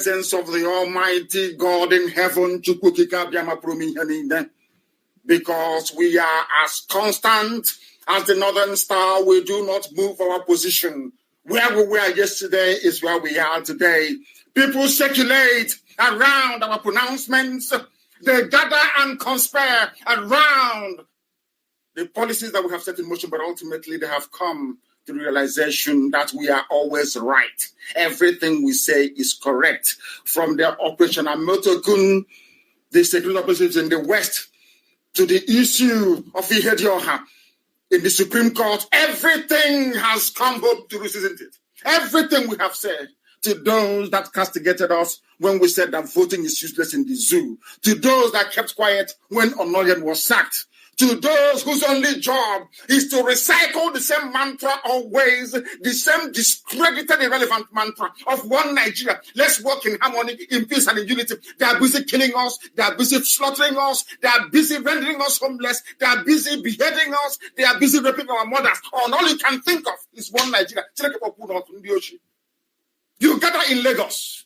presence of the Almighty God in heaven, because we are as constant as the northern star. We do not move our position. Where we were yesterday is where we are today. People circulate around our pronouncements. They gather and conspire around the policies that we have set in motion, but ultimately they have come to the realization that we are always right. Everything we say is correct. From the Operation Amotogun, the security operations in the West, to the issue of Ihedioha in the Supreme Court, everything has come home to roost, isn't it? Everything we have said, to those that castigated us when we said that voting is useless in the zoo, to those that kept quiet when Onoyen was sacked, to those whose only job is to recycle the same mantra always, the same discredited, irrelevant mantra of one Nigeria. Let's work in harmony, in peace, and in unity. They are busy killing us. They are busy slaughtering us. They are busy rendering us homeless. They are busy beheading us. They are busy raping our mothers. And all you can think of is one Nigeria. You gather in Lagos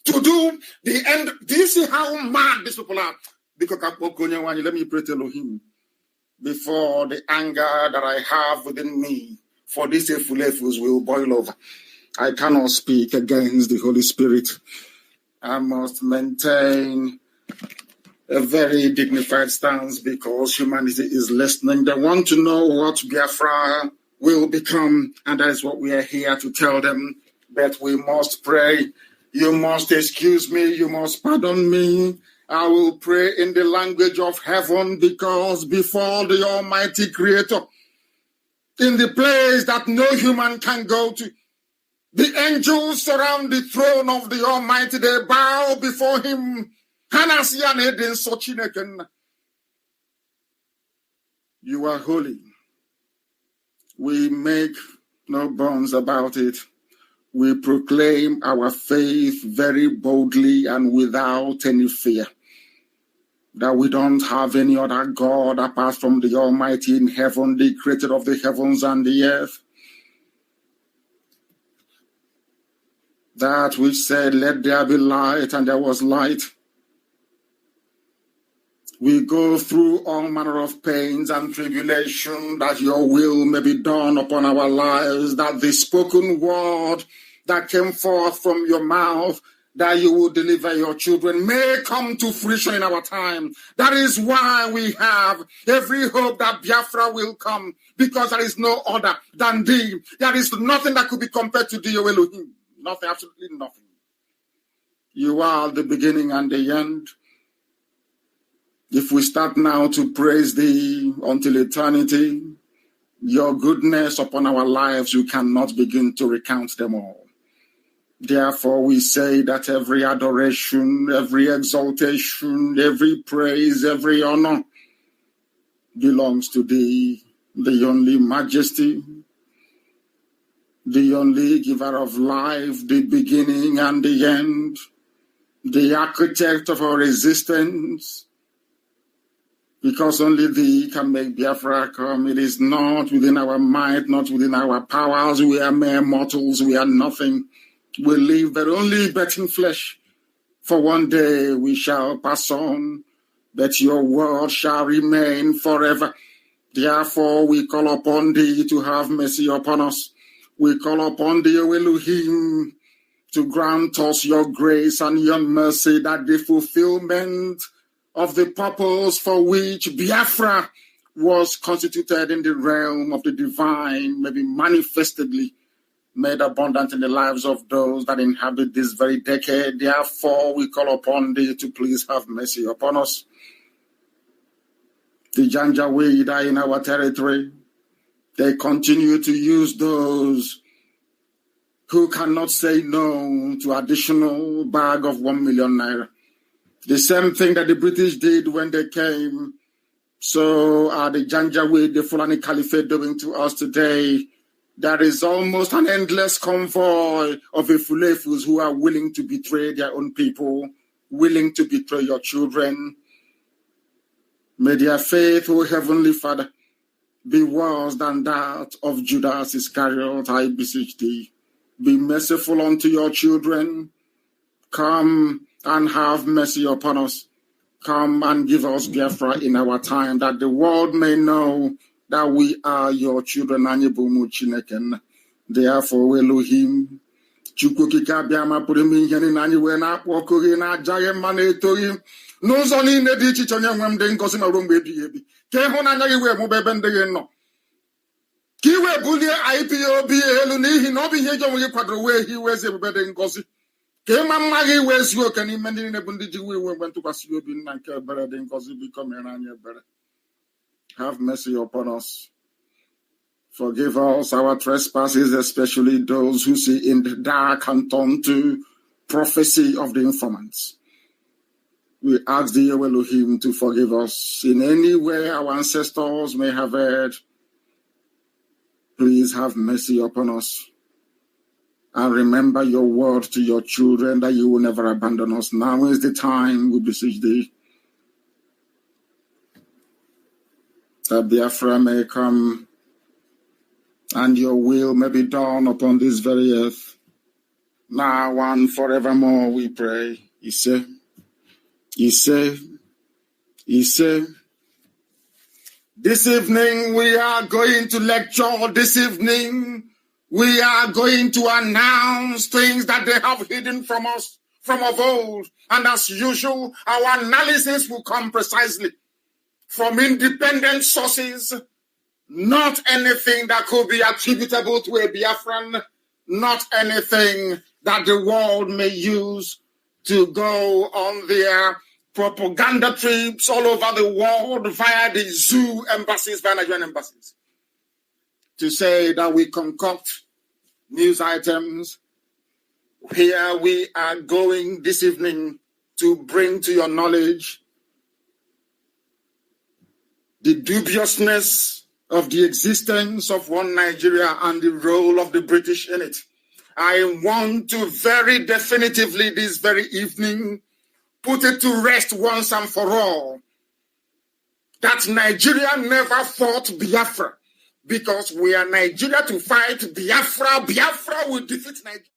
to do the end. Do you see how mad these people are? Because let me pray to Elohim. Before the anger that I have within me for these Efulefus will boil over. I cannot speak against the Holy Spirit. I must maintain a very dignified stance because humanity is listening. They want to know what Biafra will become, and that is what we are here to tell them. But we must pray. You must excuse me. You must pardon me. I will pray in the language of heaven, because before the Almighty Creator, in the place that no human can go to, the angels surround the throne of the Almighty. They bow before Him. You are holy. We make no bones about it. We proclaim our faith very boldly and without any fear, that we don't have any other God apart from the Almighty in heaven, the creator of the heavens and the earth. That which said, let there be light, and there was light. We go through all manner of pains and tribulation, that your will may be done upon our lives, that the spoken word that came forth from your mouth, that you will deliver your children, may come to fruition in our time. That is why we have every hope that Biafra will come, because there is no other than thee. There is nothing that could be compared to thee, O Elohim. Nothing, absolutely nothing. You are the beginning and the end. If we start now to praise thee until eternity, your goodness upon our lives, you cannot begin to recount them all. Therefore, we say that every adoration, every exaltation, every praise, every honor belongs to thee, the only majesty, the only giver of life, the beginning and the end, the architect of our existence, because only thee can make Biafra come. It is not within our might, not within our powers. We are mere mortals. We are nothing. We live but only betting flesh. For one day we shall pass on, but your word shall remain forever. Therefore we call upon thee to have mercy upon us. We call upon thee, O Elohim, to grant us your grace and your mercy, that the fulfillment of the purpose for which Biafra was constituted in the realm of the divine may be manifestedly made abundant in the lives of those that inhabit this very decade. Therefore, we call upon thee to please have mercy upon us. The Janjaweed in our territory, they continue to use those who cannot say no to additional bag of 1 million naira. The same thing that the British did when they came. So are the Janjaweed, the Fulani Caliphate, doing to us today. There is almost an endless convoy of Efulefus who are willing to betray their own people, willing to betray your children. May their faith, O Heavenly Father, be worse than that of Judas Iscariot, I beseech thee. Be merciful unto your children. come and have mercy upon us. Come and give us Biafra in our time, that the world may know that we are your children. Therefore, Elohim, Chukwukika Biama Purimi Yanani Wena Wakurina Jayama Netori, Nozoni Nedi Chichonyam Den Cosina Rumbe Dibi, Kehona Nawe Mubebende no. Kiwe Bulia IPOB Eluni, he no be here John Quadro, he wears a better in Gosi. Kema Magi wears you can imagine in a bundiji we went to Basio bin Nanka better than Gosi become an better. Have mercy upon us. Forgive us our trespasses, especially those who see in the dark and turn to prophecy of the informants. We ask the Elohim to forgive us in any way our ancestors may have erred. Please have mercy upon us. And remember your word to your children that you will never abandon us. Now is the time, we beseech thee, that Biafra may come and your will may be done upon this very earth. Now and forevermore we pray. He said, this evening we are going to lecture. This evening we are going to announce things that they have hidden from us from of old. And as usual, our analysis will come precisely from independent sources. Not anything that could be attributable to a Biafran, not anything that the world may use to go on their propaganda trips all over the world via the zoo embassies, via Nigerian embassies, to say that we concoct news items. Here we are going this evening to bring to your knowledge the dubiousness of the existence of one Nigeria and the role of the British in it. I want to very definitively this very evening put it to rest once and for all that Nigeria never fought Biafra, because we are Nigeria to fight Biafra. Biafra will defeat Nigeria.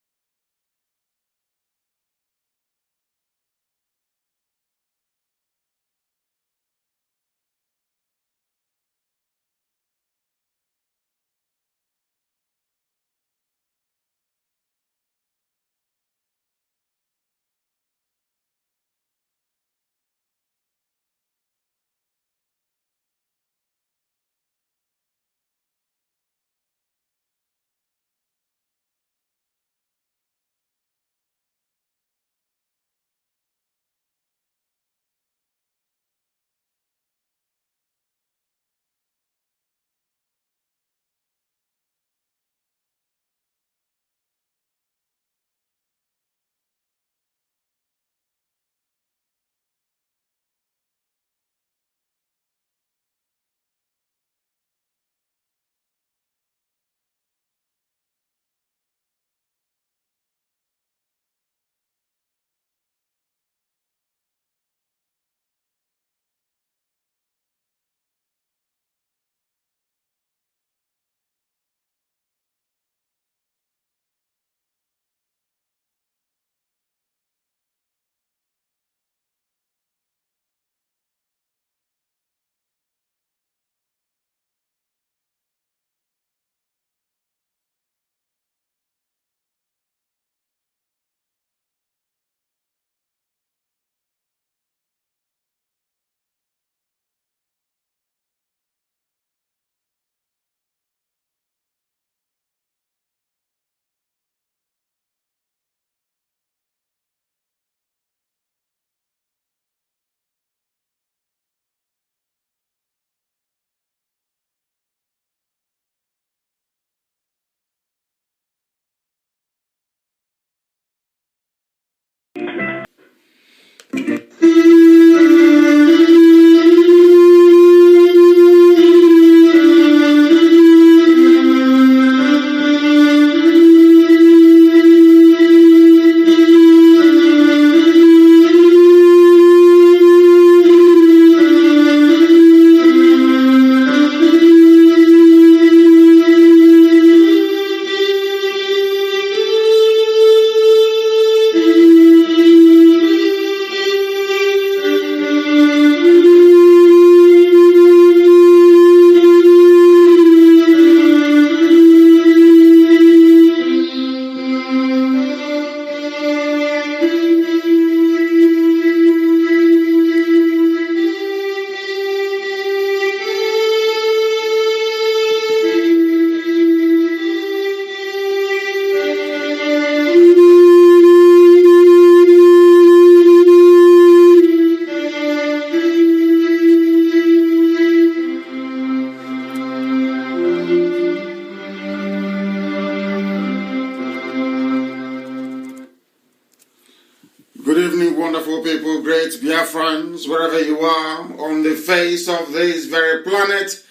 Good evening, wonderful people, great Biafrans, wherever you are on the face of this very planet.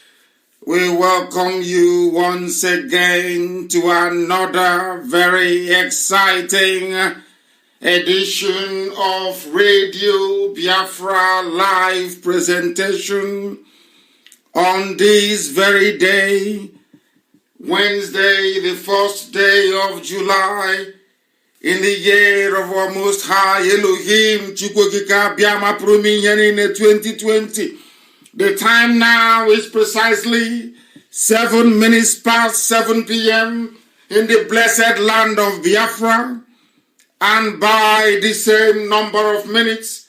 We welcome you once again to another very exciting edition of Radio Biafra live presentation on this very day, Wednesday, the 1st day of July, in the year of our Most High Elohim, Chukwokika Biama Prominyan 2020. The time now is precisely 7 minutes past 7 p.m. in the blessed land of Biafra, and by the same number of minutes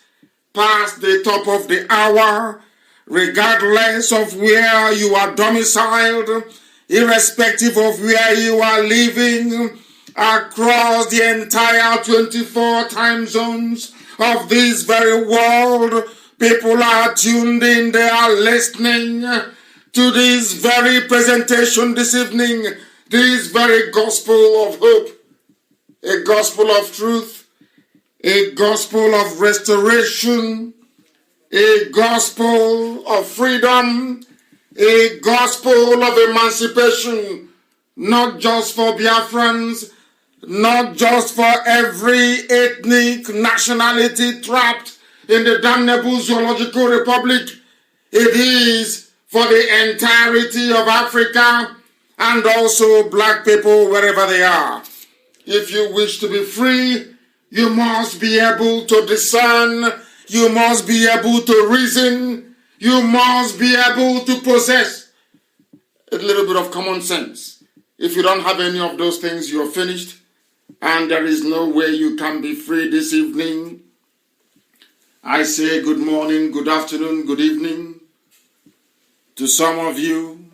past the top of the hour, regardless of where you are domiciled, irrespective of where you are living, across the entire 24 time zones of this very world, people are tuned in, they are listening to this very presentation this evening, this very gospel of hope, a gospel of truth, a gospel of restoration, a gospel of freedom, a gospel of emancipation, not just for Biafrans, not just for every ethnic nationality trapped in the damnable zoological republic. It is for the entirety of Africa and also black people wherever they are. If you wish to be free, you must be able to discern, you must be able to reason, you must be able to possess a little bit of common sense. If you don't have any of those things, you're finished. And there is no way you can be free this evening. I say good morning, good afternoon, good evening to some of you.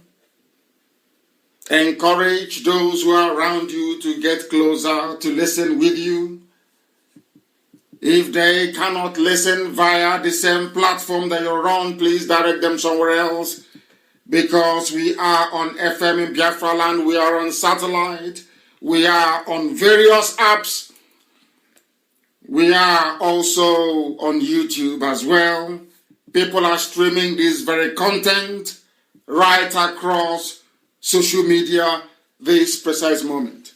Encourage those who are around you to get closer, to listen with you. If they cannot listen via the same platform that you're on, please direct them somewhere else. Because we are on FM in Biafra land, we are on satellite. We are on various apps. We are also on YouTube as well. People are streaming this very content right across social media this precise moment.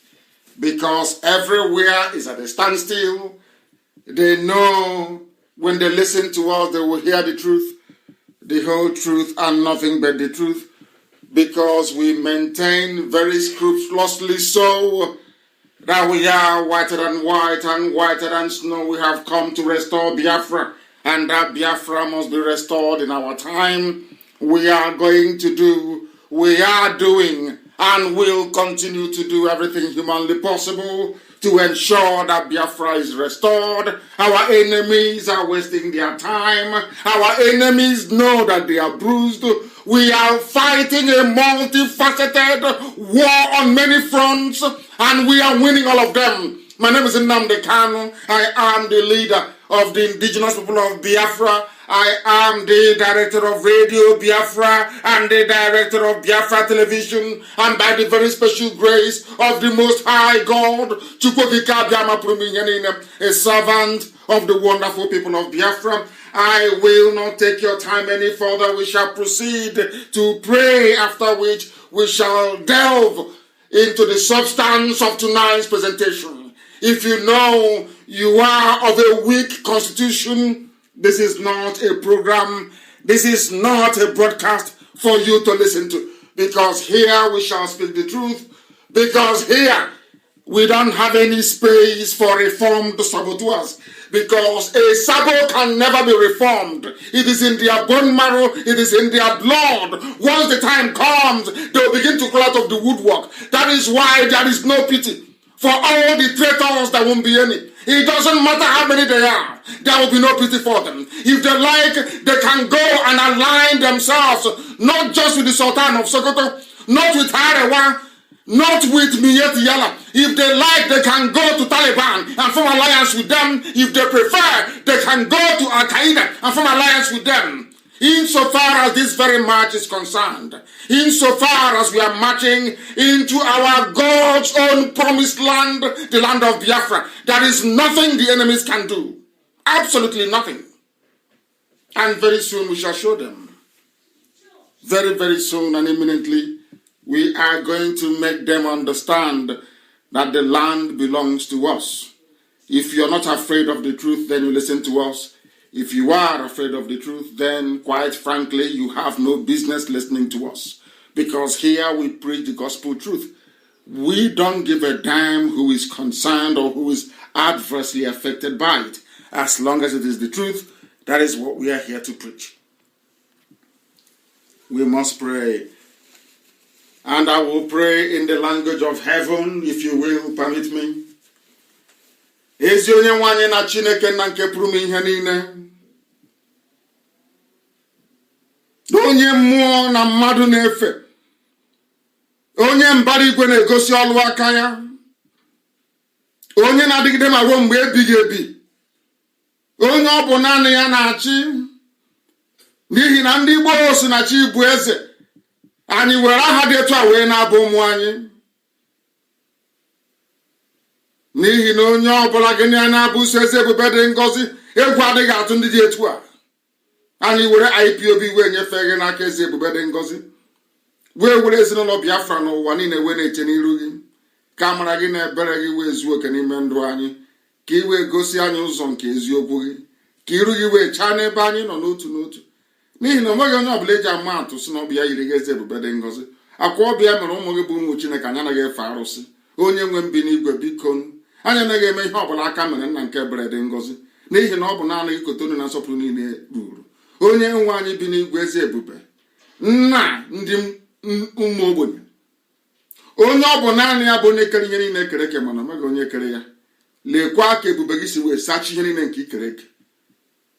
Because everywhere is at a standstill. They know when they listen to us, they will hear the truth, the whole truth, and nothing but the truth. Because we maintain very scrupulously so that we are whiter than white and whiter than snow. We have come to restore Biafra, and that Biafra must be restored in our time. We are going to do, we are doing, and will continue to do everything humanly possible to ensure that Biafra is restored. Our enemies are wasting their time. Our enemies know that they are bruised. We are fighting a multifaceted war on many fronts, and we are winning all of them. My name is Nnamdi Kanu. I am the leader of the indigenous people of Biafra. I am the director of Radio Biafra and the director of Biafra Television, and by the very special grace of the Most High God, Chukwokika Biama Prominyan, a servant of the wonderful people of Biafra, I will not take your time any further. We shall proceed to pray, after which we shall delve into the substance of tonight's presentation. If you know you are of a weak constitution, this is not a program, this is not a broadcast for you to listen to. Because here we shall speak the truth. Because here we don't have any space for reformed saboteurs. Because a sabo can never be reformed. It is in their bone marrow, it is in their blood. Once the time comes, they will begin to crawl out of the woodwork. That is why there is no pity for all the traitors. There won't be any. It doesn't matter how many they are, there will be no pity for them. If they like, they can go and align themselves, not just with the Sultan of Sokoto, not with Arewa, not with Miyeti Yala. If they like, they can go to Taliban and form alliance with them. If they prefer, they can go to Al-Qaeda and form alliance with them. Insofar as this very march is concerned, insofar as we are marching into our God's own promised land, the land of Biafra, there is nothing the enemies can do. Absolutely nothing. And very soon we shall show them. Very, very soon and imminently, we are going to make them understand that the land belongs to us. If you're not afraid of the truth, then you listen to us. If you are afraid of the truth, then quite frankly, you have no business listening to us. Because here we preach the gospel truth. We don't give a damn who is concerned or who is adversely affected by it. As long as it is the truth, that is what we are here to preach. We must pray. And I will pray in the language of heaven, if you will permit me. Ezi onye nwanyị na Chineke na nke pụrụ m ihe niile. Onye mmụọ na mmadụ na-efe. Onye mbara igwe na-egosi ọlụ aka ya. Onye na-adịgide ma ruo mgbe ebighị ebi. Onye ọ bụ naanị ya na-achị. N'ihi na ndị Igbo si na chi bụ eze. Anyị were aha dị etu a wee na-abụ ụmụ anyị. N'ihi na onye ọbụla gị na-abụ ụzọ eze ebube dị ngọzi, egwu adịghị atụ ndị dị etu a. Anyị were IPOB wee nyefee gị n'aka eze ebube dị ngọzi. Wee were ezinụlọ Biafra n'ụwa niile wee na-eche n'iru gị. Ka amara gị na ebere gị wee zuo oke n'ime ndụ anyị. Ka ị wee gosi anyị ụzọ nke eziokwu gị. Ka iru gị wee chaa n'ebe anyị nọ n'otu n'otu. N'ihi na onweghị onye ọbụla eji ama atụ si na ọbịa yiri gị eze ebube dị ngọzi. Akwa ọbịa mere ụmụ gị bụ ụmụ Chineke anyị anaghị efe arụsị. Onye nwe mbi n'igwe biko anyị anaghị eme ihe ọbụla aka mere nna nke ebere dị ngọzi. N'ihi na ọ bụ naanị gị kotonu na nsọpụrụ niile ruru. Onye nwe anyị bi n'igwe eze ebube. Nna ndị ụmụ ogbenye. Onye ọ bụ naanị ya bụ onye kere ihe niile ekere eke mana omeghị onye kere ya. Lekwa ka ebube gị si wee sachi ihe niile nke ikere eke.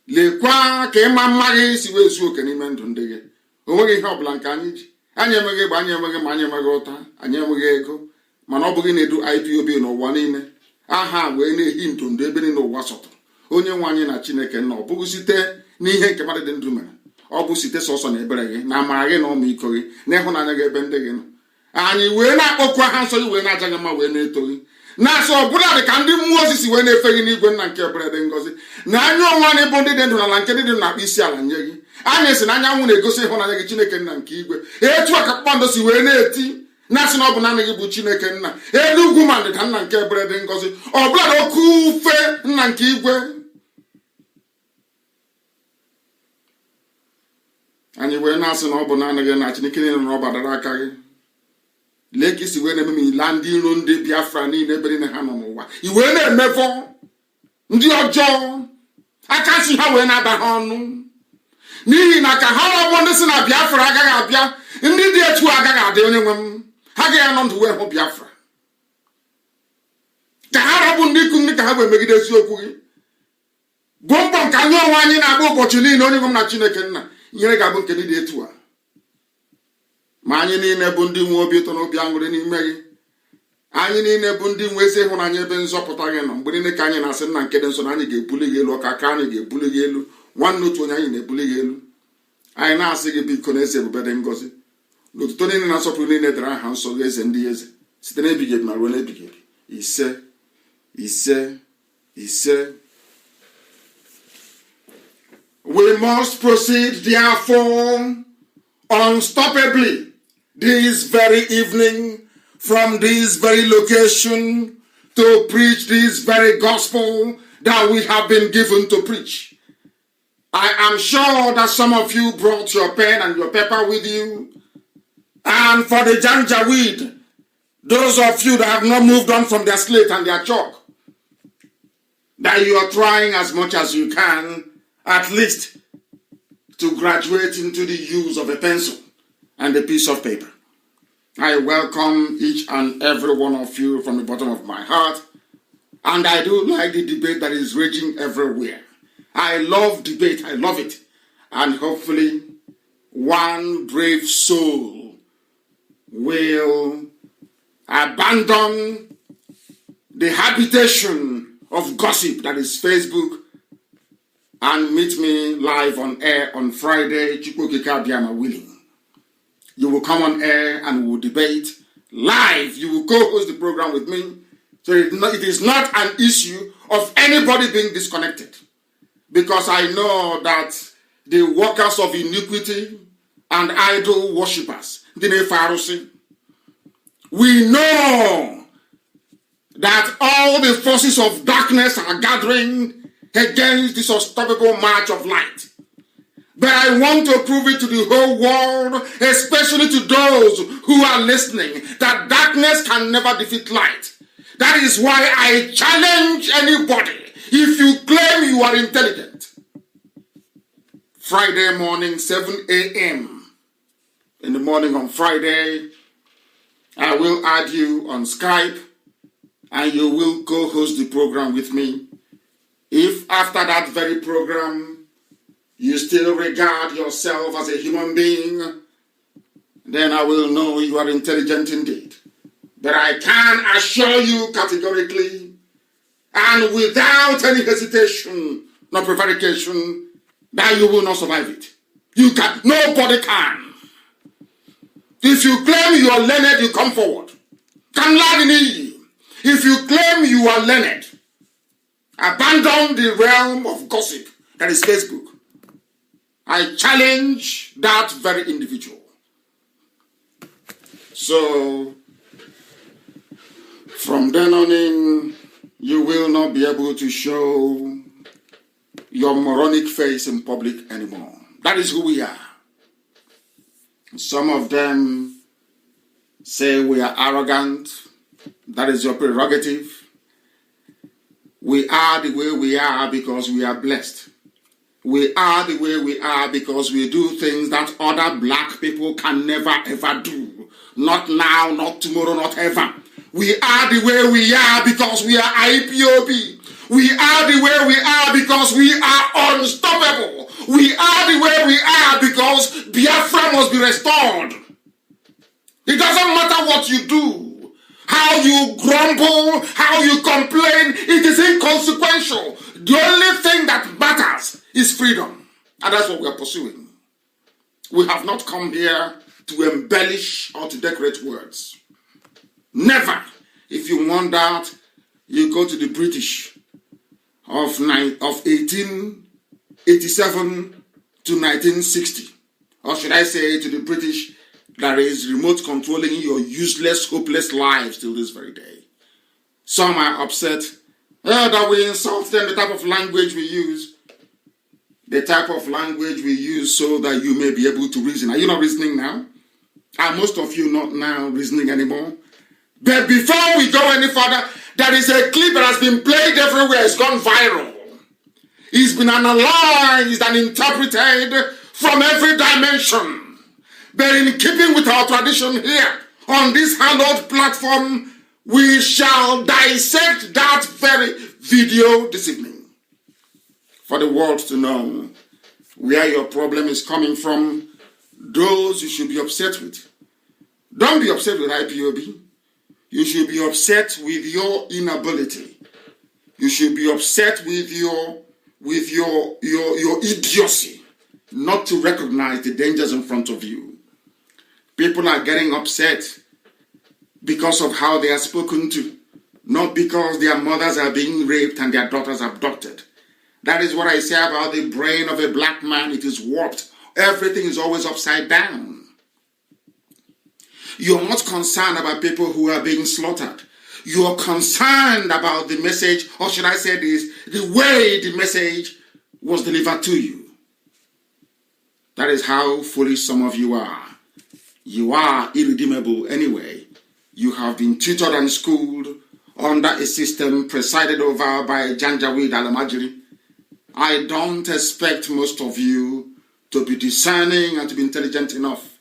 Lekwa ka ịma mma gị si wee zuo oke n'ime ndụ ndị gị. O nweghị ihe ọbụla nke anyị ji. Anyị enweghị egbe, anyị enweghị ma anyị enweghị ụta, anyị enweghị ego. Mana ọ bụghị na-edu IPOB n'ụwa niile. Aha wee na-ehi ndondo ebe niile ụwa sọtụrụ. Onye nwe anyị na Chineke nna ọ bụghị site n'ihe nke mmadụ dị ndụ mere. Ọ bụ site sọsọ na ebere gị, na amara gị na ọmịiko gị, na ịhụnanya gị ebe ndị gị nọ. Anyị wee na-akpọkwa ha nsọ gị wee na-aja gị mma wee na-eto gị. Na-asọ ọbụla dị ka ndị mmụọ ozi si wee na-efe gị n'igwe nna nke ebere dị ngọzi. Na anyị onwe anyị bụ ndị dị ndụ n'ala nke ndị dị na-akpọ isi ala nye gị. Anyị si na anyanwụ na-egosi ịhụnanya gị Chineke nna nke igwe. Etu a ka kpakpando si wee na-eti. Na-asị na ọ bụ naanị gị bụ Chineke nna. Elu ugwu ma ndịda nna nke ebere dị ngọzi. Ọbụla dị oke ufe nna nke igwe. Anyị wee na-asị na ọ bụ naanị gị na Chineke niile na ọ badara aka gị. Lee ka isi wee na-eme ma ila ndị iro ndị Biafra niile ebe niile ha nọ n'ụwa. I wee na-emefọ ndị ọjọọ. Aka si ha wee na-aba ha ọnụ. N'ihi na ka ha ọbụ ndị si na Biafra agaghị abịa. Ndị dị etu agaghị adị onye nwe m. Ha ga-ya nọ ndụ wee hụ Biafra. Ka ha rabụ ndị ikwu ndị ka ha wee megide eziokwu gị. Bụ mbọ nke anyị onwe anyị na-agba ụbọchị niile onye nwe m na Chineke nna. Ihere ga-abụ nke ndị dị etu a. Ma anyị niile bụ ndị nwe obi ụtọ na obi aṅụrị n'ime gị. Anyị niile bụ ndị nwe ezi ịhụnanya ebe nzọpụta gị nọ. Mgbe niile ka anyị na-asị nna nke dị nsọ na anyị ga-ebuli gị elu, ọka aka anyị ga-ebuli gị elu. Nwanne otu onye anyị na-ebuli gị elu. Anyị na-asị gị biko na eze ebube dị ngọzi. N'otuto niile na nsọpụrụ niile dara aha nsọ gị eze ndị eze. Site n'ebighị ebi ma ruo n'ebighị ebi. Ise, ise, ise. We must proceed therefore unstoppably this very evening from this very location to preach this very gospel that we have been given to preach. I am sure that some of you brought your pen and your paper with you. And for the Janjaweed, those of you that have not moved on from their slate and their chalk, that you are trying as much as you can, at least, to graduate into the use of a pencil and a piece of paper. I welcome each and every one of you from the bottom of my heart. And I do like the debate that is raging everywhere. I love debate. I love it. And hopefully, one brave soul will abandon the habitation of gossip that is Facebook and meet me live on air on Friday, Chukwukika Biama willing. You will come on air and we will debate live. You will co-host the program with me. So it is not an issue of anybody being disconnected. because I know that the workers of iniquity and idol worshippers, we know that all the forces of darkness are gathering against this unstoppable march of light. But I want to prove it to the whole world, especially to those who are listening, that darkness can never defeat light. That is why I challenge anybody, if you claim you are intelligent, Friday morning, 7 a.m. in the morning on Friday, I will add you on Skype and you will co-host the program with me. If after that very program, you still regard yourself as a human being, then I will know you are intelligent indeed. But I can assure you categorically and without any hesitation nor prevarication that you will not survive it. You can. Nobody can. If you claim you are learned, you come forward. If you claim you are learned, abandon the realm of gossip that is Facebook. I challenge that very individual. So, from then on in, you will not be able to show your moronic face in public anymore. That is who we are. Some of them say we are arrogant. That is your prerogative. We are the way we are because we are blessed. We are the way we are because we do things that other black people can never ever do. Not now, not tomorrow, not ever. We are the way we are because we are IPOB. We are the way we are because we are unstoppable. We are the way we are because Biafra must be restored. It doesn't matter what you do, how you grumble, how you complain, it is inconsequential. The only thing that matters is freedom. And that's what we are pursuing. We have not come here to embellish or to decorate words. Never. If you want that, you go to the British of 1887 to 1960. Or should I say to the British that is remote controlling your useless, hopeless lives till this very day. Some are upset that we insult them, the type of language we use. The type of language we use so that you may be able to reason. Are you not reasoning now? Are most of you not now reasoning anymore? But before we go any further, there is a clip that has been played everywhere. It's gone viral. It's been analyzed and interpreted from every dimension. But in keeping with our tradition here, on this hallowed platform, we shall dissect that very video this evening. For the world to know where your problem is coming from, those you should be upset with. Don't be upset with IPOB. You should be upset with your inability. You should be upset with your idiocy, not to recognize the dangers in front of you. People are getting upset because of how they are spoken to, not because their mothers are being raped and their daughters abducted. That is what I say about the brain of a black man. It is warped. Everything is always upside down. You're not concerned about people who are being slaughtered. You're concerned about the message, or should I say this, the way the message was delivered to you. That is how foolish some of you are. You are irredeemable anyway. You have been tutored and schooled under a system presided over by Janjaweed Alamajiri. I don't expect most of you to be discerning and to be intelligent enough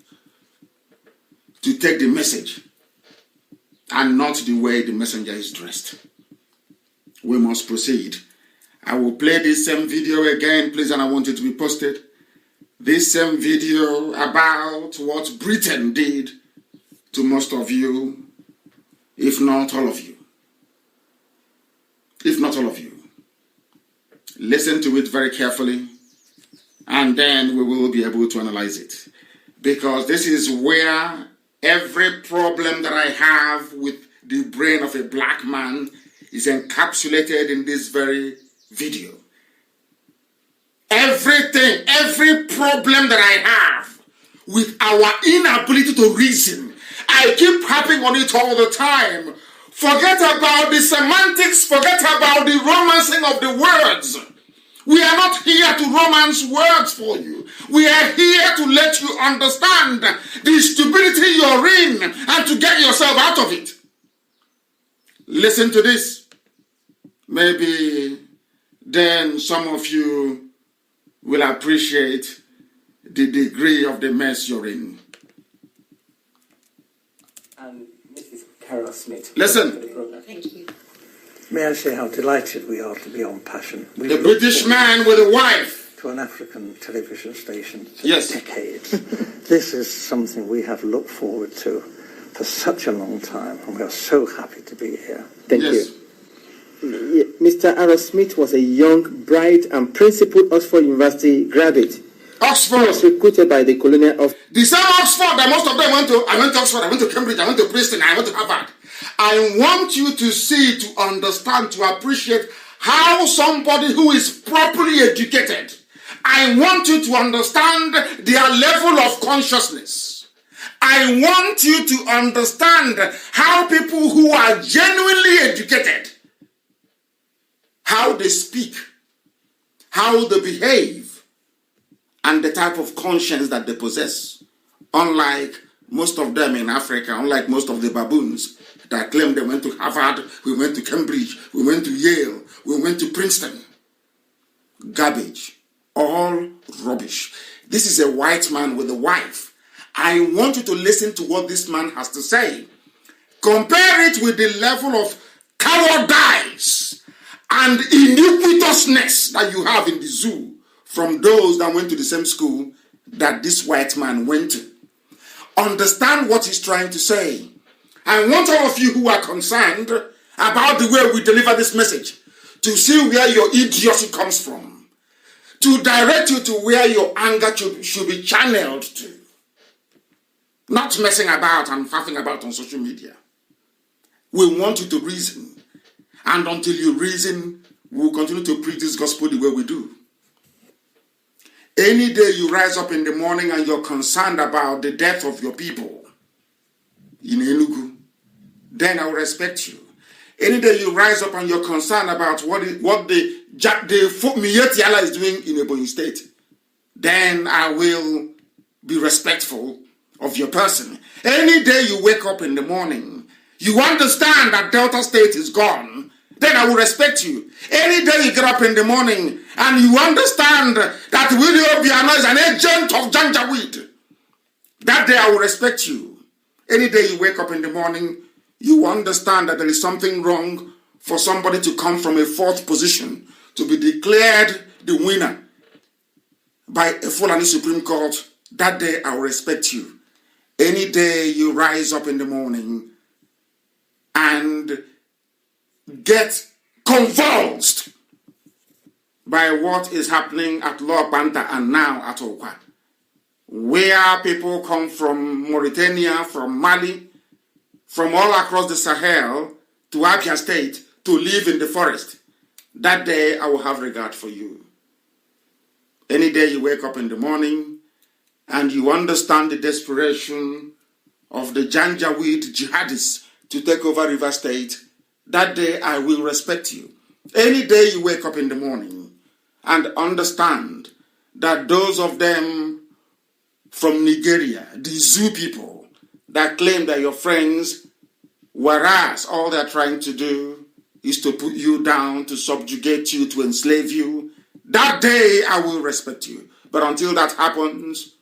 to take the message and not the way the messenger is dressed. We must proceed. I will play this same video again, please, and I want it to be posted. This same video about what Britain did to most of you, if not all of you. If not all of you. Listen to it very carefully, and then we will be able to analyze it. Because this is where every problem that I have with the brain of a black man is encapsulated in this very video. everything, every problem that I have with our inability to reason, I keep harping on it all the time. Forget about the semantics, forget about the romancing of the words. We are not here to romance words for you. We are here to let you understand the stupidity you're in and to get yourself out of it. Listen to this. Maybe then some of you will appreciate the degree of the mess you're in. And Mrs. Carol Smith. Listen. Thank you. May I say how delighted we are to be on Passion. The British man with a wife. To an African television station for yes. decades. This is something we have looked forward to for such a long time, and we are so happy to be here. Thank yes. you. Mr. Aaron Smith was a young, bright, and principled Oxford University graduate. Oxford. He was recruited by the colonial of... The same Oxford that most of them went to. I went to Oxford, I went to Cambridge, I went to Princeton, I went to Harvard. I want you to see, to understand, to appreciate how somebody who is properly educated, I want you to understand their level of consciousness. I want you to understand how people who are genuinely educated, how they speak, how they behave, and the type of conscience that they possess. Unlike most of them in Africa, unlike most of the baboons that claim they went to Harvard, we went to Cambridge, we went to Yale, we went to Princeton. Garbage. All rubbish. This is a white man with a wife. I want you to listen to what this man has to say. Compare it with the level of cowardice and iniquitousness that you have in the zoo from those that went to the same school that this white man went to. Understand what he's trying to say. I want all of you who are concerned about the way we deliver this message to see where your idiocy comes from, to direct you to where your anger should be channeled to. Not messing about and faffing about on social media. We want you to reason. And until you reason, we will continue to preach this gospel the way we do. Any day you rise up in the morning and you're concerned about the death of your people in Enugu, then I will respect you. Any day you rise up and you're concerned about what the Mietiala is doing in Ebonyi State, then I will be respectful of your person. Any day you wake up in the morning, you understand that Delta State is gone, then I will respect you. Any day you get up in the morning and you understand that Willie Obiano is an agent of Janjaweed, that day I will respect you. Any day you wake up in the morning, you understand that there is something wrong for somebody to come from a fourth position to be declared the winner by a Fulani Supreme Court, that day I will respect you. Any day you rise up in the morning and get convulsed by what is happening at Lower Panta and now at Okwa, where people come from Mauritania, from Mali, from all across the Sahel to Abia State to live in the forest, that day I will have regard for you. Any day you wake up in the morning and you understand the desperation of the Janjaweed jihadists to take over River State, that day I will respect you. Any day you wake up in the morning and understand that those of them from Nigeria, the Zoo people, that claim they're your friends, whereas all they're trying to do is to put you down, to subjugate you, to enslave you, that day I will respect you. But until that happens,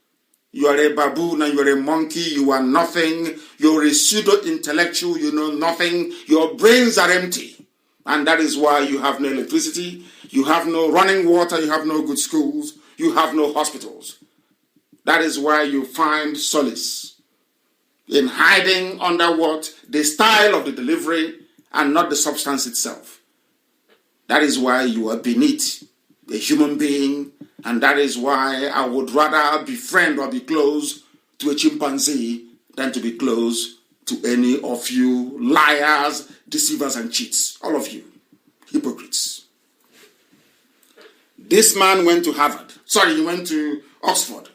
you are a baboon and you are a monkey, you are nothing, you're a pseudo-intellectual, you know nothing, your brains are empty. And that is why you have no electricity, you have no running water, you have no good schools, you have no hospitals. That is why you find solace in hiding under what? The style of the delivery and not the substance itself. That is why you are beneath a human being, and that is why I would rather befriend or be close to a chimpanzee than to be close to any of you liars, deceivers, and cheats. All of you, hypocrites. This man went to Harvard. Sorry, he went to Oxford.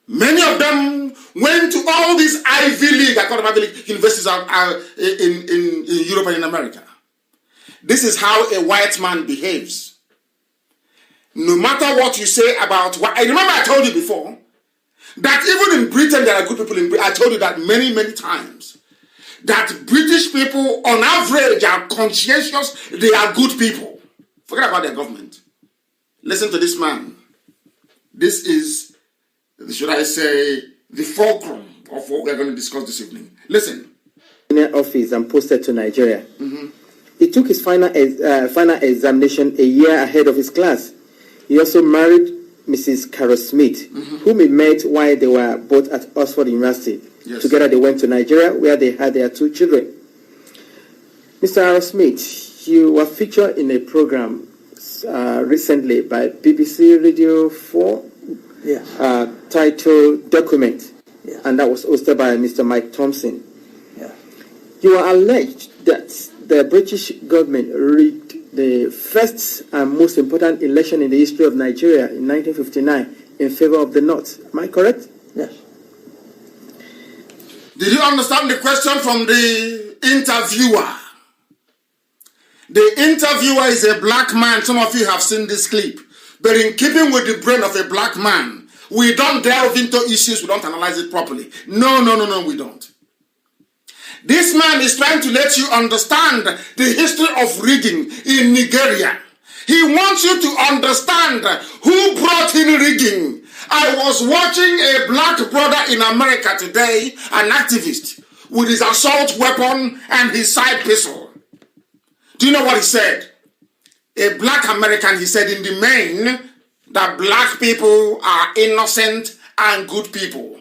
Many of them went to all these Ivy League, Ivy League universities in Europe and in America. This is how a white man behaves. No matter what you say about what, I remember I told you before that even in Britain there are good people in Britain. I told you that many, many times. That British people on average are conscientious, they are good people. Forget about their government. Listen to this man. This is, should I say, the fulcrum of what we're going to discuss this evening. Listen. Office and posted to Nigeria. He took his final examination a year ahead of his class. He also married Mrs. Carol Smith, whom he met while they were both at Oxford University. Yes. Together they went to Nigeria, where they had their 2 children. Mr. Carol Smith, you were featured in a program recently by BBC Radio 4, titled Document, and that was hosted by Mr. Mike Thompson. You are alleged that the British government rigged the first and most important election in the history of Nigeria in 1959 in favor of the North. Am I correct? Yes. Did you understand the question from the interviewer? The interviewer is a black man. Some of you have seen this clip. But in keeping with the brain of a black man, we don't delve into issues, we don't analyze it properly. No, we don't. This man is trying to let you understand the history of rigging in Nigeria. He wants you to understand who brought in rigging. I was watching a black brother in America today, an activist, with his assault weapon and his side pistol. Do you know what he said? A black American, he said in the main, that black people are innocent and good people.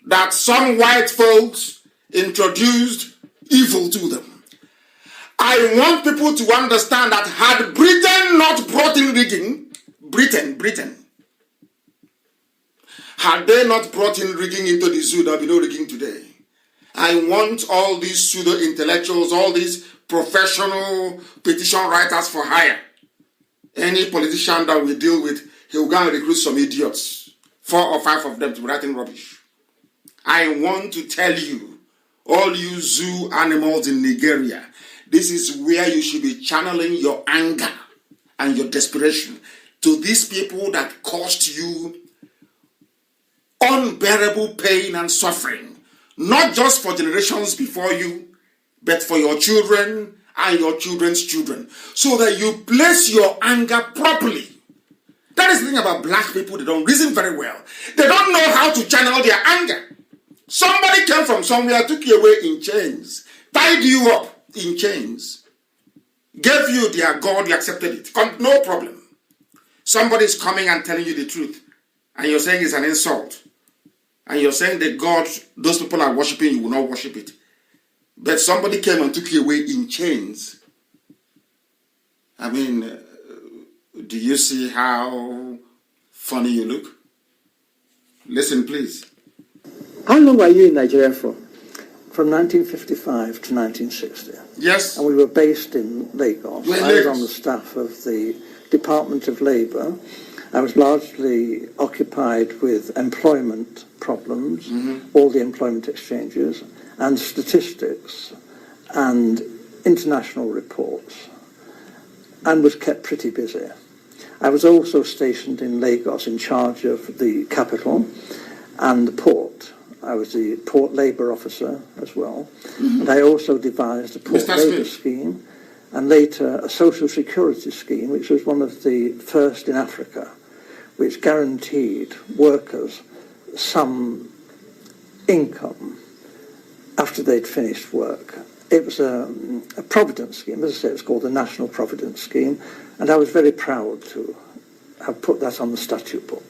That some white folks introduced evil to them. I want people to understand that had Britain not brought in rigging, Britain, had they not brought in rigging into the zoo, there would be no rigging today. I want all these pseudo-intellectuals, all these professional petition writers for hire. Any politician that we deal with, he will go and recruit some idiots, 4 or 5 of them to be writing rubbish. I want to tell you, all you zoo animals in Nigeria, this is where you should be channeling your anger and your desperation to these people that caused you unbearable pain and suffering, not just for generations before you, but for your children and your children's children, so that you place your anger properly. That is the thing about black people, they don't reason very well. They don't know how to channel their anger. Somebody came from somewhere, took you away in chains, tied you up in chains, gave you their God, you accepted it. No problem. Somebody is coming and telling you the truth, and you're saying it's an insult. And you're saying that God, those people are worshiping, you will not worship it. But somebody came and took you away in chains. I mean, do you see how funny you look? Listen, please. How long were you in Nigeria for? From 1955 to 1960. Yes. And we were based in Lagos. I was on the staff of the Department of Labour. I was largely occupied with employment problems, all the employment exchanges, and statistics, and international reports, and was kept pretty busy. I was also stationed in Lagos in charge of the capital and the port. I was the port labour officer as well. And I also devised a port labour scheme and later a social security scheme, which was one of the first in Africa, which guaranteed workers some income after they'd finished work. It was a providence scheme. As I say, it's called the National Providence Scheme, and I was very proud to have put that on the statute book.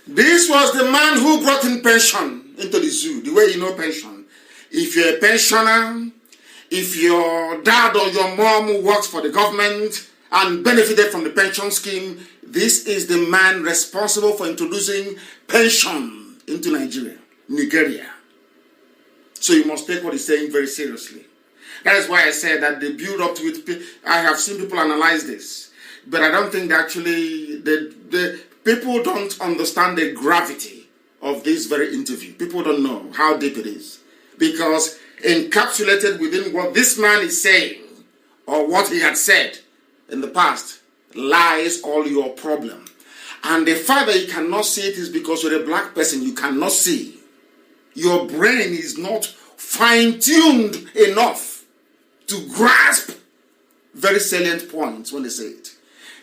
This was the man who brought in pension into the zoo, the way you know pension. If you're a pensioner, if your dad or your mom works for the government and benefited from the pension scheme, this is the man responsible for introducing pension into Nigeria. So you must take what he's saying very seriously. That is why I said that the build up to it, I have seen people analyze this. but I don't think actually the people don't understand the gravity of this very interview. People don't know how deep it is, because encapsulated within what this man is saying or what he had said in the past lies all your problem. And the fact that you cannot see it is because you're a black person. You cannot see. Your brain is not fine-tuned enough to grasp very salient points when they say it.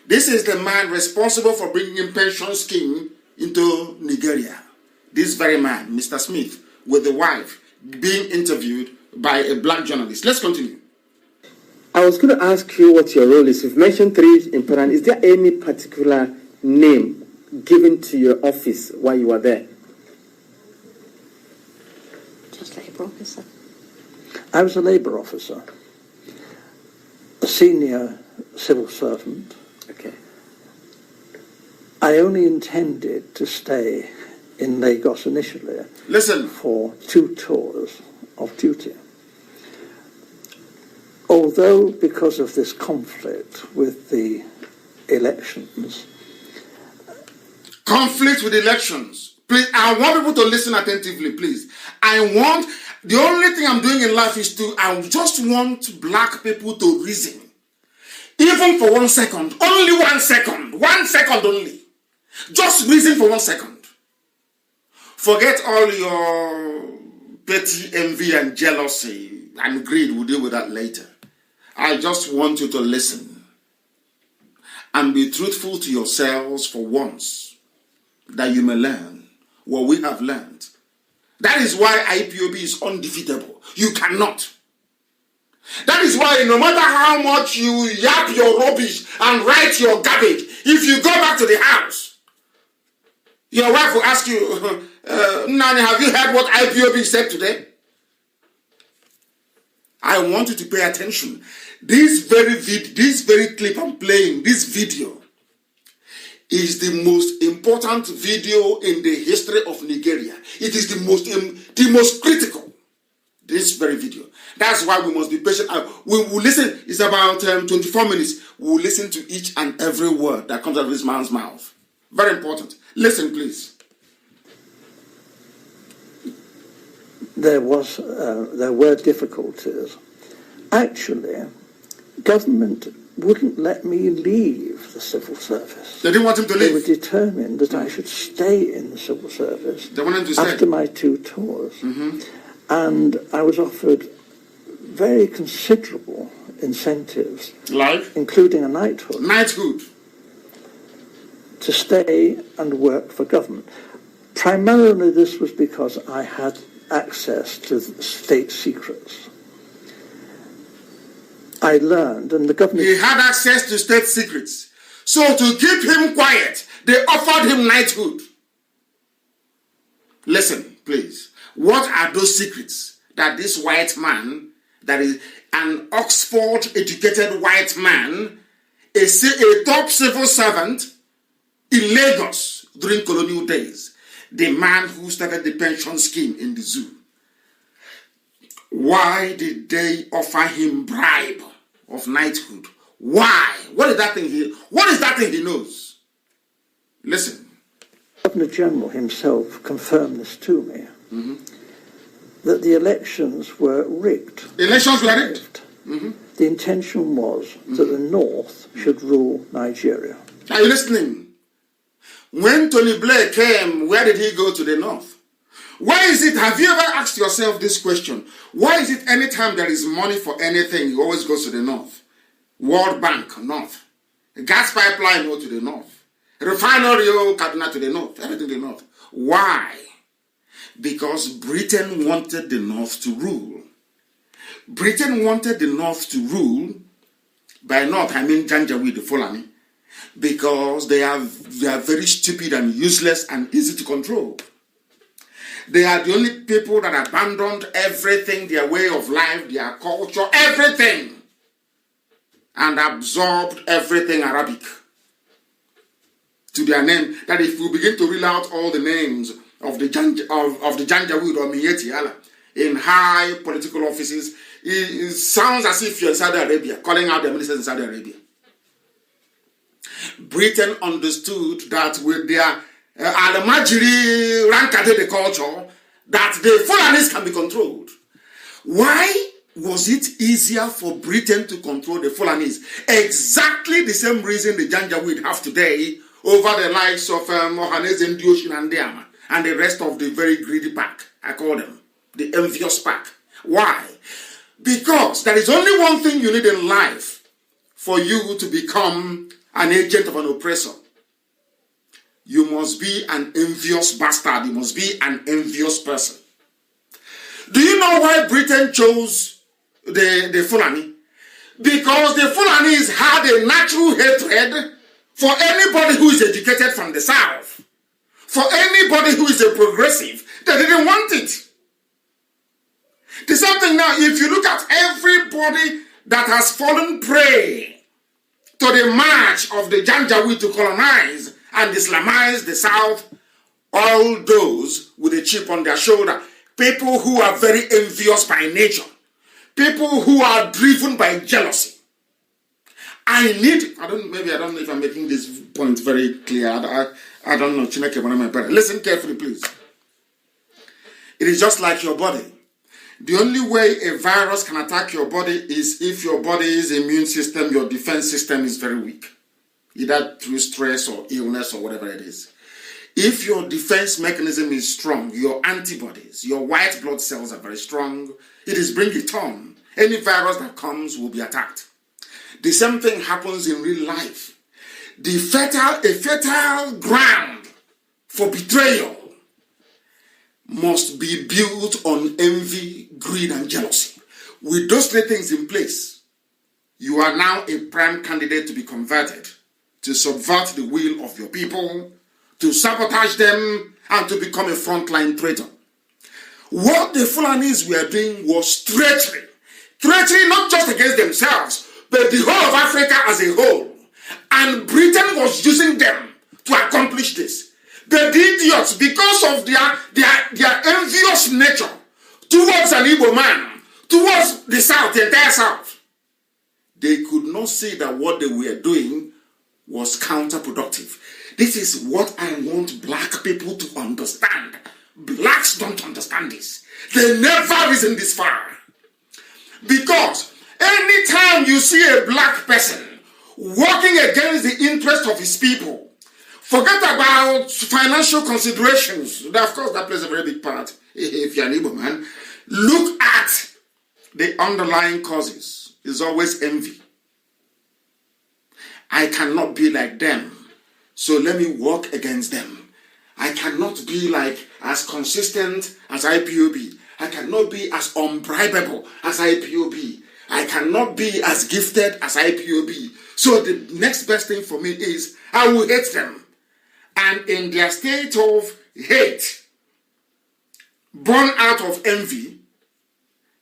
This is the man responsible for bringing in pension scheme into Nigeria. This very man, Mr. Smith, with the wife, being interviewed by a black journalist. Let's continue. I was going to ask you what your role is. You've mentioned 3 important. Is there any particular name given to your office while you were there? Just Labour officer. I was a Labour officer, a senior civil servant. Okay. I only intended to stay in Lagos initially. Listen. For 2 tours of duty. Although, because of this conflict with the elections. Conflict with elections. Please, I want people to listen attentively, please. The only thing I'm doing in life is I just want black people to reason. Even for 1 second. Only 1 second. 1 second only. Just reason for 1 second. Forget all your petty envy and jealousy and greed. We'll deal with that later. I just want you to listen and be truthful to yourselves for once, that you may learn what we have learned. That is why IPOB is undefeatable. You cannot. That is why no matter how much you yap your rubbish and write your garbage, if you go back to the house, your wife will ask you, Nani, have you heard what IPOB said today? I want you to pay attention. This very clip I'm playing, this video, is the most important video in the history of Nigeria. It is the most critical. This very video. That's why we must be patient. We will listen. It's about 24 minutes. We will listen to each and every word that comes out of this man's mouth. Very important. Listen, please. There were difficulties. Actually, government wouldn't let me leave the civil service. They didn't want him to leave? They were determined that I should stay in the civil service. They wanted to stay? After my 2 tours. And I was offered very considerable incentives. Like? Including a knighthood. Knighthood. To stay and work for government. Primarily this was because I had access to state secrets. I learned, and the government... He had access to state secrets. So to keep him quiet, they offered him knighthood. Listen, please. What are those secrets that this white man, that is an Oxford-educated white man, a top civil servant in Lagos during colonial days, the man who started the pension scheme in the zoo, why did they offer him bribe of knighthood? Why? What is that thing he knows? Listen. Governor General himself confirmed this to me, that the elections were rigged. Elections were rigged? The intention was that the North should rule Nigeria. Are you listening? When Tony Blair came, where did he go to the North? Why is it, have you ever asked yourself this question? Why is it anytime there is money for anything, he always goes to the North? World Bank, North. Gas pipeline, go to the North. Refinery, Kaduna to the North. Everything to the North. Why? Because Britain wanted the North to rule. Britain wanted the North to rule. By North, I mean Janjaweed, the Fulani. Because they are very stupid and useless and easy to control. They are the only people that abandoned everything, their way of life, their culture, everything, and absorbed everything Arabic to their name. That if we begin to reel out all the names of the Janjaweed or Miyetti Allah in high political offices, it sounds as if you're in Saudi Arabia, calling out the ministers in Saudi Arabia. Britain understood that with their Alamajiri Rankade culture, that the Fulanis can be controlled. Why was it easier for Britain to control the Fulanis? Exactly the same reason the Janjaweed have today over the likes of Mohanese and Dioshin and Diama and the rest of the very greedy pack, I call them, the envious pack. Why? Because there is only one thing you need in life for you to become an agent of an oppressor. You must be an envious bastard. You must be an envious person. Do you know why Britain chose the Fulani? Because the Fulanis had a natural hatred for anybody who is educated from the south. For anybody who is a progressive. They didn't want it. The same thing now, if you look at everybody that has fallen prey to the march of the Janjaweed to colonize and Islamize the South, all those with a chip on their shoulder, people who are very envious by nature, people who are driven by jealousy. I don't know if I'm making this point very clear. I don't know. Listen carefully, please. It is just like your body. The only way a virus can attack your body is if your body's immune system, your defense system is very weak. Either through stress or illness or whatever it is. If your defense mechanism is strong, your antibodies, your white blood cells are very strong, it is bring it on. Any virus that comes will be attacked. The same thing happens in real life. A fertile ground for betrayal must be built on envy, greed, and jealousy. With those three things in place, you are now a prime candidate to be converted, to subvert the will of your people, to sabotage them, and to become a frontline traitor. What the Fulanis were doing was treachery. Treachery not just against themselves, but the whole of Africa as a whole. And Britain was using them to accomplish this. The idiots, because of their envious nature towards an Igbo man, towards the South, the entire South, they could not see that what they were doing was counterproductive. This is what I want black people to understand. Blacks don't understand this. They never reason this far. Because anytime you see a black person working against the interest of his people, forget about financial considerations. Of course, that plays a very big part if you're an Igbo man. Look at the underlying causes. It's always envy. I cannot be like them, so let me work against them. I cannot be as consistent as IPOB. I cannot be as unbribable as IPOB. I cannot be as gifted as IPOB. So the next best thing for me is I will hate them. And in their state of hate, born out of envy,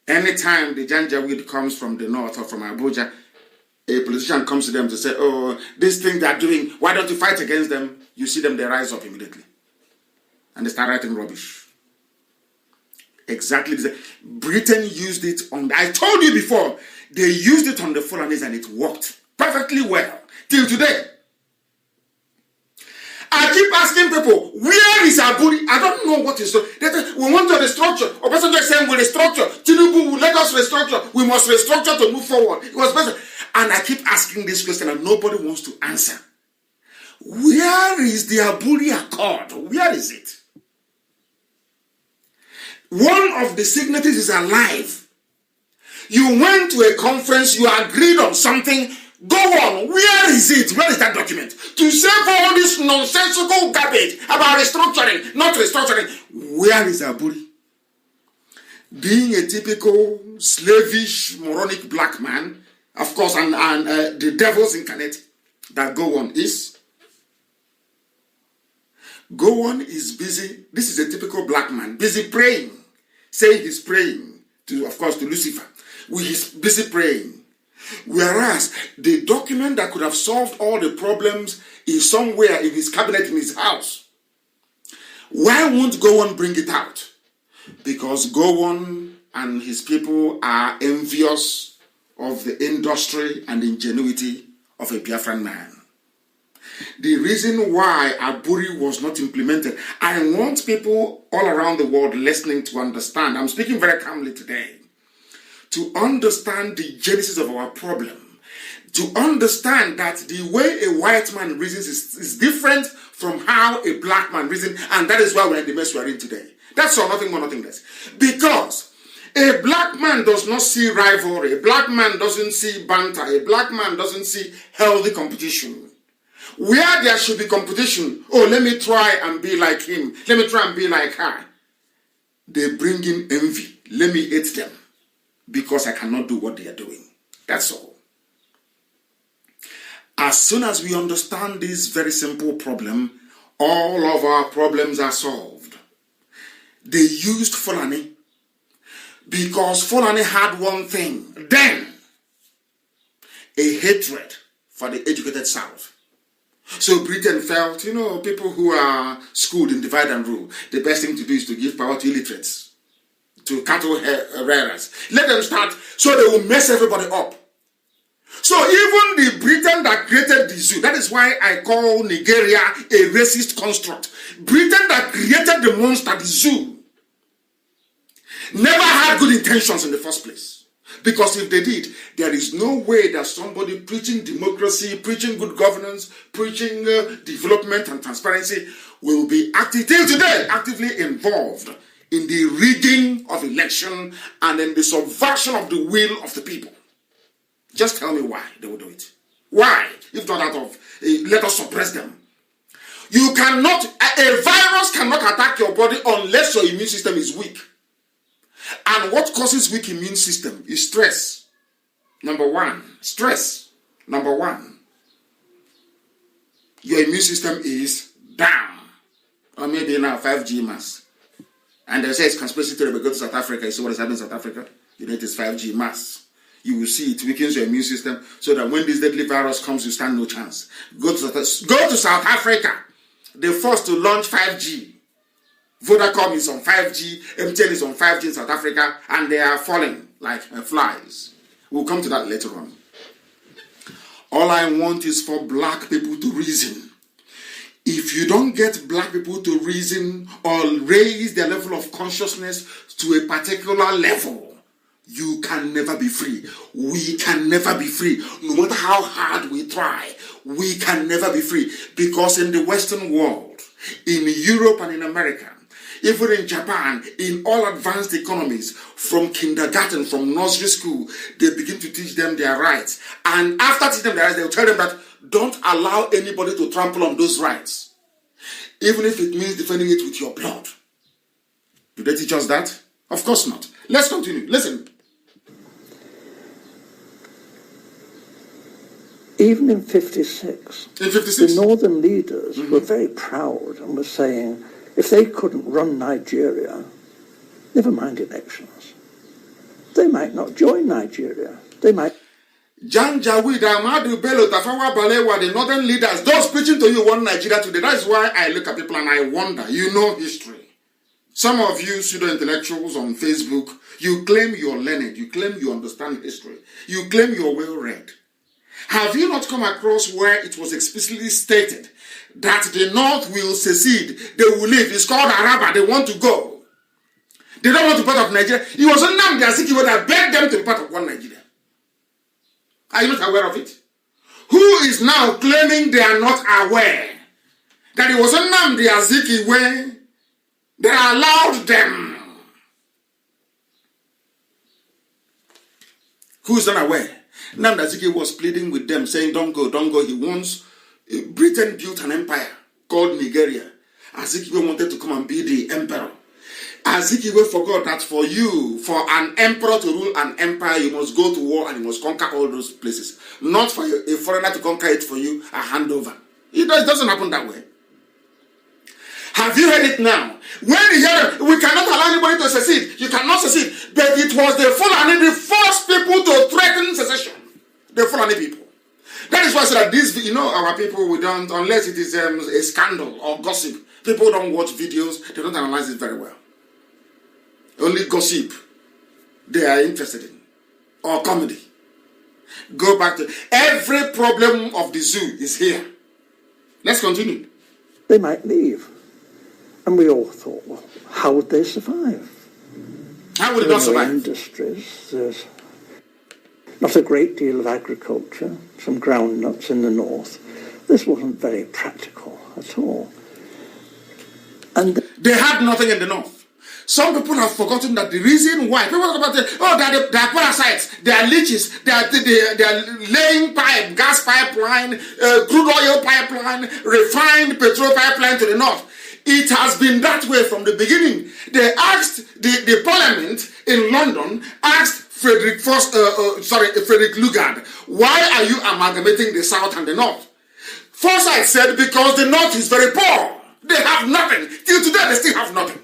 anytime the Janjaweed comes from the north or from Abuja, a politician comes to them to say, oh, this thing they're doing, why don't you fight against them? You see them, they rise up immediately. And they start writing rubbish. Exactly. Britain used it on, I told you before, they used it on the Fulanis and it worked perfectly well. Till today. I keep asking people, where is Aburi? I don't know what is. We want to restructure. Or person just saying, we'll restructure. Tinubu will let us restructure. We must restructure to move forward. It was better. And I keep asking this question and nobody wants to answer. Where is the Aburi Accord? Where is it? One of the signatories is alive. You went to a conference, you agreed on something. Go on. Where is it? Where is that document? To say all this nonsensical garbage about restructuring, not restructuring. Where is Aburi? Being a typical slavish, moronic black man, of course, and the devil's incarnate that Gowon is. Gowon is busy. This is a typical black man, busy praying. Saying he's praying, to Lucifer. He's busy praying. Whereas the document that could have solved all the problems is somewhere in his cabinet in his house. Why won't Gowon bring it out? Because Gowon and his people are envious of the industry and ingenuity of a Biafran man. the reason why Aburi was not implemented. I want people all around the world listening to understand. I'm speaking very calmly today. To understand the genesis of our problem. To understand that the way a white man reasons is different from how a black man reasons. And that is why we're in the mess we're in today. That's all, nothing more, nothing less. Because a black man does not see rivalry. A black man doesn't see banter. A black man doesn't see healthy competition. Where there should be competition, oh, let me try and be like him. Let me try and be like her. They bring in envy. Let me hate them because I cannot do what they are doing. That's all. As soon as we understand this very simple problem, all of our problems are solved. They used Fulani because Fulani had one thing then, a hatred for the educated South. So Britain felt, people who are schooled in divide and rule, the best thing to do is to give power to illiterates, to cattle rearers. Let them start so they will mess everybody up. So even the Britain that created the zoo, that is why I call Nigeria a racist construct. Britain that created the monster, the zoo, never had good intentions in the first place. Because if they did, there is no way that somebody preaching democracy, preaching good governance, preaching development and transparency will be actively involved in the rigging of election and in the subversion of the will of the people. Just tell me why they will do it. Why? If not out of, let us suppress them. You cannot, a virus cannot attack your body unless your immune system is weak. And what causes weak immune system is stress. Number one. Stress. Number one. Your immune system is down. Or maybe now 5G mass. And they say it's conspiracy theory, but go to South Africa. You see what is happening in South Africa? You know it is 5G mass. You will see it weakens your immune system so that when this deadly virus comes, you stand no chance. Go to South Africa. They're forced to launch 5G. Vodacom is on 5G, MTN is on 5G in South Africa, and they are falling like flies. We'll come to that later on. All I want is for black people to reason. If you don't get black people to reason or raise their level of consciousness to a particular level, you can never be free. We can never be free. No matter how hard we try, we can never be free. Because in the Western world, in Europe and in America, even in Japan, in all advanced economies, from kindergarten, from nursery school, they begin to teach them their rights. And after teaching them their rights, they will tell them that don't allow anybody to trample on those rights, even if it means defending it with your blood. Do they teach us that? Of course not. Let's continue. Listen. Even in 56, the northern leaders were very proud and were saying, if they couldn't run Nigeria, never mind elections, they might not join Nigeria. They might. Jan Jawid, Amadu Bello, Tafawa Balewa, the northern leaders, those preaching to you want Nigeria today. That's why I look at people and I wonder, you know history. Some of you pseudo-intellectuals on Facebook, you claim you're learned, you claim you understand history, you claim you're well-read. Have you not come across where it was explicitly stated that the North will secede, they will leave? It's called Araba, they want to go. They don't want to be part of Nigeria. It was Nnamdi Kanu that begged them to be part of one Nigeria. Are you not aware of it? Who is now claiming they are not aware that it was Nnamdi Kanu that allowed them? Who is not aware? Nnamdi Kanu was pleading with them, saying, don't go, don't go. He wants, Britain built an empire called Nigeria. Azikiwe wanted to come and be the emperor. Azikiwe forgot that for an emperor to rule an empire, you must go to war and you must conquer all those places. Not for a foreigner to conquer it for you, a handover. It doesn't happen that way. Have you heard it now? When you hear it, we cannot allow anybody to secede. You cannot secede. But it was the Fulani, the first people to threaten secession. The Fulani people. That is why I said that these, our people, we don't, unless it is a scandal or gossip, people don't watch videos, they don't analyze it very well. Only gossip they are interested in, or comedy. Go back to every problem of the zoo is here. Let's continue. They might leave. And we all thought, well, how would they survive? How would they not survive? Industries, there's not a great deal of agriculture, some groundnuts in the north. This wasn't very practical at all. And they had nothing in the north. Some people have forgotten that the reason why people talk about they are parasites, they are leeches, they are laying pipe, gas pipeline, crude oil pipeline, refined petrol pipeline to the north. It has been that way from the beginning. They asked the parliament in London asked Frederick Lugard, why are you amalgamating the south and the north? Forsyth said because the north is very poor. They have nothing. Till today they still have nothing.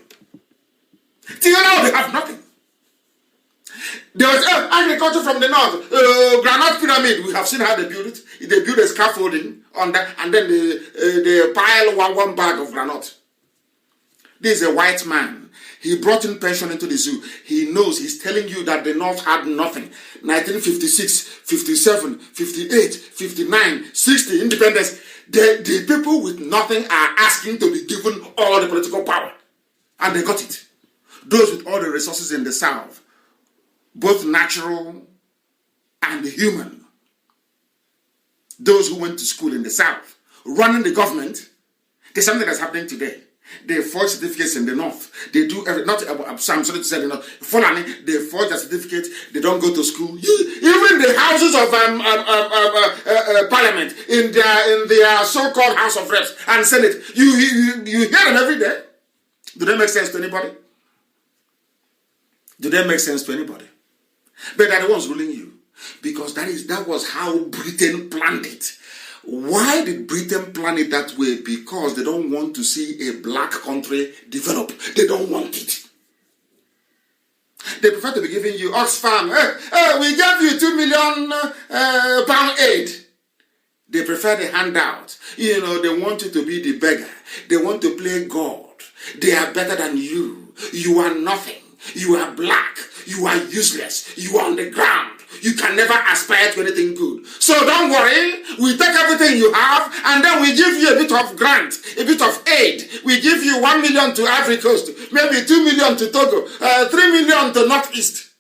Till now they have nothing. There was agriculture from the north. Granite pyramid, we have seen how they build it. They build a scaffolding on that, and then they pile one bag of granite. This is a white man. He brought in pension into the zoo. He knows, he's telling you that the north had nothing. 1956, 57, 58, 59, 60, independence. The people with nothing are asking to be given all the political power. And they got it. Those with all the resources in the south, both natural and human. Those who went to school in the south, running the government. There's something that's happening today. They forge certificates in the north. They do I'm sorry to say the north. Fulani, they forge a certificate. They don't go to school. Even the houses of parliament in their so-called House of Reps and Senate, you hear them every day. Do they make sense to anybody? Do they make sense to anybody? But they're the ones ruling you, because that was how Britain planned it. Why did Britain plan it that way? Because they don't want to see a black country develop. They don't want it. They prefer to be giving you Oxfam. We gave you £2 million pound aid. They prefer the handout. They want you to be the beggar. They want to play God. They are better than you. You are nothing. You are black. You are useless. You are on the ground. You can never aspire to anything good. So don't worry. We take everything you have and then we give you a bit of grant, a bit of aid. We give you 1 million to Ivory Coast, maybe 2 million to Togo, 3 million to Northeast.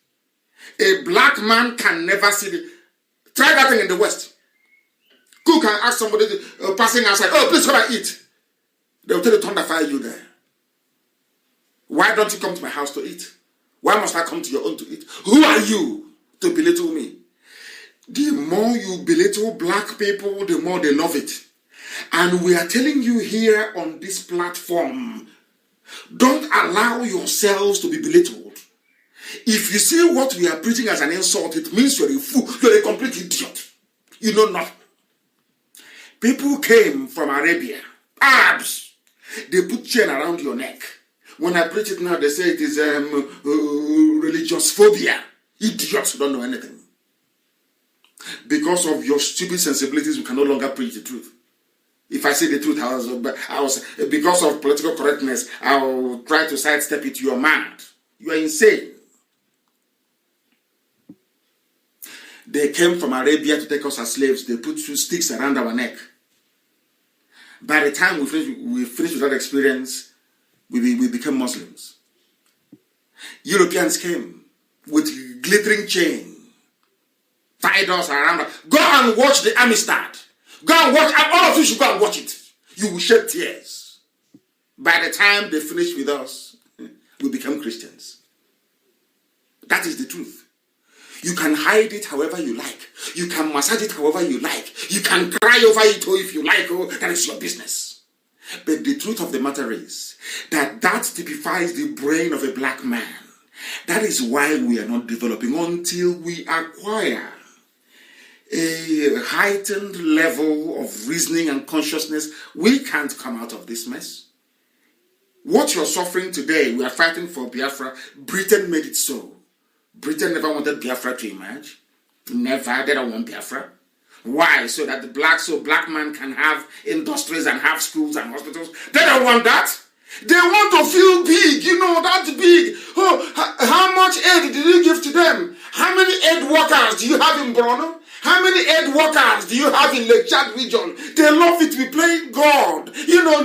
A black man can never see it. Try that thing in the West. Who can ask somebody passing outside, oh, please come and eat. They'll tell you to thunderfire you there. Why don't you come to my house to eat? Why must I come to your own to eat? Who are you to belittle me? The more you belittle black people, the more they love it. And we are telling you here on this platform, don't allow yourselves to be belittled. If you see what we are preaching as an insult, it means you're a fool, you're a complete idiot. You know nothing. People came from Arabia, Arabs. They put chain around your neck. When I preach it now, they say it is religious phobia. Idiots who don't know anything. Because of your stupid sensibilities, we can no longer preach the truth. If I say the truth, because of political correctness, I'll try to sidestep it. You are mad. You are insane. They came from Arabia to take us as slaves. They put 2 sticks around our neck. By the time we finished with that experience, we became Muslims. Europeans came with glittering chain, tied us around. Go and watch the Amistad. Go and watch. All of you should go and watch it. You will shed tears. By the time they finished with us, we became Christians. That is the truth. You can hide it however you like. You can massage it however you like. You can cry over it if you like. That is your business. But the truth of the matter is that typifies the brain of a black man. That is why we are not developing until we acquire a heightened level of reasoning and consciousness. We can't come out of this mess. What you're suffering today, we are fighting for Biafra. Britain made it so. Britain never wanted Biafra to emerge. Never. They don't want Biafra. Why? So that black man can have industries and have schools and hospitals. They don't want that. They want to feel big, that big. Oh, how much aid did you give to them? How many aid workers do you have in Borno? How many aid workers do you have in Lake Chad region? They love it. We play God.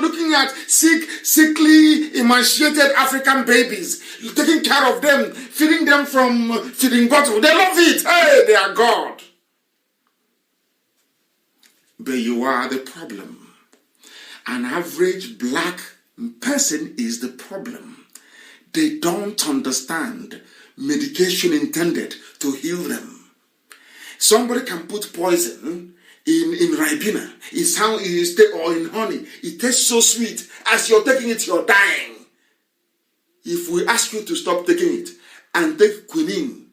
Looking at sickly, emaciated African babies, taking care of them, feeding them from feeding bottle. They love it. Hey, they are God. But you are the problem. An average black person is the problem. They don't understand medication intended to heal them. Somebody can put poison in Ribena, or in honey. It tastes so sweet. As you're taking it, you're dying. If we ask you to stop taking it and take quinine,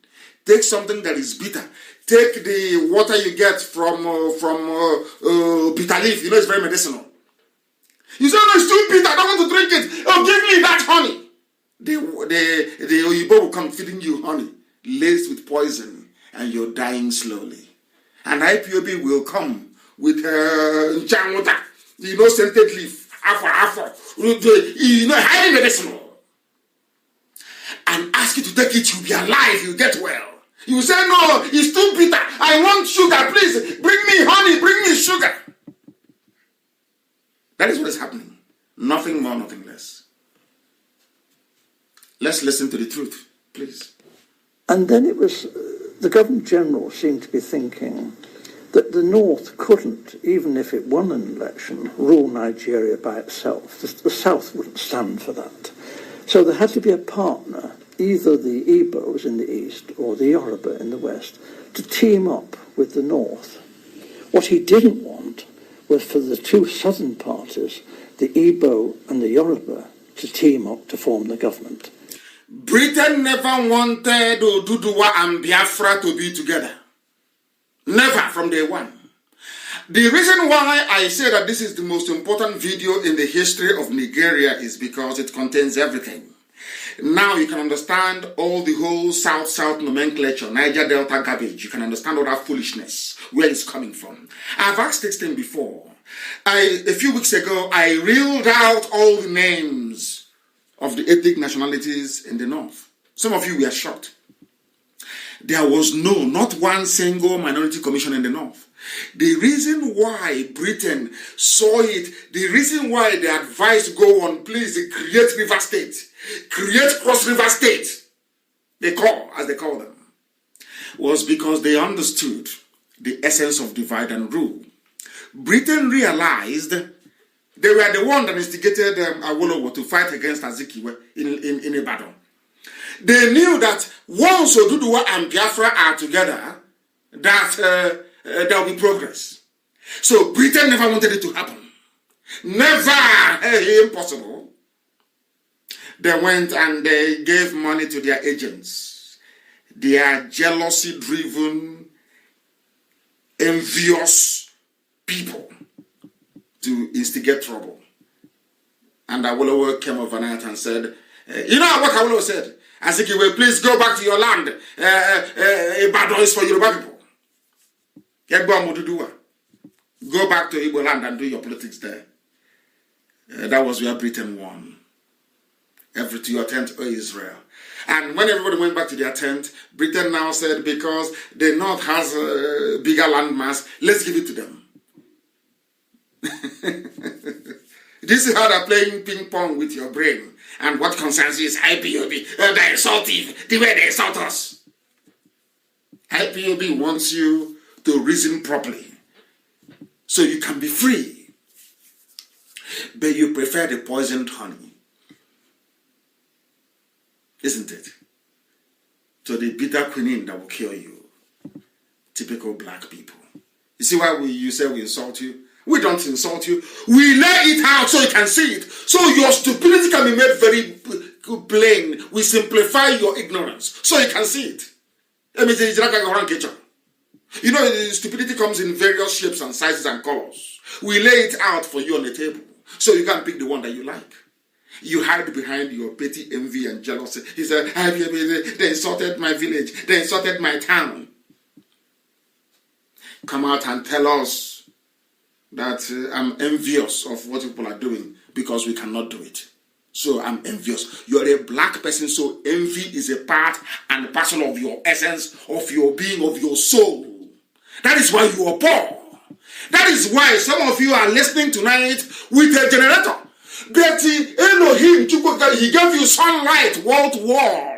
take something that is bitter, take the water you get from bitter leaf, it's very medicinal. You say, no, it's too bitter, I don't want to drink it. Oh, give me that honey. The Oyibo will come feeding you honey, laced with poison, and you're dying slowly. And IPOB will come with water, scented leaf, highly medicinal, and ask you to take it, you'll be alive, you'll get well. You say, no, it's too bitter, I want sugar, please, bring me honey, bring me sugar. That is what is happening. Nothing more, nothing less. Let's listen to the truth, please. And then it was, the Governor-General seemed to be thinking that the North couldn't, even if it won an election, rule Nigeria by itself. The South wouldn't stand for that. So there had to be a partner, either the Igbos in the East or the Yoruba in the West, to team up with the North. What he didn't want was for the two southern parties, the Igbo and the Yoruba, to team up to form the government. Britain never wanted Oduduwa and Biafra to be together. Never, from day one. The reason why I say that this is the most important video in the history of Nigeria is because it contains everything. Now you can understand all the whole South-South nomenclature, Niger Delta garbage. You can understand all that foolishness, where it's coming from. I've asked this thing before. A few weeks ago, I reeled out all the names of the ethnic nationalities in the North. Some of you were shocked. There was not one single minority commission in the North. The reason why Britain saw it, the reason why they advised go on, please create River State, create Cross River State, as they call them, was because they understood the essence of divide and rule. Britain realized they were the one that instigated Awolowo to fight against Azikiwe in Ibadan. They knew that once Oduduwa and Biafra are together, that there will be progress. So Britain never wanted it to happen. Never! Impossible. They went and they gave money to their agents. They are jealousy-driven, envious people to instigate trouble. And Awolowo came overnight and said, you know what Awolowo said? Azikiwe, please go back to your land. Ibadan is for Yoruba people. Go back to Igbo land and do your politics there. That was where Britain won. To your tent, O Israel. And when everybody went back to their tent, Britain now said, because the North has a bigger landmass, let's give it to them. This is how they're playing ping pong with your brain. And what concerns you is IPOB. They're insultive, the way they insult us. IPOB wants you to reason properly, so you can be free. But you prefer the poisoned honey, isn't it? To the bitter quinine that will kill you. Typical black people. You see why you say we insult you? We don't insult you. We lay it out so you can see it. So your stupidity can be made very plain. We simplify your ignorance so you can see it. You know, stupidity comes in various shapes and sizes and colors. We lay it out for you on the table so you can pick the one that you like. You hide behind your petty envy and jealousy. He said, they insulted my village. They insulted my town. Come out and tell us that I'm envious of what people are doing because we cannot do it. So I'm envious. You're a black person, so envy is a part and parcel of your essence, of your being, of your soul. That is why you are poor. That is why some of you are listening tonight with a generator. But Elohim, he gave you sunlight wall to wall.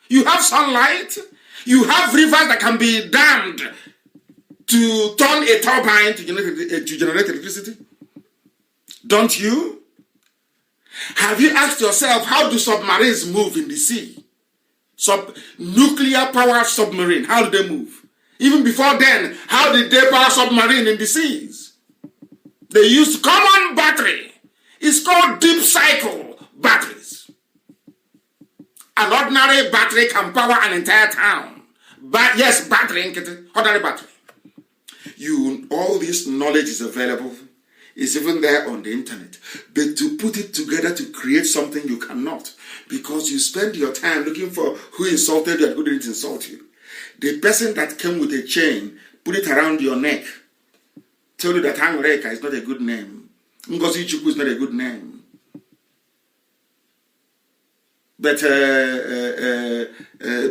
You have sunlight. You have rivers that can be dammed to turn a turbine to generate electricity. Don't you? Have you asked yourself, how do submarines move in the sea? Nuclear powered submarine, how do they move? Even before then, how did they power submarine in the seas? They used common battery. It's called deep cycle batteries. An ordinary battery can power an entire town. But yes, battery, ordinary battery. All this knowledge is available. It's even there on the internet. But to put it together to create something, you cannot. Because you spend your time looking for who insulted you and who didn't insult you. The person that came with a chain, put it around your neck, tell you that Hangreka is not a good name. Ngozi Chukwu is not a good name. But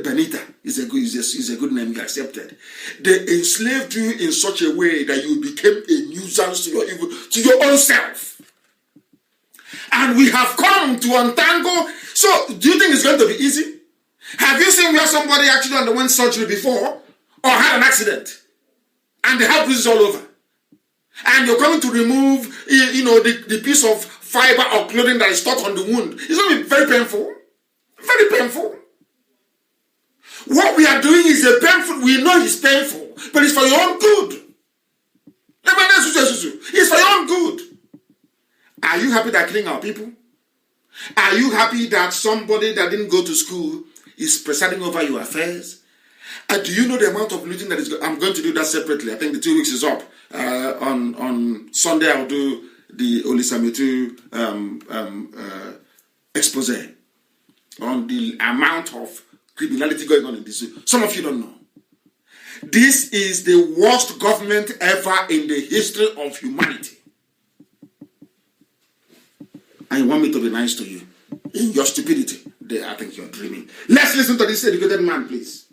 Benita is a good name, you accepted. They enslaved you in such a way that you became a nuisance to your own self. And we have come to untangle. So, do you think it's going to be easy? Have you seen where somebody actually underwent surgery before or had an accident and they have bruises all over? And you're coming to remove, the piece of fiber or clothing that is stuck on the wound. It's going to be very painful. Very painful. What we are doing is painful. We know it's painful, but it's for your own good. It's for your own good. Are you happy that killing our people? Are you happy that somebody that didn't go to school is presiding over your affairs? Do you know the amount of looting that is going? I'm going to do that separately. I think the 2 weeks is up. On Sunday, I'll do the Olisametu expose on the amount of criminality going on in this. Some of you don't know. This is the worst government ever in the history of humanity. And you want me to be nice to you. In your stupidity, I think you're dreaming. Let's listen to this educated man, please.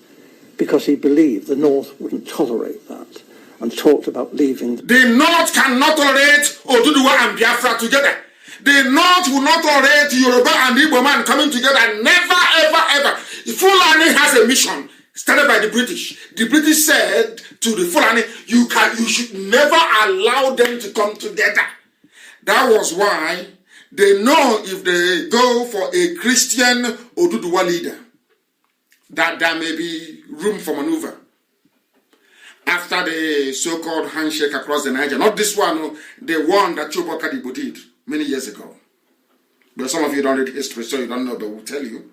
Because he believed the North wouldn't tolerate that and talked about leaving. The North cannot tolerate Oduduwa and Biafra together. The North will not tolerate Yoruba and Igbo man coming together. Never, ever, ever. The Fulani has a mission started by the British. The British said to the Fulani, you should never allow them to come together. That was why they know if they go for a Christian Oduduwa leader, that there may be room for maneuver. After the so-called handshake across the Niger, not this one, the one that Chubo Kadibo did many years ago. But some of you don't read history, so you don't know, but we'll tell you.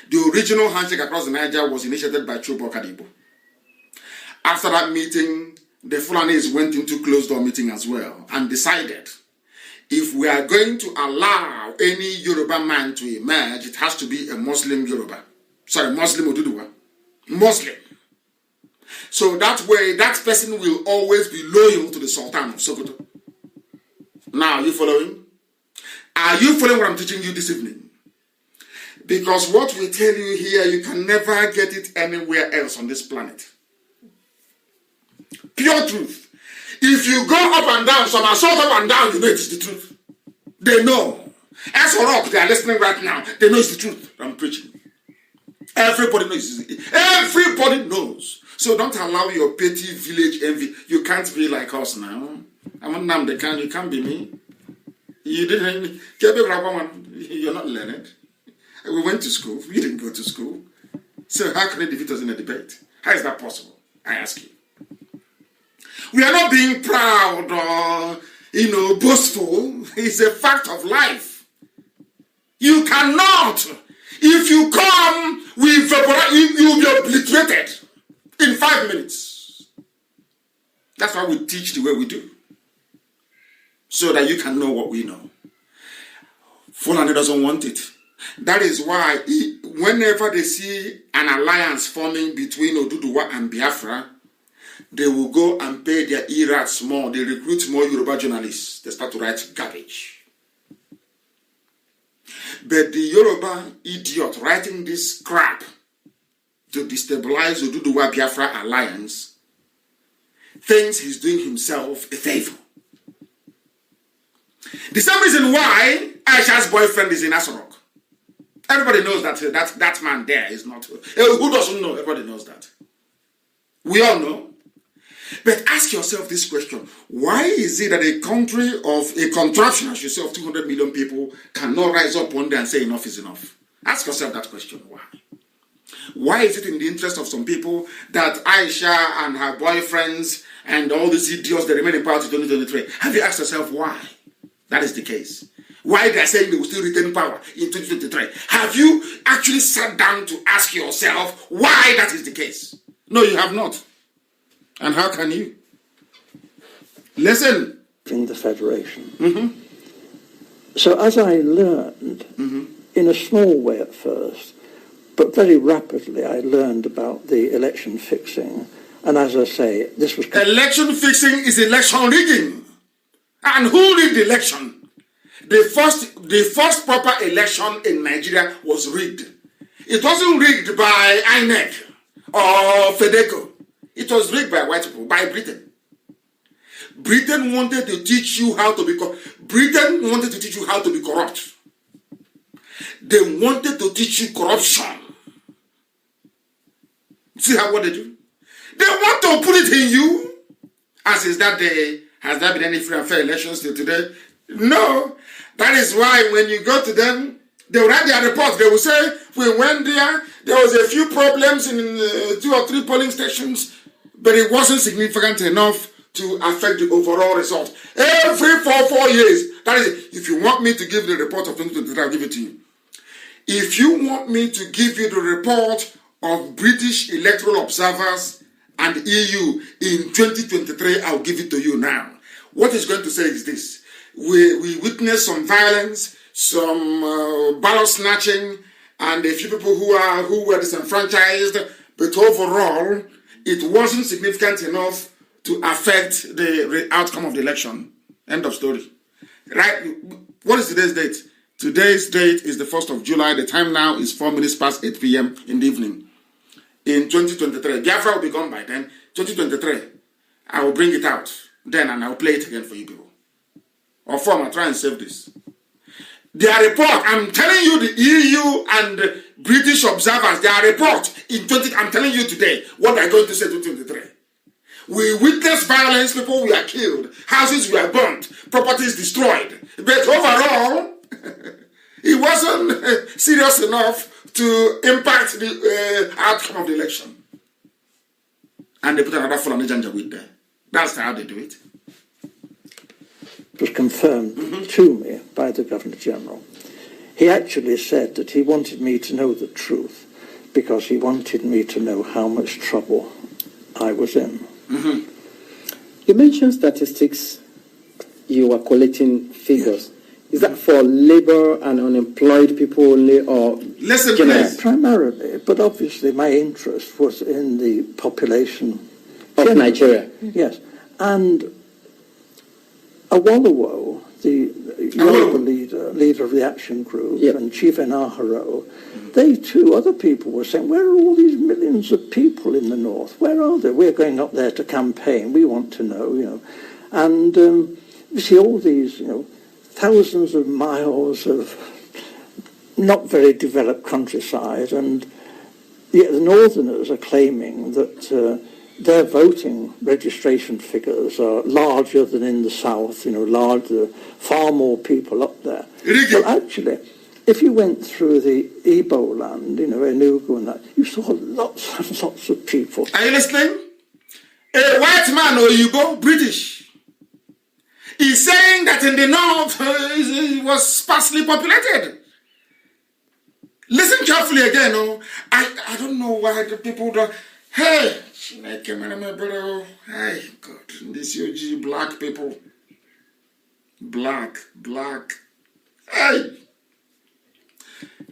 The original handshake across the Niger was initiated by Chubo Kadibo. After that meeting, the Fulanis went into closed-door meeting as well and decided if we are going to allow any Yoruba man to emerge, it has to be a Muslim Yoruba. Muslim Oduduwa. Muslim. So that way, that person will always be loyal to the Sultan of Sokoto. Now, are you following? Are you following what I'm teaching you this evening? Because what we tell you here, you can never get it anywhere else on this planet. Pure truth. If you go up and down, some are sort up and down, you know it's the truth. They know. As for rock, they are listening right now. They know it's the truth I'm preaching. Everybody knows. Everybody knows. So don't allow your petty village envy. You can't be like us now. I'm Nnamdi Kanu. You can't be me. You didn't. You're not learned. We went to school. You didn't go to school. So how can they defeat us in a debate? How is that possible? I ask you. We are not being proud or, boastful. It's a fact of life. You cannot. If you come, you'll be obliterated in 5 minutes. That's why we teach the way we do. So that you can know what we know. Fulani doesn't want it. That is why whenever they see an alliance forming between Oduduwa and Biafra, they will go and pay their irats more. They recruit more Yoruba journalists. They start to write garbage. But the Yoruba idiot writing this crap to destabilize Oduduwa Biafra alliance thinks he's doing himself a favor. The same reason why Aisha's boyfriend is in Asorok. Everybody knows that man there is not. Who doesn't know? Everybody knows that. We all know. But ask yourself this question. Why is it that a country of a contraption, as you say, of 200 million people cannot rise up one day and say enough is enough? Ask yourself that question. Why? Why is it in the interest of some people that Aisha and her boyfriends and all these idiots that remain in power to 2023? Have you asked yourself why that is the case? Why they are saying they will still retain power in 2023? Have you actually sat down to ask yourself why that is the case? No, you have not. And how can you? Listen. In the Federation. Mm-hmm. So as I learned, in a small way at first, but very rapidly I learned about the election fixing. And as I say, this was... Election fixing is election rigging. And who rigged the election? The first proper election in Nigeria was rigged. It wasn't rigged by INEC or FEDECO. It was rigged by white people, by Britain. Britain wanted to teach you how to be corrupt. They wanted to teach you corruption. See what they do? They want to put it in you. As is that day, has there been any free and fair elections till today? No. That is why when you go to them, they will write their report. They will say, we went there was a few problems in 2 or 3 polling stations, but it wasn't significant enough to affect the overall result. Every 4 years, that is, if you want me to give the report of 2023, I'll give it to you. If you want me to give you the report of British electoral observers and EU in 2023, I'll give it to you now. What it's going to say is this. We witnessed some violence, some ballot snatching, and a few people who were disenfranchised, but overall, it wasn't significant enough to affect the outcome of the election. End of story. Right? What is today's date? Today's date is the 1st of July. The time now is 4 minutes past 8 p.m. in the evening. In 2023, Biafra will be gone by then. 2023, I will bring it out then and I'll play it again for you people. Or form, I'll try and save this. Their report, I'm telling you, the EU and British observers, their report I'm telling you today what they're going to say to 2023. We witnessed violence, people were killed, houses were burnt, properties destroyed. But overall, it wasn't serious enough to impact the outcome of the election. And they put another Fulani Janja with there. That's how they do it. It was confirmed to me by the Governor-General. He actually said that he wanted me to know the truth because he wanted me to know how much trouble I was in. Mm-hmm. You mentioned statistics. You were collecting figures. Is that for labor and unemployed people only, or listen, please? Primarily, but obviously my interest was in the population of Nigeria. Yes, and Awolowo, the Yoruba leader of the action group, and Chief Enaharo, they too, other people were saying, where are all these millions of people in the north? Where are they? We're going up there to campaign. We want to know, And you see all these, thousands of miles of not very developed countryside, and yet the northerners are claiming that their voting registration figures are larger than in the south, larger, far more people up there. But actually, if you went through the Igbo land, Enugu and that, you saw lots and lots of people. Are you listening? A white man or Igbo, British, is saying that in the north it was sparsely populated. Listen carefully again. I don't know why the people don't. Hey, hey, God, this UG black people. Black. Hey.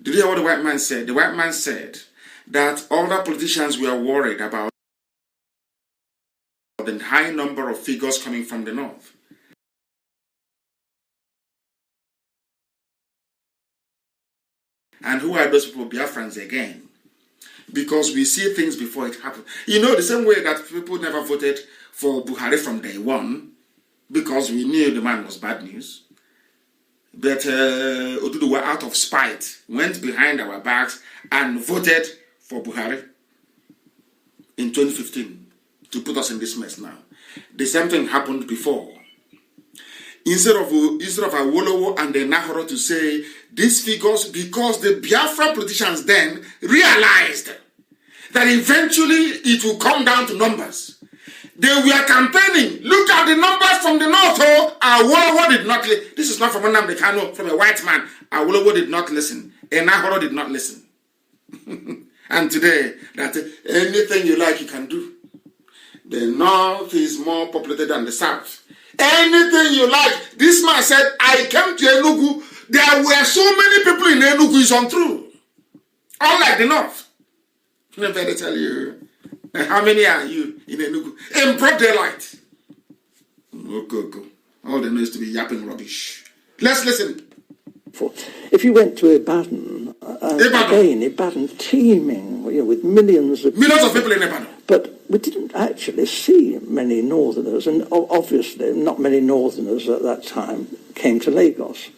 Did you hear what the white man said? The white man said that other politicians were worried about the high number of figures coming from the north. And who are those people? Biafrans again. Because we see things before it happens. You know, the same way that people never voted for Buhari from day one, because we knew the man was bad news. But Oduduwa, out of spite, went behind our backs and voted for Buhari in 2015 to put us in this mess now. The same thing happened before. Instead of Awolowo and the Nahoro to say these figures, because the Biafra politicians then realized that eventually it will come down to numbers. They were campaigning. Look at the numbers from the north. Oh, Awolowo did not listen. This is not from Nnamdi Kanu, from a white man. Awolowo did not listen. Nahoro did not listen. And today, that anything you like, you can do. The north is more populated than the south. Anything you like. This man said, I came to Enugu. There were so many people in Enugu, it's untrue. Unlike the north. Let me tell you, how many are you in Enugu? In broad daylight. Go. All they know is to be yapping rubbish. Let's listen. If you went to Ibadan, Ibadan teeming with millions of people in Ibadan. But we didn't actually see many northerners, and obviously not many northerners at that time came to Lagos.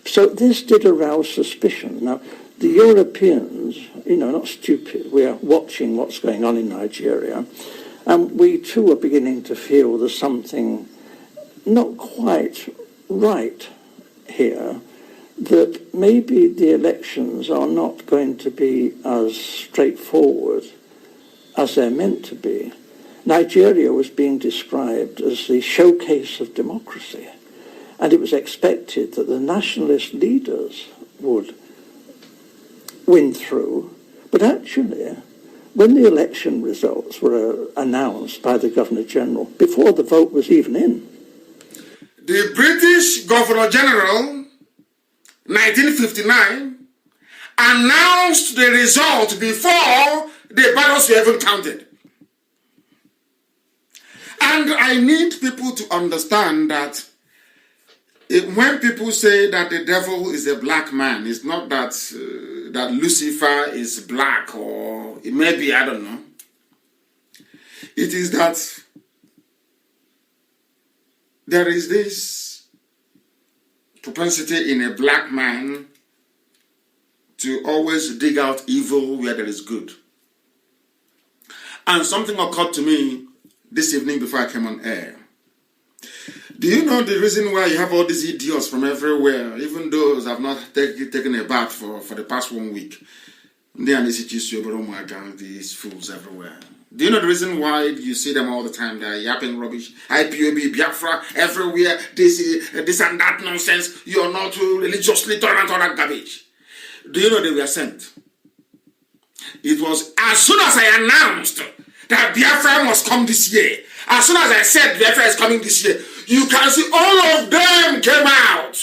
So this did arouse suspicion. Now, the Europeans, not stupid, we are watching what's going on in Nigeria, and we too are beginning to feel there's something not quite right here, that maybe the elections are not going to be as straightforward as they're meant to be. Nigeria was being described as the showcase of democracy, and it was expected that the nationalist leaders would win through. But actually, when the election results were announced by the Governor-General, before the vote was even in, the British Governor-General 1959 announced the result before the ballots were even counted. And I need people to understand that when people say that the devil is a black man, it's not that that Lucifer is black, or it may be, I don't know. It is that there is this propensity in a black man to always dig out evil where there is good. And something occurred to me this evening before I came on air. Do you know the reason why you have all these idiots from everywhere, even those have not taken a bath for the past 1 week? These fools everywhere. Do you know the reason why you see them all the time? They're yapping rubbish. IPOB, Biafra, everywhere. This and that nonsense. You're not religiously tolerant, all that garbage. Do you know they were sent? It was as soon as I announced that Biafra must come this year, as soon as I said Biafra is coming this year, you can see all of them came out.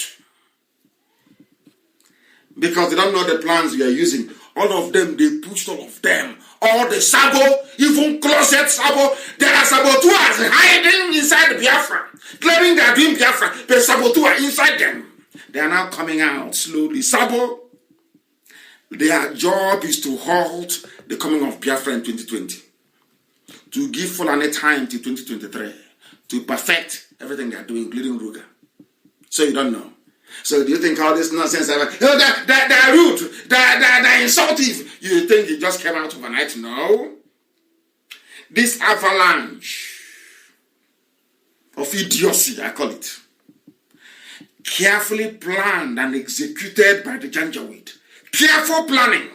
Because they don't know the plans we are using. All of them, they pushed all of them. All the Sabo, even closet Sabo. There are saboteurs hiding inside Biafra, claiming they are doing Biafra, but saboteurs inside them. They are now coming out slowly. Sabo, their job is to halt the coming of Biafra in 2020. To give Fulani time till 2023. To perfect everything they are doing, including Ruga. So you don't know. So do you think all this nonsense, they're rude, they're insultive? You think it just came out overnight? No. This avalanche of idiocy, I call it, carefully planned and executed by the Janjaweed. Careful planning.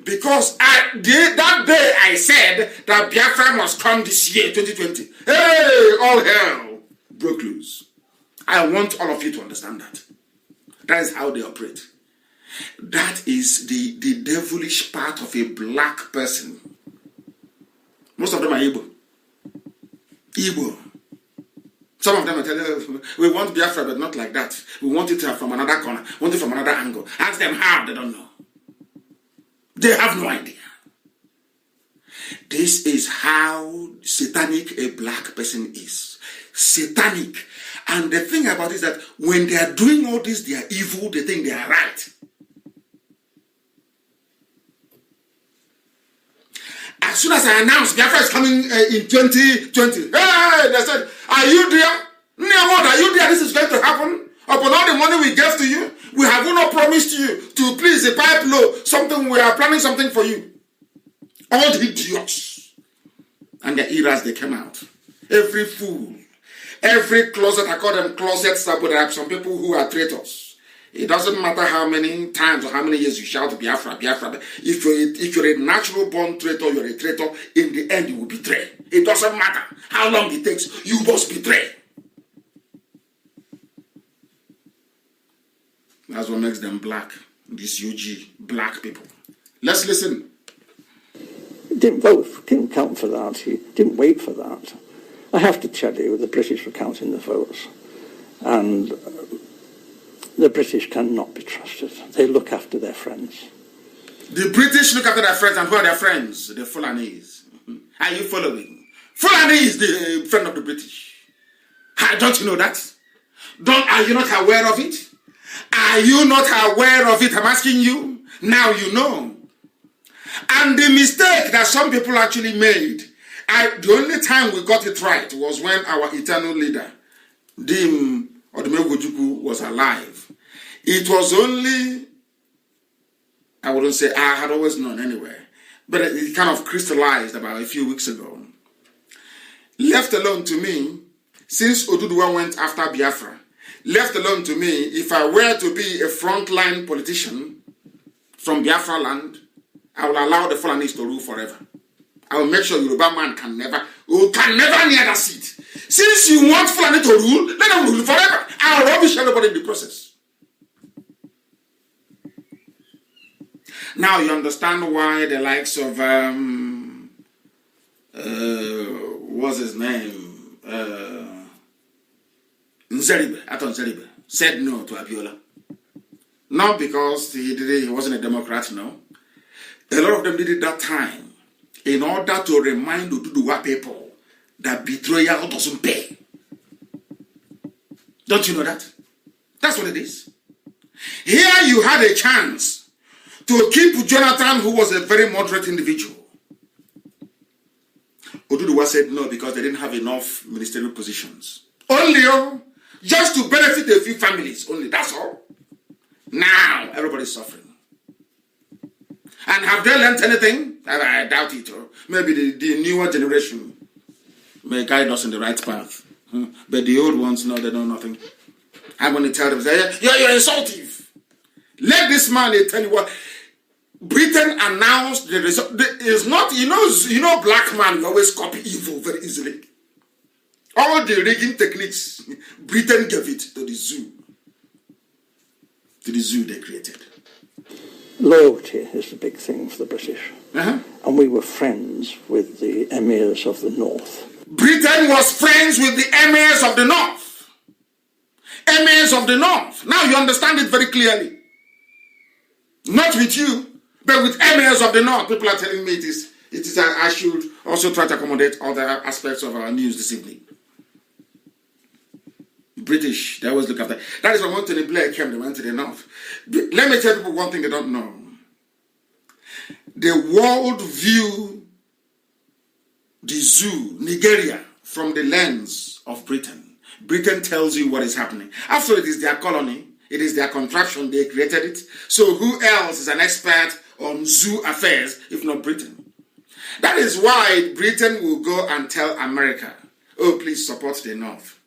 Because that day I said that Biafra must come this year, 2020. Hey, all hell broke loose. I want all of you to understand that. That is how they operate. That is the devilish part of a black person. Most of them are Igbo. Igbo. Some of them are telling us, we want Biafra, but not like that. We want it from another corner. We want it from another angle. Ask them how, they don't know. They have no idea. This is how satanic a black person is. Satanic. And the thing about it is that when they are doing all this, they are evil, they think they are right. As soon as I announced Biafra is coming in 2020, hey, they said, are you there? What are you there? This is going to happen. Upon all the money we gave to you, we have not promised you to please the pipe low, something, we are planning something for you. All the idiots. And the eras, they came out. Every fool, every closet, I call them closets, but there are some people who are traitors. It doesn't matter how many times or how many years you shout Biafra, Biafra. If you're a natural born traitor, you're a traitor. In the end, you will betray. It doesn't matter how long it takes. You must betray. That's what makes them black. These UG black people. Let's listen. He didn't vote. Didn't count for that. He didn't wait for that. I have to tell you, the British were counting the votes, and the British cannot be trusted. They look after their friends. The British look after their friends, and who are their friends? The Fulanese. Are you following? Fulani is the friend of the British. Don't you know that? Are you not aware of it? Are you not aware of it? I'm asking you. Now you know. And the mistake that some people actually made, the only time we got it right was when our eternal leader, Dim Odumegwu was alive. It was only, I wouldn't say I had always known anyway, but it kind of crystallized about a few weeks ago. Left alone to me, since Oduduwa went after Biafra, left alone to me, if I were to be a frontline politician from Biafra land, I will allow the Fulanis to rule forever. I will make sure Yoruba man can never near that seat. Since you want Fulani to rule, let them rule forever. I'll rubbish everybody in the process. Now you understand why the likes of what's his name? Nzeribe said no to Abiola. Not because he wasn't a Democrat, no. A lot of them did it that time in order to remind Oduduwa people that betrayal doesn't pay. Don't you know that? That's what it is. Here you had a chance to keep Jonathan, who was a very moderate individual. Oduduwa said no because they didn't have enough ministerial positions. Only just to benefit a few families only, that's all. Now everybody's suffering. And have they learned anything? I doubt it. Or maybe the newer generation may guide us in the right path. But the old ones, no, they know nothing. I'm going to tell them, you're insultive. Let this man tell you what. Britain announced the result. It's not, you know, black man always copy evil very easily. All the rigging techniques, Britain gave it to the zoo. To the zoo they created. Loyalty is the big thing for the British. And we were friends with the emirs of the north. Britain was friends with the emirs of the north. Emirs of the north. Now you understand it very clearly. Not with you, but with emirs of the north. People are telling me it is I should also try to accommodate other aspects of our news this evening. British, they always look after. That is why when Tony Blair came, they went to the north. Let me tell people one thing they don't know. The world view the zoo, Nigeria, from the lens of Britain. Britain tells you what is happening. After it is their colony, it is their contraption, they created it. So who else is an expert on zoo affairs if not Britain? That is why Britain will go and tell America, oh, please support the north.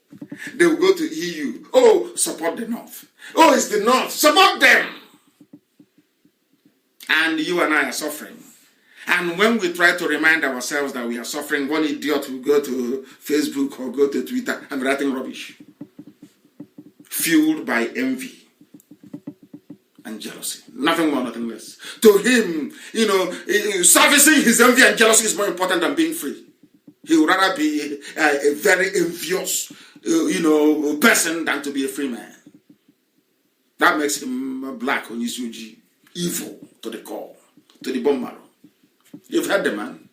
They will go to EU. Oh, support the North. Oh, it's the North. Support them. And you and I are suffering. And when we try to remind ourselves that we are suffering, one idiot will go to Facebook or go to Twitter and writing rubbish. Fueled by envy and jealousy. Nothing more, nothing less. To him, servicing his envy and jealousy is more important than being free. He would rather be a very envious person than to be a free man. That makes him black on his UG, evil to the core, to the bone marrow. You've heard the man.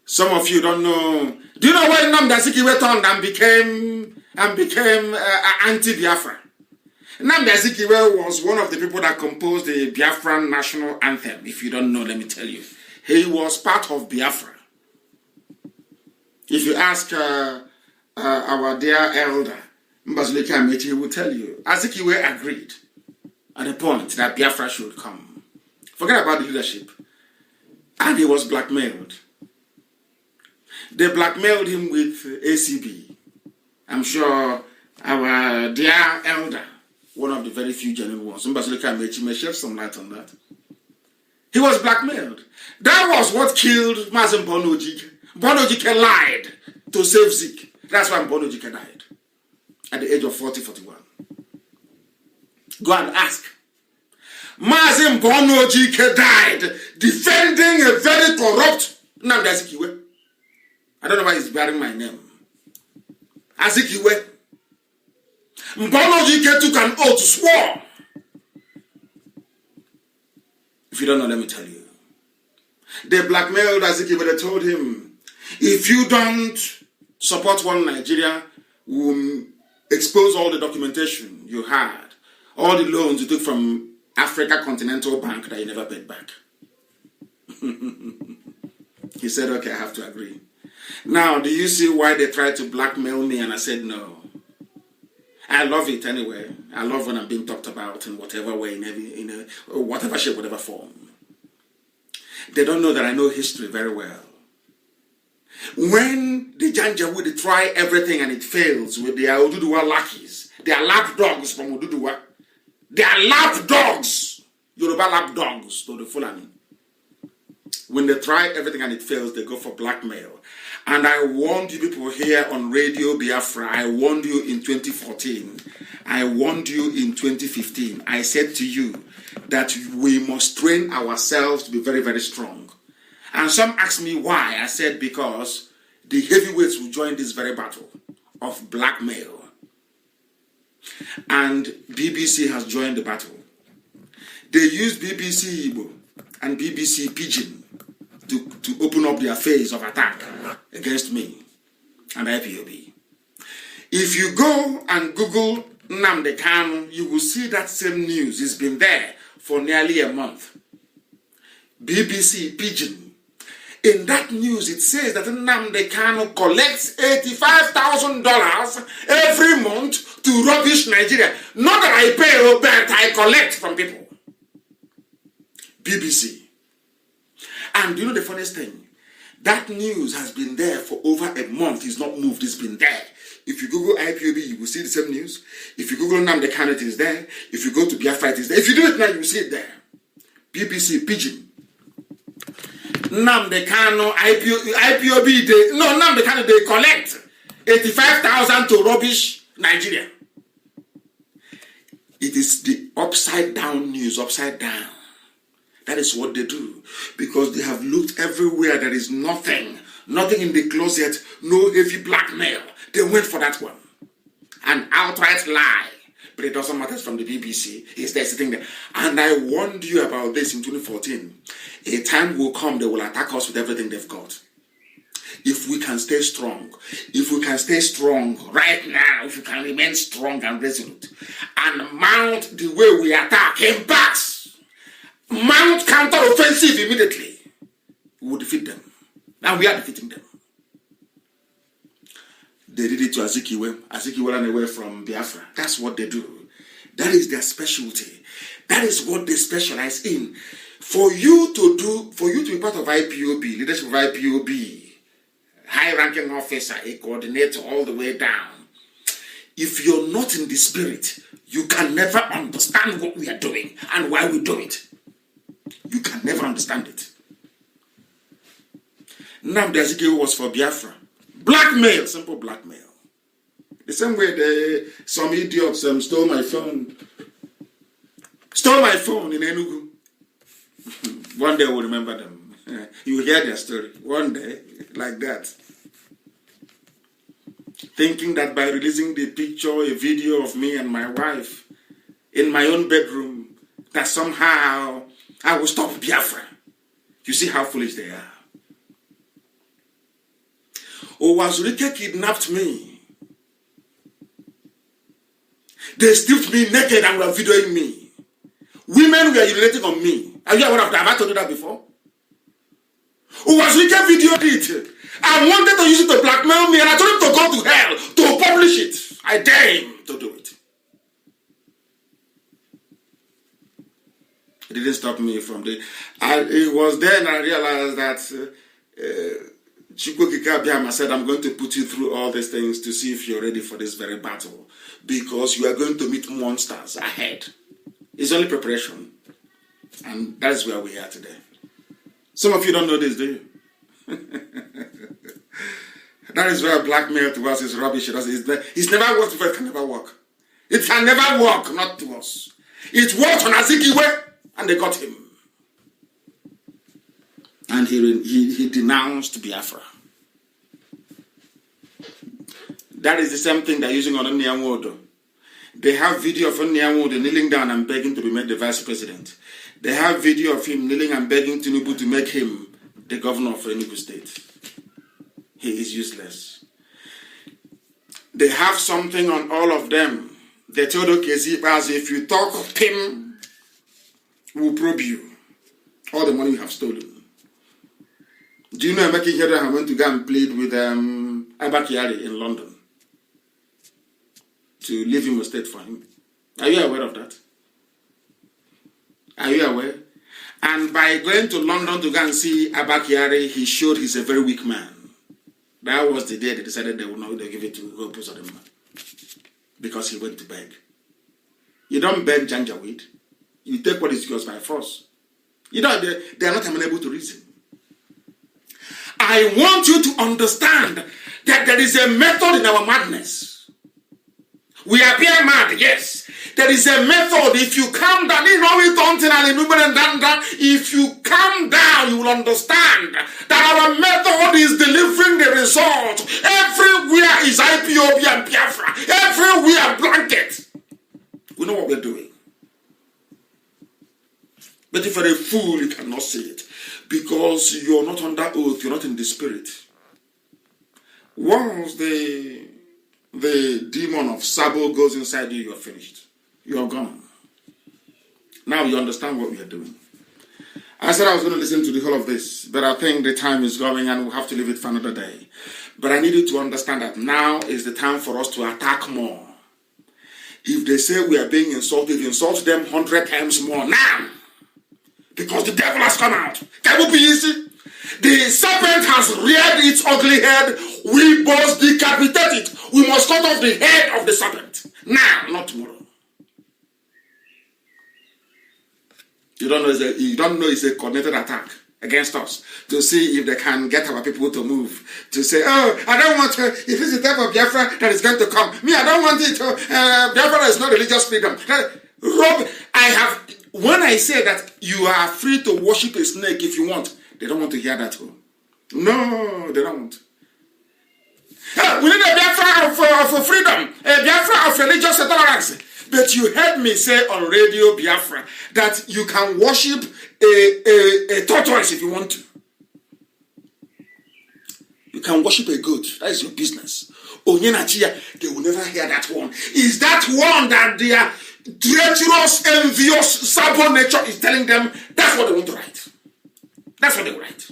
Some of you don't know. Do you know why Nnamdi Kanu turned and became anti-Biafra? Nnamdi Kanu was one of the people that composed the Biafran national anthem. If you don't know, let me tell you. He was part of Biafra. If you ask our dear elder, Mbazulike Amechi, he will tell you, Azikiwe agreed at the point that Biafra should come. Forget about the leadership. And he was blackmailed. They blackmailed him with ACB. I'm sure our dear elder, one of the very few genuine ones, Mbazulike Amechi, may shed some light on that. He was blackmailed. That was what killed Mazi Mbonojike. Mbonojike lied to save Zik. That's why Mbonojike died at the age of 41. Go and ask. Mazi Mbonojike died defending a very corrupt Nnamdi Azikiwe. I don't know why he's bearing my name. Azikiwe. Mbonojike took an oath, swore. If you don't know, let me tell you. They blackmailed Azikiwe. They told him, if you don't support one Nigeria, we'll expose all the documentation you had, all the loans you took from Africa Continental Bank that you never paid back. He said, okay, I have to agree. Now, do you see why they tried to blackmail me? And I said, no. I love it anyway. I love when I'm being talked about in whatever way, in whatever shape, whatever form. They don't know that I know history very well. When the Janjaweed, they try everything and it fails with their Oduduwa lackeys, they are lap dogs from Oduduwa. They are lap dogs, Yoruba lap dogs to the Fulani. When they try everything and it fails, they go for blackmail. And I warned you people here on Radio Biafra, I warned you in 2014, I warned you in 2015. I said to you that we must train ourselves to be very, very strong. And some asked me why. I said because the heavyweights will join this very battle of blackmail. And BBC has joined the battle. They used BBC Igbo and BBC Pidgin to open up their phase of attack against me and IPOB. If you go and Google Nnamdi Kanu, you will see that same news. It's been there for nearly a month. BBC Pidgin. In that news, it says that Nnamdi Kanu collects $85,000 every month to rubbish Nigeria. Not that I pay, but I collect from people. BBC. And you know the funniest thing? That news has been there for over a month. It's not moved. It's been there. If you Google IPOB, you will see the same news. If you Google Nnamdi Kanu, it is there. If you go to Biafra, it is there. If you do it now, you will see it there. BBC Pidgin. Nnamdi Kanu, IPOB, Nnamdi Kanu, they collect 85,000 to rubbish Nigeria. It is the upside down news, upside down. That is what they do. Because they have looked everywhere. There is nothing in the closet, no heavy blackmail. They went for that one. An outright lie. But it doesn't matter from the BBC. He's there sitting there. And I warned you about this in 2014. A time will come, they will attack us with everything they've got. If we can stay strong, right now, if we can remain strong and resolute, and mount the way we attack in backs, mount counter-offensive immediately, we will defeat them. And we are defeating them. They did it to Azikiwe. Azikiwe ran away from Biafra. That's what they do. That is their specialty. That is what they specialize in. For you to be part of IPOB, leadership of IPOB, high-ranking officer, a coordinator all the way down, if you're not in the spirit, you can never understand what we are doing and why we do it. You can never understand it. Nnamdi Azikiwe was for Biafra. Blackmail, simple blackmail. The same way some idiots stole my phone in Enugu. One day we'll remember them. You will hear their story. One day, like that. Thinking that by releasing the picture, a video of me and my wife in my own bedroom, that somehow I will stop Biafra. You see how foolish they are. Owazurike kidnapped me. They stripped me naked and were videoing me. Women were urinating on me. Have I told you that before? who was wicked videoed it and wanted to use it to blackmail me, and I told him to go to hell to publish it. I dare him to do it. It didn't stop me from the... It was then I realized that Chukwu Kikabiama said, I'm going to put you through all these things to see if you're ready for this very battle, because you are going to meet monsters ahead. It's only preparation. And that's where we are today. Some of you don't know this, do you? That is where blackmail to us is rubbish. It's never worked before. It can never work. It can never work, not to us. It worked on Azikiwe, and they got him. And he denounced Biafra. That is the same thing they're using on Nniamwodo. They have video of Nniamwodo kneeling down and begging to be made the vice president. They have video of him kneeling and begging Tinubu to make him the governor of Enugu State. He is useless. They have something on all of them. They told Okezi, if you talk of him, we'll probe you. All the money you have stolen. Do you know Emeka Ihedioha went to go and plead with Abakari in London to leave him a state for him? Are you aware of that? Are you aware? And by going to London to go and see Abakari, he showed he's a very weak man. That was the day they decided they would not give it to Hope Uzodimma, because he went to beg. You don't beg Janjaweed. You take what is yours by force. You know, they are not amenable to reason. I want you to understand that there is a method in our madness. We appear mad, yes. There is a method. If you calm down, if you calm down, you will understand that our method is delivering the result. Everywhere is IPOB and Biafra. Everywhere blanket. We know what we're doing. But if you're a fool, you cannot see it. Because you're not under oath, you're not in the spirit. Once the demon of Sabo goes inside you, you're finished. You're gone. Now you understand what we are doing. I said I was going to listen to the whole of this, but I think the time is going and we'll have to leave it for another day. But I need you to understand that now is the time for us to attack more. If they say we are being insulted, insult them 100 times more now. Because the devil has come out. Can it be easy? The serpent has reared its ugly head. We must decapitate it. We must cut off the head of the serpent. Now, not tomorrow. You don't know it's a coordinated attack against us to see if they can get our people to move. To say, oh, I don't want to. If it's the type of Biafra that is going to come. Me, I don't want it. Biafra is not religious freedom. Rob, when I say that you are free to worship a snake if you want, they don't want to hear that. No, they don't want. We need a Biafra of freedom, a Biafra of religious tolerance. But you heard me say on Radio Biafra that you can worship a tortoise if you want to. You can worship a goat. That is your business. Onyenachia, they will never hear that one. Is that one that their treacherous, envious, Sabo nature is telling them that's what they want to write? That's what they write.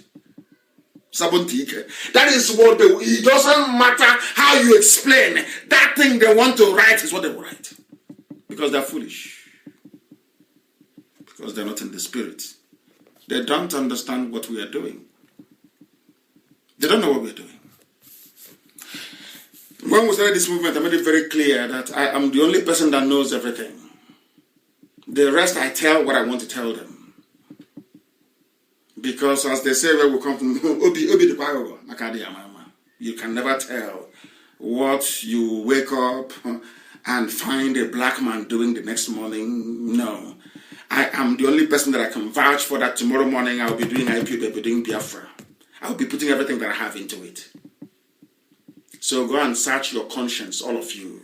That is what it doesn't matter how you explain. That thing they want to write is what they will write. Because they're foolish. Because they're not in the spirit. They don't understand what we are doing. They don't know what we're doing. When we started this movement, I made it very clear that I am the only person that knows everything. The rest, I tell what I want to tell them. Because as they say, where we come from, you can never tell what you wake up and find a black man doing the next morning. No. I am the only person that I can vouch for that tomorrow morning I'll be doing IPOB, I'll be doing Biafra. I'll be putting everything that I have into it. So go and search your conscience, all of you,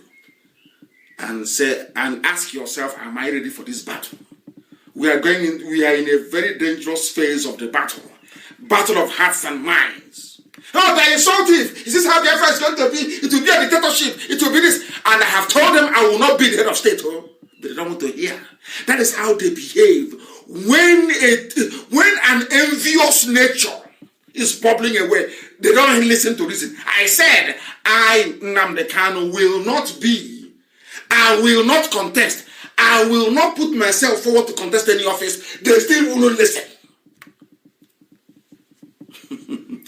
and say and ask yourself, am I ready for this battle? We are in a very dangerous phase of the battle. Battle of hearts and minds. Oh, they're insultive. Is this how Biafra is going to be? It will be a dictatorship. It will be this. And I have told them I will not be the head of state. Oh, but they don't want to hear. That is how they behave. When an envious nature is bubbling away. They don't listen to reason. I said, I, Nnamdi Kanu, will not be. I will not contest. I will not put myself forward to contest any office. They still will not listen.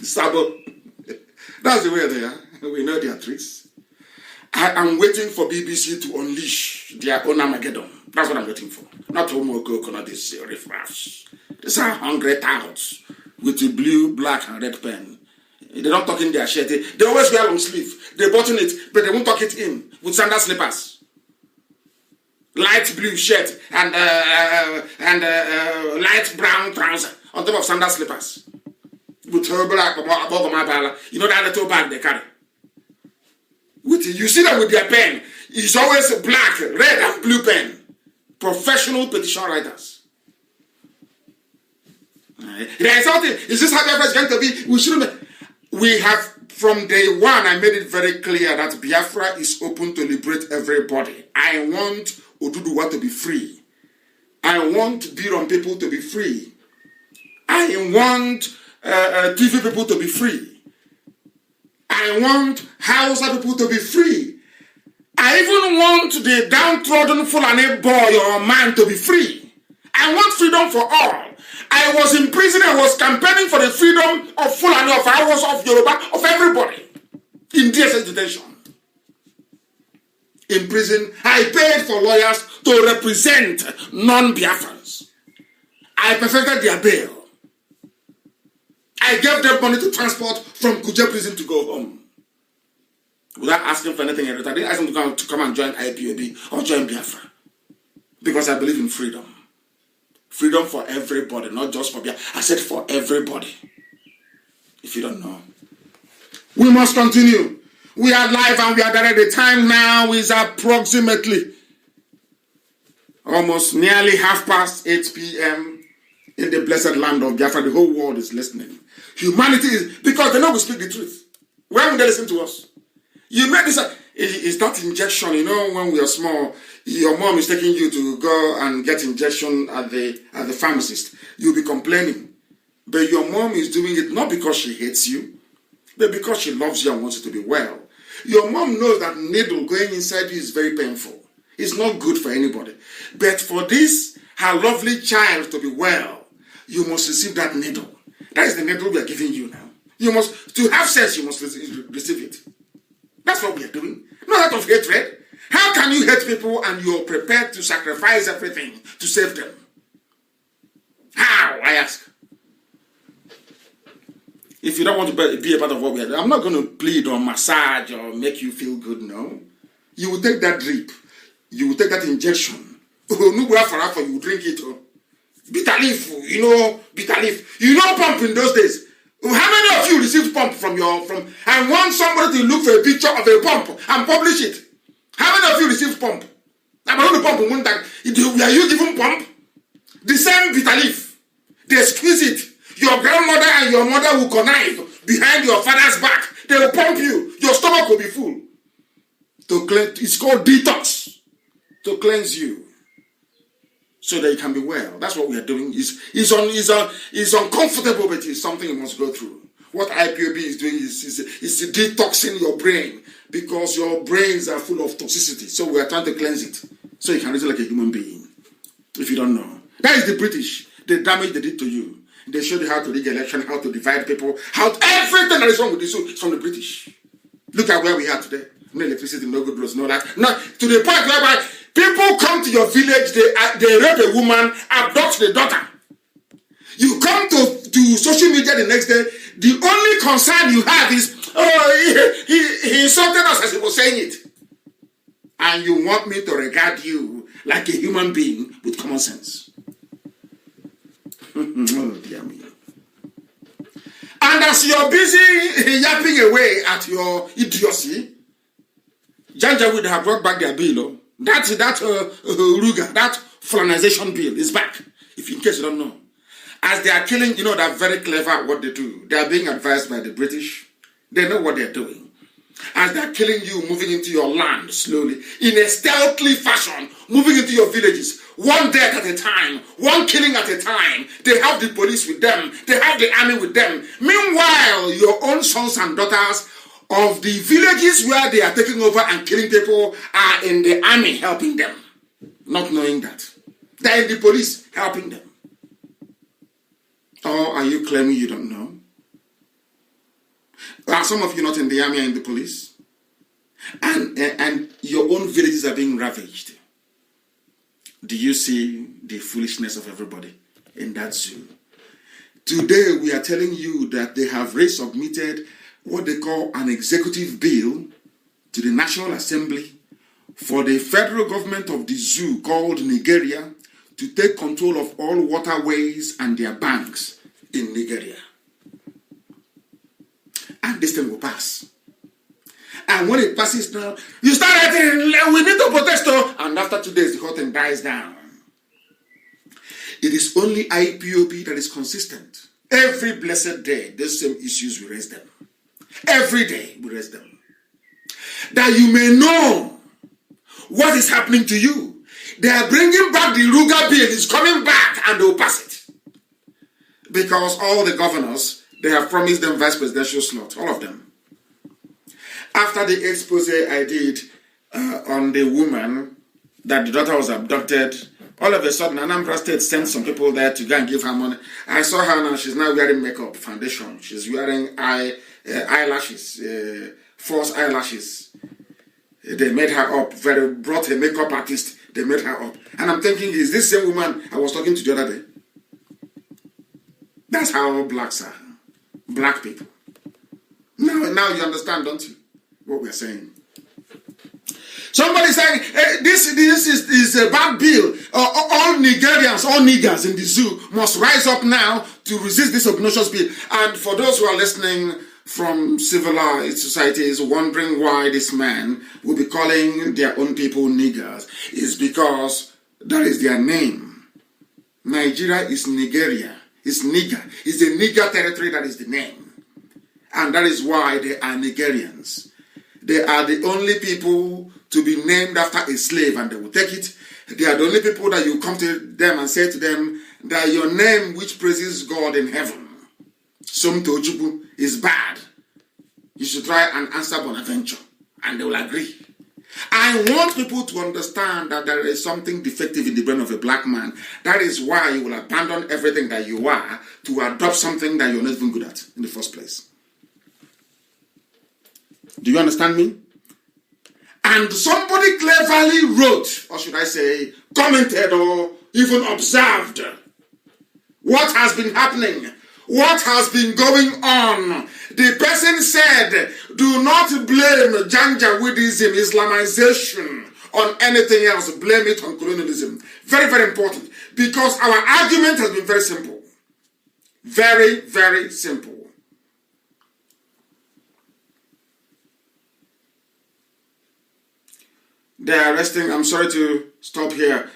Sabo. That's the way they are. We know their tricks. I am waiting for BBC to unleash their own Armageddon. That's what I'm waiting for. Not Homoko, not this riffraffs. These are hungry touts with the blue, black, and red pen. They don't talk in their shirt. They always wear long sleeve. They button it, but they won't tuck it in with sandal slippers. Light blue shirt and light brown trouser on top of sandal slippers. With her black above my bala. You know that little bag they carry. You see that with their pen. It's always black, red, and blue pen. Professional petition writers. There is something. Is this how Biafra is going to be? We shouldn't. We have, from day one, I made it very clear that Biafra is open to liberate everybody. I want Oduduwa to be free. I want Biron people to be free. I want TV people to be free. I want Hausa people to be free. I even want the downtrodden Fulani boy or man to be free. I want freedom for all. I was in prison, I was campaigning for the freedom of Fulani, of Hausa, of Yoruba, of everybody. In DSS detention. In prison, I paid for lawyers to represent non-Biafrans. I perfected their bail. I gave them money to transport from Kuje prison to go home. Without asking for anything else. I didn't ask them to come and join IPOB or join Biafra. Because I believe in freedom. Freedom for everybody, not just for Biafra. I said for everybody. If you don't know. We must continue. We are live and we are there. The time now is approximately almost nearly 8:30 p.m. in the blessed land of Biafra. The whole world is listening. Humanity is, because they know we speak the truth. Why would they listen to us? You made this, it's that injection, you know, when we are small, your mom is taking you to go and get injection at the pharmacist. You'll be complaining. But your mom is doing it not because she hates you, but because she loves you and wants you to be well. Your mom knows that needle going inside you is very painful. It's not good for anybody. But for this, her lovely child to be well, you must receive that needle. That is the needle we are giving you now. You must, to have sex, you must receive it. That's what we are doing. Not out of hatred. How can you hate people and you're prepared to sacrifice everything to save them? How, I ask? If you don't want to be a part of what we are doing, I'm not going to plead or massage or make you feel good, no. You will take that drip. You will take that injection. You will drink it. Bitter leaf, you know, bitter leaf. You know pump in those days. How many of you received pump I want somebody to look for a picture of a pump and publish it. How many of you received pump? I'm not pump. Are you given pump? The same bitter leaf. They squeeze it. Your grandmother and your mother will connive behind your father's back. They will pump you. Your stomach will be full. It's called detox. To cleanse you. So that you can be well. That's what we are doing. It's uncomfortable, but it's something you must go through. What IPOB is doing is detoxing your brain because your brains are full of toxicity. So we are trying to cleanse it so you can reason like a human being. If you don't know. That is the British. The damage they did to you. They showed you how to rig election, how to divide people, everything that is wrong with this is from the British. Look at where we are today. No electricity, no good roads, no that. No, to the point whereby people come to your village, they rape a woman, abduct the daughter. You come to social media the next day, the only concern you have is, he insulted us as he was saying it. And you want me to regard you like a human being with common sense. Oh, dear me. And as you're busy yapping away at your idiocy, Janja would have brought back their bill. That Ruga, that Fulanization bill is back. If in case you don't know. As they are killing, they're very clever at what they do. They are being advised by the British. They know what they're doing. as they're killing you, moving into your land slowly, in a stealthy fashion, moving into your villages, one death at a time, one killing at a time. They have the police with them, they have the army with them. Meanwhile, your own sons and daughters of the villages where they are taking over and killing people are in the army helping them, not knowing that. They're in the police helping them. Or are you claiming you don't know? Are some of you not in the army or in the police? And your own villages are being ravaged. Do you see the foolishness of everybody in that zoo? Today we are telling you that they have resubmitted what they call an executive bill to the National Assembly for the federal government of the zoo called Nigeria to take control of all waterways and their banks in Nigeria. And this thing will pass. And when it passes now, you start writing, we need to protest. And after 2 days, the whole thing dies down. It is only IPOB that is consistent. Every blessed day, these same issues, we raise them. Every day, we raise them. That you may know what is happening to you. They are bringing back the Ruga bill. It's coming back and they will pass it. Because all the governors, they have promised them vice presidential slot. All of them. After the expose I did on the woman that the daughter was abducted, all of a sudden Anambra State sent some people there to go and give her money. I saw her now, she's now wearing makeup, foundation. She's wearing eyelashes, false eyelashes. They made her up, brought a makeup artist, they made her up. And I'm thinking, is this same woman I was talking to the other day? That's how blacks are. Black people. Now you understand, don't you? What we're saying. Somebody saying, hey, this is a bad bill. All Nigerians, all niggers in the zoo must rise up now to resist this obnoxious bill. And for those who are listening from civilized societies wondering why this man will be calling their own people niggers, is because that is their name. Nigeria is Nigeria. It's nigger. It's the nigger territory that is the name. And that is why they are Nigerians. They are the only people to be named after a slave and they will take it. They are the only people that you come to them and say to them that your name which praises God in heaven, Somto Jubu, is bad. You should try and answer Bonaventure and they will agree. I want people to understand that there is something defective in the brain of a black man. That is why you will abandon everything that you are to adopt something that you're not even good at in the first place. Do you understand me? And somebody cleverly wrote, or should I say, commented or even observed what has been happening, what has been going on. The person said, do not blame Janjaweedism, Islamization, on anything else. Blame it on colonialism. Very, very important. Because our argument has been very simple. Very, very simple. They are arresting, I'm sorry to stop here.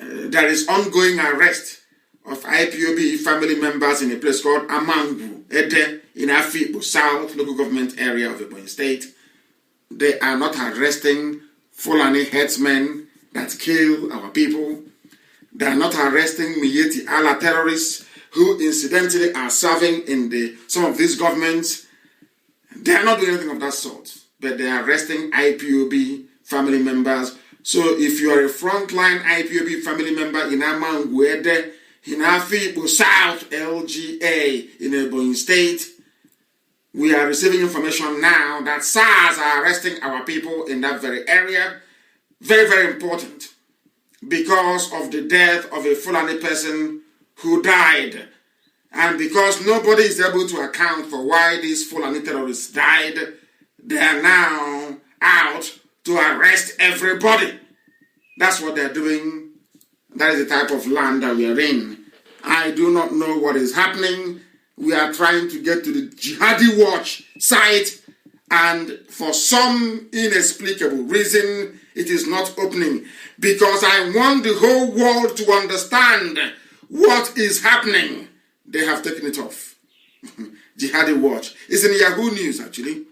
There is ongoing arrest of IPOB family members in a place called Amangu, Ede, in Afibo, South local government area of Ebonyi State. They are not arresting Fulani headsmen that kill our people. They are not arresting Miyetti Allah terrorists who incidentally are serving in some of these governments. They are not doing anything of that sort, but they are arresting IPOB family members. So if you are a frontline IPOB family member in Amanguede, in Afibo South LGA in Ebonyi State, we are receiving information now that SARS are arresting our people in that very area. Very, very important. Because of the death of a Fulani person who died. And because nobody is able to account for why these Fulani terrorists died, they are now out to arrest everybody. That's what they're doing. That is the type of land that we are in. I do not know what is happening. We are trying to get to the Jihadi Watch site, and for some inexplicable reason, it is not opening. Because I want the whole world to understand what is happening. They have taken it off. Jihadi Watch. It's in Yahoo News, actually.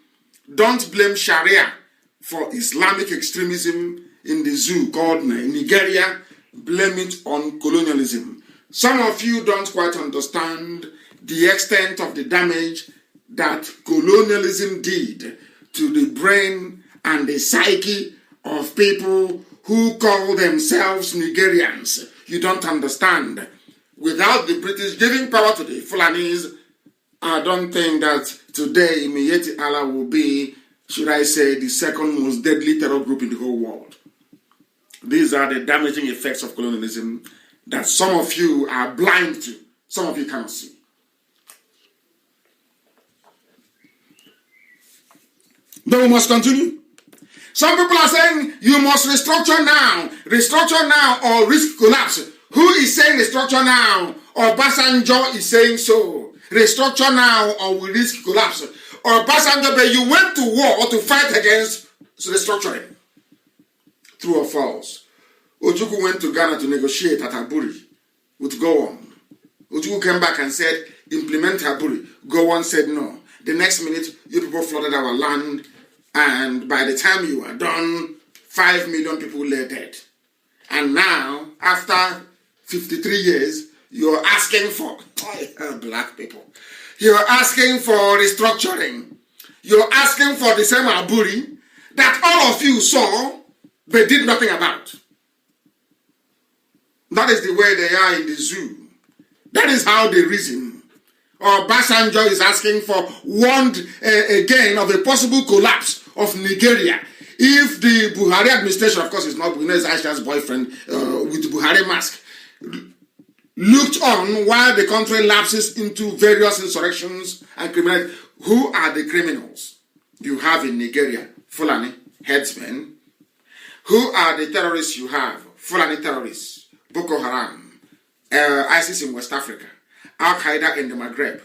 Don't blame Sharia for Islamic extremism in the zoo called Nigeria. Blame it on colonialism. Some of you don't quite understand the extent of the damage that colonialism did to the brain and the psyche of people who call themselves Nigerians. You don't understand. Without the British giving power to the Fulanese, I don't think that today Imiyeti Allah will be, should I say, the second most deadly terror group in the whole world. These are the damaging effects of colonialism that some of you are blind to, some of you cannot see. But we must continue. Some people are saying you must restructure now or risk collapse. Who is saying restructure now? Or Obasanjo is saying so. Restructure now or we risk collapse. Or Obasanjo, but you went to war to fight against restructuring. True or false? Ojukwu went to Ghana to negotiate at Aburi with Gowon. Ojukwu came back and said, implement Aburi. Gowon said no. The next minute, you people flooded our land, and by the time you were done, 5 million people lay dead. And now, after 53 years, you're asking for black people. You're asking for restructuring. You're asking for the same Aburi that all of you saw but did nothing about. That is the way they are in the zoo. That is how they reason. Or Obasanjo is asking for warned again of a possible collapse of Nigeria if the Buhari administration, of course it's not Buhari's Aisha's boyfriend with the Buhari mask, looked on while the country lapses into various insurrections and criminality. Who are the criminals you have in Nigeria? Fulani headsmen. Who are the terrorists you have? Fulani terrorists, Boko Haram, ISIS in West Africa, Al-Qaeda in the Maghreb,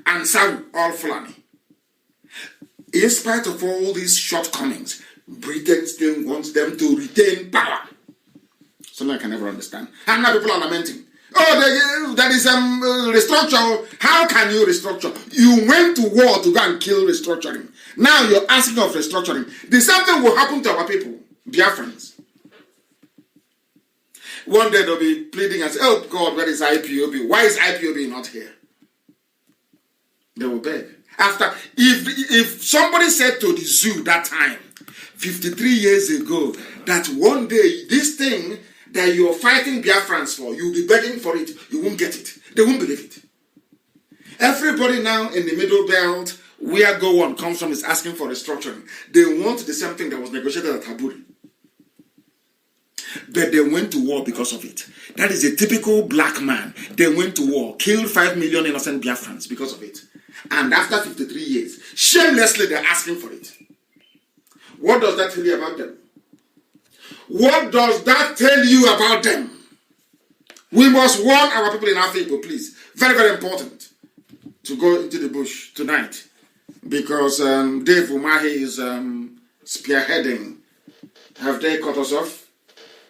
and some all Fulani. In spite of all these shortcomings, Britain still wants them to retain power. Something I can never understand. And now people are lamenting. Oh, there is restructure. How can you restructure? You went to war to go and kill restructuring. Now you're asking of restructuring. The same thing will happen to our people, Biafrans. One day they'll be pleading and say, oh God, where is IPOB? Why is IPOB not here? They will beg. After, if somebody said to the zoo that time, 53 years ago, that one day this thing that you're fighting Biafrans for, you'll be begging for it, you won't get it. They won't believe it. Everybody now in the middle belt, where Gowon comes from, is asking for restructuring. They want the same thing that was negotiated at Aburi. But they went to war because of it. That is a typical black man. They went to war, killed 5 million innocent Biafrans because of it. And after 53 years, shamelessly they're asking for it. What does that tell you about them? What does that tell you about them? We must warn our people in Africa, please. Very, very important to go into the bush tonight. Because Dave Umahi is spearheading. Have they cut us off?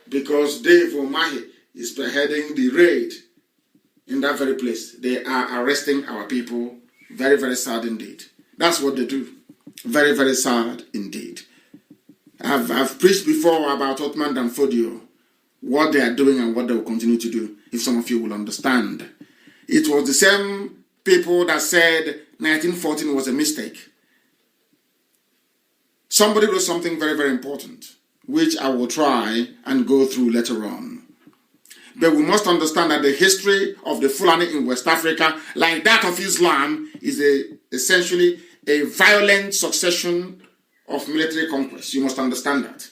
Because Dave Umahi is spearheading the raid in that very place. They are arresting our people. Very, very sad indeed. That's what they do. Very, very sad indeed. I've preached before about Ottoman Danfodio, what they are doing and what they will continue to do, if some of you will understand. It was the same people that said 1914 was a mistake. Somebody wrote something very, very important, which I will try and go through later on. But we must understand that the history of the Fulani in West Africa, like that of Islam, is essentially a violent succession of military conquest. You must understand that.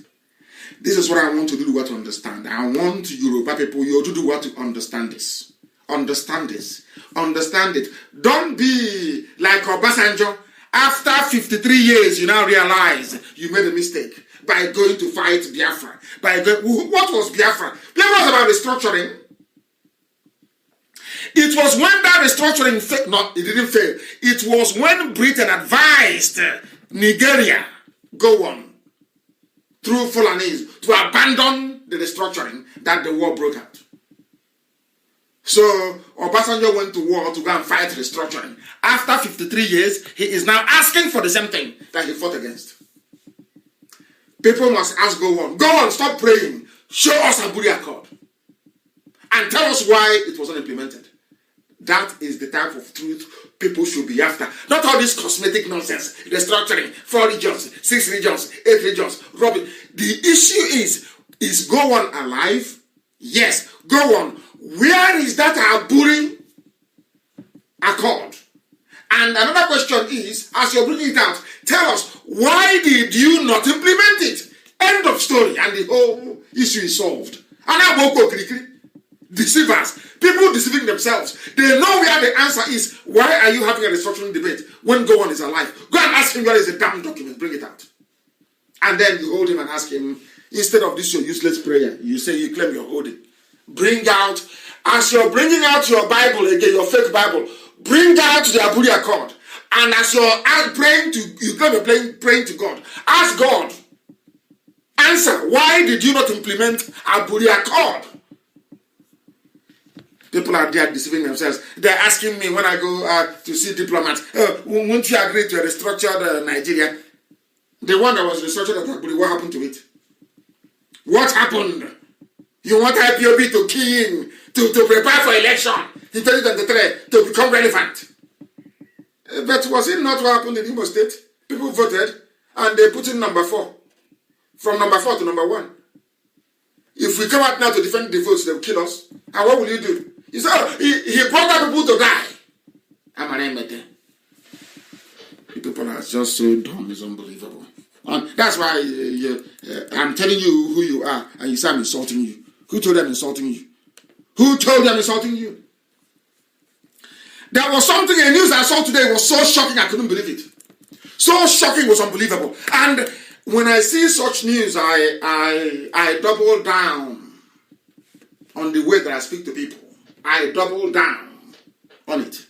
This is what I want to do to understand. I want Yoruba people, you to do what to understand this. Understand this. Understand it. Don't be like Obasanjo. After 53 years, you now realize you made a mistake by going to fight Biafra. What was Biafra? Biafra was about restructuring. It was when that restructuring failed. No, it didn't fail. It was when Britain advised Nigeria, go on, through Fulanese, to abandon the restructuring, that the war broke out. So Obasanjo went to war to go and fight restructuring. After 53 years, he is now asking for the same thing that he fought against. People must ask, go on, stop praying. Show us Aburi Accord. And tell us why it wasn't implemented. That is the type of truth people should be after. Not all this cosmetic nonsense. Restructuring, 4 regions, 6 regions, 8 regions, rubbish. The issue is go on alive? Yes, go on. Where is that Aburi Accord? And another question is, as you're bringing it out, tell us, why did you not implement it? End of story. And the whole issue is solved. Deceivers. People deceiving themselves. They know where the answer is. Why are you having a restructuring debate when Gowon is alive? Go and ask him where is the damn document. Bring it out. And then you hold him and ask him, instead of this your useless prayer, you say you claim you're holding. Bring out, as you're bringing out your Bible again, your fake Bible, bring out the Aburi Accord. And as you're praying to, you claim you're praying to God, ask God, answer, why did you not implement Aburi Accord? People are there deceiving themselves. They're asking me when I go to see diplomats, won't you agree to a restructured Nigeria? The one that was restructured at Aburi, what happened to it? What happened? You want IPOB to key in, to prepare for election in 2023 to become relevant. But was it not what happened in Imo State? People voted and they put in number 4. From number 4 to number 1. If we come out now to defend the votes, they will kill us. And what will you do? You say, oh, he brought out people to die. People are just so dumb, it's unbelievable. And that's why I'm telling you who you are, and you say I'm insulting you. Who told them insulting you? Who told them insulting you? There was something in the news I saw today, was so shocking I couldn't believe it. So shocking, was unbelievable. And when I see such news, I double down on the way that I speak to people. I double down on it.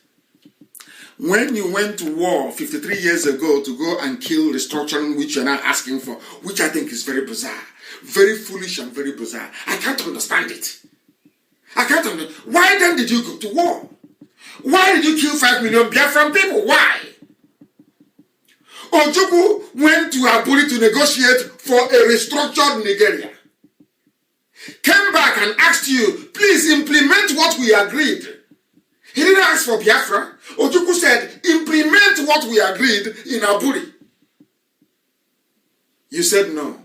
When you went to war 53 years ago to go and kill restructuring, which you're now asking for, which I think is very bizarre, very foolish and very bizarre. I can't understand it. I can't understand. Why then did you go to war? Why did you kill 5 million Biafran people? Why? Ojukwu went to Aburi to negotiate for a restructured Nigeria. Came back and asked you, please implement what we agreed. He didn't ask for Biafra. Ojukwu said, implement what we agreed in Aburi. You said no.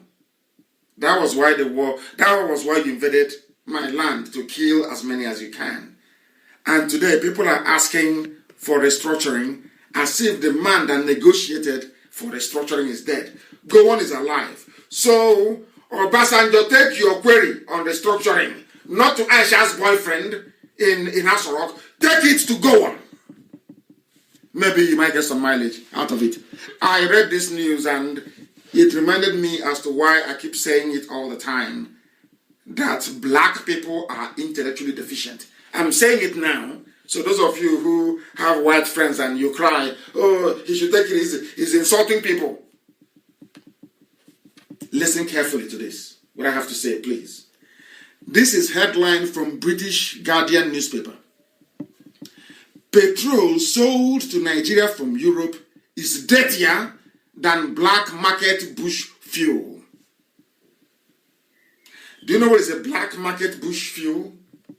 That was why the war, that was why you invaded my land, to kill as many as you can. And today people are asking for restructuring as if the man that negotiated for restructuring is dead. Gowon is alive. So, Obasanjo, take your query on restructuring, not to Aisha's boyfriend in Asorok. Take it to Gowon. Maybe you might get some mileage out of it. I read this news and it reminded me as to why I keep saying it all the time, that black people are intellectually deficient. I'm saying it now, so those of you who have white friends and you cry, oh, he should take it easy, he's insulting people. Listen carefully to this, what I have to say, please. This is headline from British Guardian newspaper. Petrol sold to Nigeria from Europe is dirtier than black market bush fuel. Do you know what is a black market bush fuel?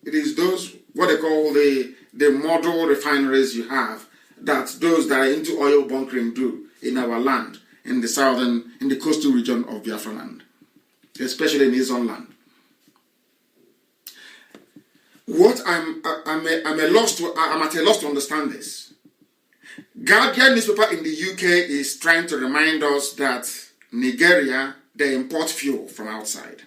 It is those, what they call the model refineries you have, that those that are into oil bunkering do in our land, in the coastal region of Biafra land, especially in his own land. What I'm at a loss to understand this. Guardian newspaper in the UK is trying to remind us that Nigeria, they import fuel from outside.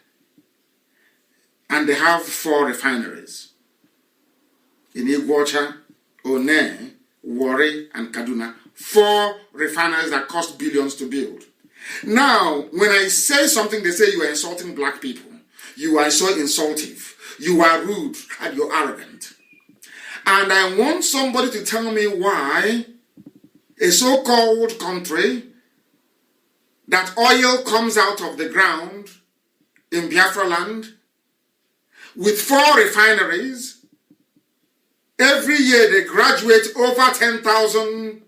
And they have 4 refineries. In Iguacha, One, Warri, and Kaduna. 4 refineries that cost billions to build. Now, when I say something, they say you are insulting black people. You are so insultive. You are rude and you're arrogant. And I want somebody to tell me why a so-called country that oil comes out of the ground in Biafra land with 4 refineries Every year they graduate over 10,000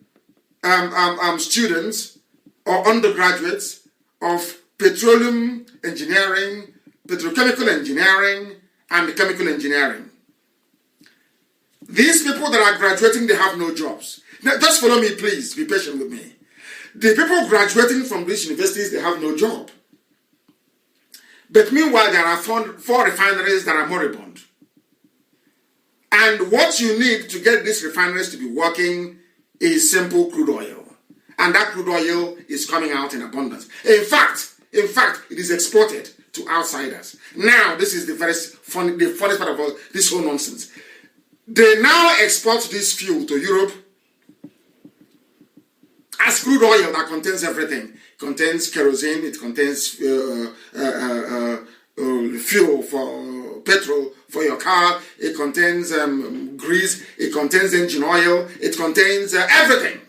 students or undergraduates of petroleum engineering, petrochemical engineering, and chemical engineering. These people that are graduating, they have no jobs. Now, just follow me, please. Be patient with me. The people graduating from these universities, they have no job. But meanwhile, there are four refineries that are moribund. And what you need to get these refineries to be working is simple crude oil. And that crude oil is coming out in abundance. In fact, it is exported to outsiders. Now, this is the funniest part of all this whole nonsense. They now export this fuel to Europe as crude oil that contains everything. It contains kerosene, it contains fuel for petrol for your car, it contains grease, it contains engine oil, it contains everything.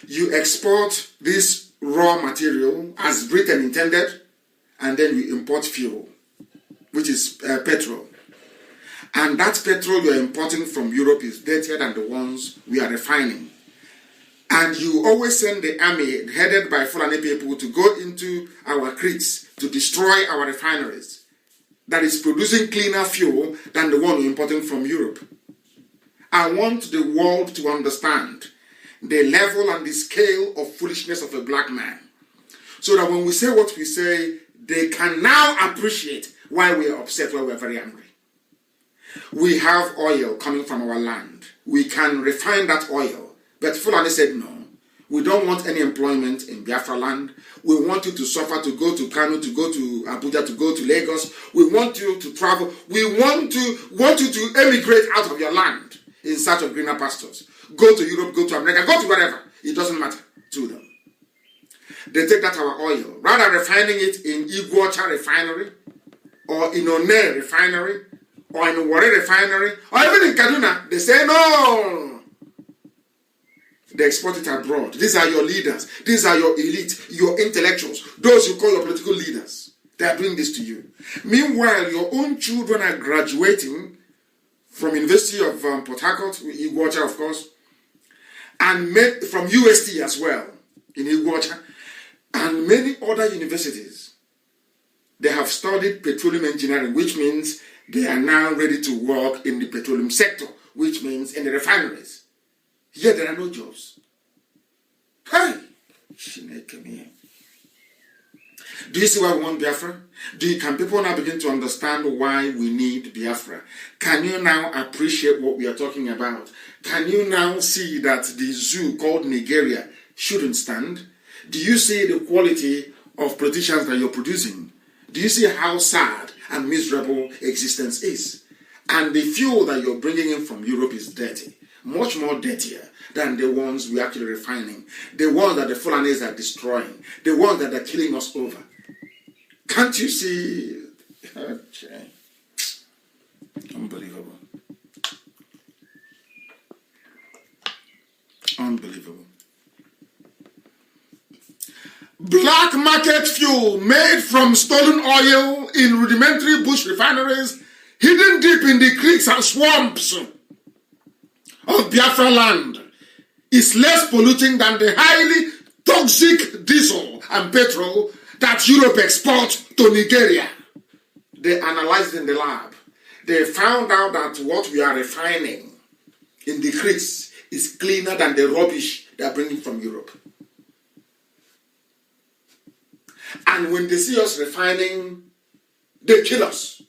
You export this raw material as Britain intended, and then you import fuel, which is petrol. And that petrol you're importing from Europe is dirtier than the ones we are refining. And you always send the army headed by Fulani people to go into our creeks to destroy our refineries that is producing cleaner fuel than the one we're importing from Europe. I want the world to understand the level and the scale of foolishness of a black man, so that when we say what we say, they can now appreciate why we are upset, why we are very angry. We have oil coming from our land. We can refine that oil. But Fulani said, no, we don't want any employment in Biafra land. We want you to suffer, to go to Kanu, to go to Abuja, to go to Lagos. We want you to travel. We want you to emigrate out of your land in search of greener pastures. Go to Europe, go to America, go to wherever. It doesn't matter to them. They take that our oil, rather refining it in Iguacha refinery, or in One refinery, or in Warri refinery, or even in Kaduna. They say no. They export it abroad. These are your leaders. These are your elite, your intellectuals, those you call your political leaders. They are doing this to you. Meanwhile, your own children are graduating from University of Port Harcourt, Iguacha, of course, and from UST as well, in Iguacha, and many other universities. They have studied petroleum engineering, which means they are now ready to work in the petroleum sector, which means in the refineries. Yet there are no jobs. Hey! Do you see why we want Biafra? Can people now begin to understand why we need Biafra? Can you now appreciate what we are talking about? Can you now see that the zoo called Nigeria shouldn't stand? Do you see the quality of politicians that you're producing? Do you see how sad and miserable existence is? And the fuel that you're bringing in from Europe is dirty. Much more dirtier than the ones we're actually refining. The ones that the Fulanis are destroying. The ones that are killing us over. Can't you see? Okay. Unbelievable. Unbelievable. Black market fuel made from stolen oil in rudimentary bush refineries, hidden deep in the creeks and swamps of Biafra land, is less polluting than the highly toxic diesel and petrol that Europe exports to Nigeria. They analyzed in the lab. They found out that what we are refining in the creeks is cleaner than the rubbish they are bringing from Europe. And when they see us refining, they kill us.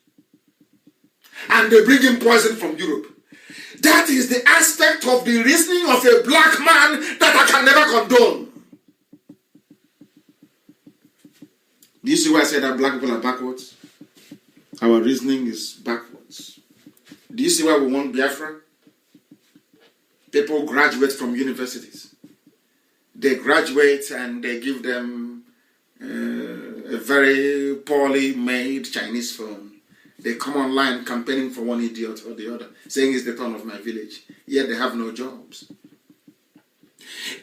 And they bring in poison from Europe. That is the aspect of the reasoning of a black man that I can never condone. Do you see why I said that black people are backwards? Our reasoning is backwards. Do you see why we want Biafra? People graduate from universities. They graduate and they give them a very poorly made Chinese phone. They come online campaigning for one idiot or the other, saying it's the turn of my village. Yet they have no jobs.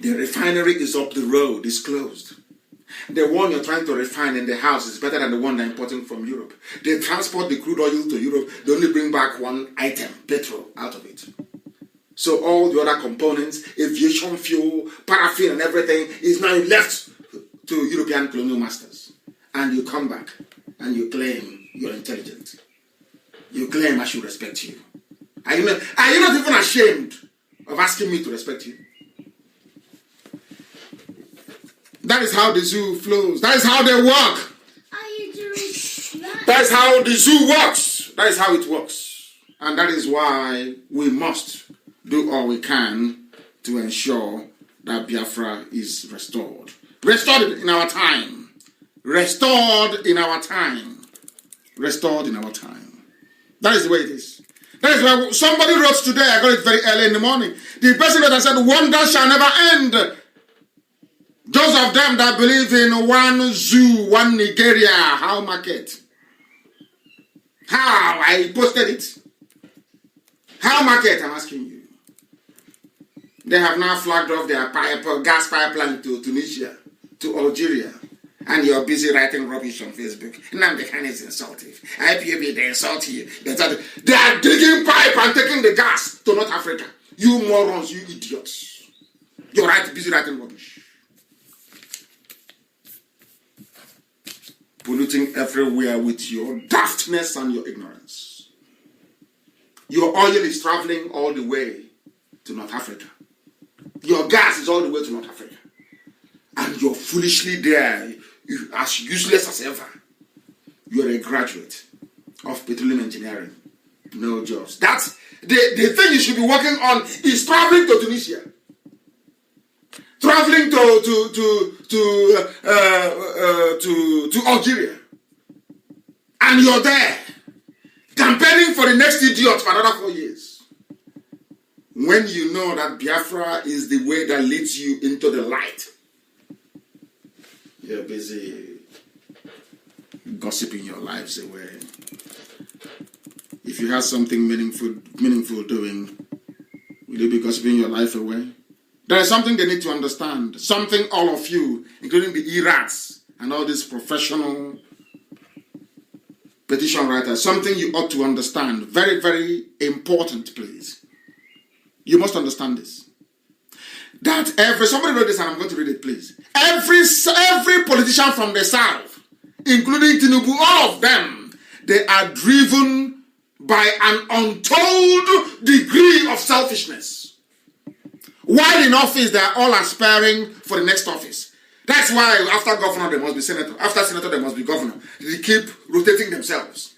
The refinery is up the road, it's closed. The one you're trying to refine in the house is better than the one they're importing from Europe. They transport the crude oil to Europe. They only bring back one item, petrol, out of it. So all the other components, aviation fuel, paraffin and everything is now left to European colonial masters. And you come back and you claim you're intelligent. You claim I should respect you. Are you not even ashamed of asking me to respect you? That is how the zoo flows. That is how they work. That is how the zoo works. That is how it works. And that is why we must do all we can to ensure that Biafra is restored. Restored in our time. Restored in our time. Restored in our time. That is the way it is. That is why somebody wrote today, I got it very early in the morning. The person that said, wonder shall never end. Those of them that believe in one zoo, one Nigeria, how market? How? I posted it. How market, I'm asking you. They have now flagged off their gas pipeline to Tunisia, to Algeria. And you're busy writing rubbish on Facebook. Nnamdi Kanu is insulting. IPOB, they insult you. They are digging pipe and taking the gas to North Africa. You morons, you idiots. You're busy writing rubbish. Polluting everywhere with your daftness and your ignorance. Your oil is traveling all the way to North Africa. Your gas is all the way to North Africa. And you're foolishly there, as useless as ever. You're a graduate of petroleum engineering. No jobs. That's the thing you should be working on is traveling to Tunisia. Traveling to Algeria. And you're there. Campaigning for the next idiot for another 4 years. When you know that Biafra is the way that leads you into the light. You're busy gossiping your lives away. If you have something meaningful doing, will you be gossiping your life away? There is something they need to understand. Something all of you, including the ERATs and all these professional petition writers, something you ought to understand. Very, very important, please. You must understand this. That somebody wrote this and I'm going to read it, please. Every politician from the South, including Tinubu, all of them, they are driven by an untold degree of selfishness. While in office, they are all aspiring for the next office. That's why after governor, there must be senator. After senator, there must be governor. They keep rotating themselves.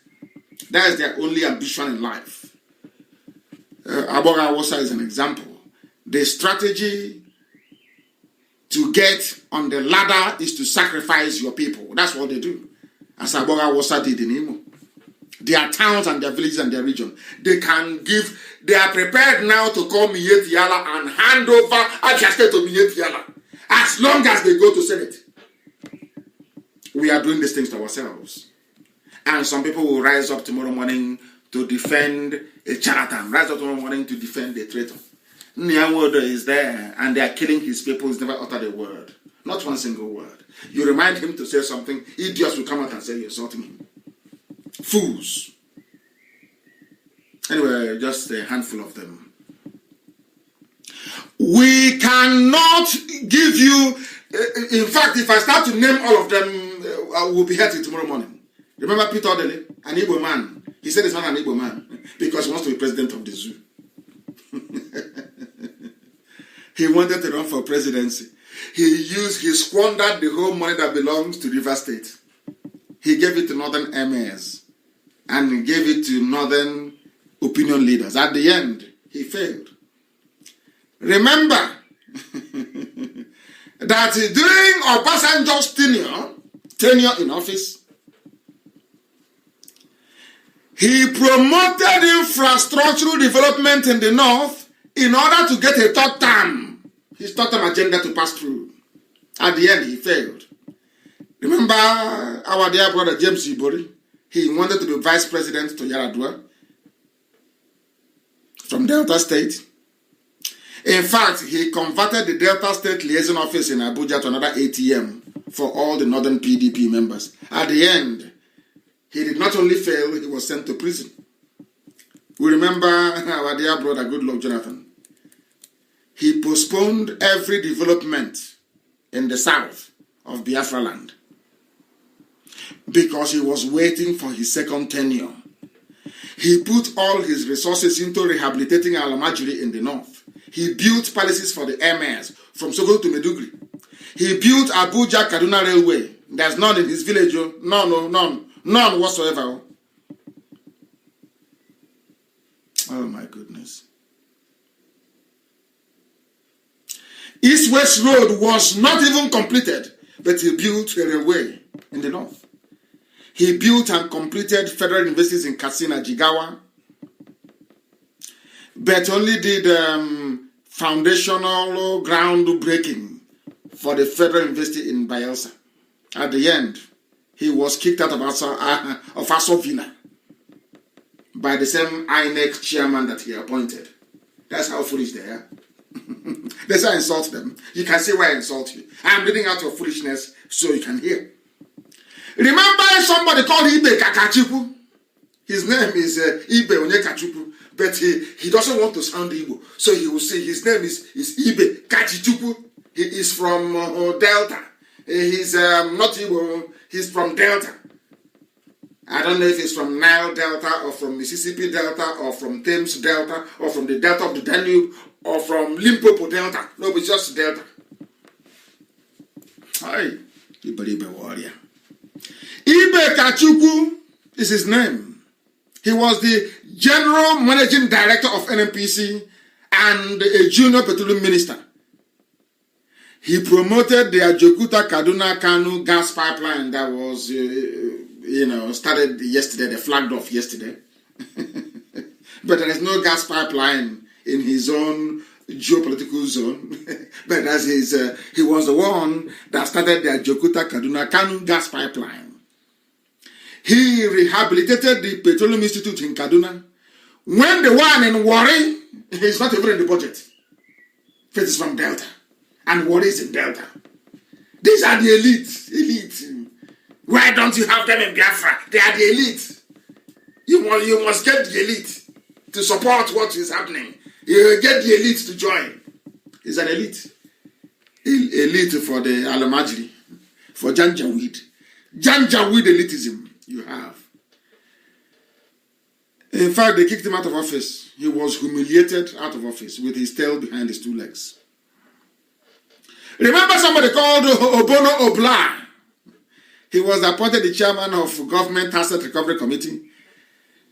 That is their only ambition in life. Aboga Awosa is an example. The strategy to get on the ladder is to sacrifice your people. That's what they do. As Aboga Awosa did in Imo. Their towns and their villages and their region. They are prepared now to call Miyetti Yala and hand over Abia State to Miyetti Yala. As long as they go to Senate. We are doing these things to ourselves. And some people will rise up tomorrow morning to defend a charlatan. Rise up tomorrow morning to defend a traitor. Nyawodo is there and they are killing his people. He's never uttered a word. Not one single word. You remind him to say something, idiots will come out and say you're insulting him. Fools. Anyway, just a handful of them. We cannot give you, in fact, if I start to name all of them, I will be happy tomorrow morning. Remember Peter Odele, an Igbo man. He said he's not an Igbo man because he wants to be president of the zoo. He wanted to run for presidency. He squandered the whole money that belongs to River State. He gave it to northern emirs and he gave it to northern opinion leaders. At the end, he failed. Remember that during Obasanjo's tenure in office, he promoted infrastructural development in the north in order to get a third term, his third term agenda to pass through. At the end, he failed. Remember our dear brother James Ibori? He wanted to be vice president to Yaradua from Delta State. In fact, he converted the Delta State liaison office in Abuja to another ATM for all the northern PDP members. At the end, he did not only fail, he was sent to prison. We remember our dear brother, Goodluck Jonathan. He postponed every development in the south of Biafra land because he was waiting for his second tenure. He put all his resources into rehabilitating Alamajiri in the north. He built palaces for the emirs from Sokoto to Meduguri. He built Abuja Kaduna Railway. There's none in his village. None whatsoever. Oh my goodness. East-West Road was not even completed, but he built a railway in the north. He built and completed federal universities in Katsina, Jigawa, but only did foundational groundbreaking for the federal university in Bayelsa. At the end, he was kicked out of Asovina by the same INEC chairman that he appointed. That's how foolish they are. That's how I insult them. You can see why I insult you. I'm reading out your foolishness so you can hear. Remember somebody called Ibe Kakachuku? His name is Ibe Onyekachuku, but he doesn't want to sound Igbo. So he will say his name is Ibe Kachichuku. He is from Delta. He's not Igbo, he's from Delta. I don't know if he's from Nile Delta or from Mississippi Delta or from Thames Delta or from the Delta of the Danube or from Limpopo Delta. No, but just Delta. Hi, Ibe warrior. Ibe Kachuku is his name. He was the general managing director of NNPC and a junior petroleum minister. He promoted the Ajokuta Kaduna Kanu gas pipeline that was, started yesterday. They flagged off yesterday. But there is no gas pipeline in his own geopolitical zone. But as he was the one that started the Ajokuta Kaduna Kanu gas pipeline. He rehabilitated the Petroleum Institute in Kaduna. When the one in Warri, he's not even in the budget. It is from Delta. And Warri is in Delta. These are the elite. Why don't you have them in Biafra? They are the elite. You must get the elite to support what is happening. You get the elite to join. He's an elite. Elite for the Alamajiri, for Janjaweed. Janjaweed elitism you have. In fact, they kicked him out of office. He was humiliated out of office with his tail behind his two legs. Remember somebody called Obono Obla? He was appointed the chairman of Government Asset Recovery Committee.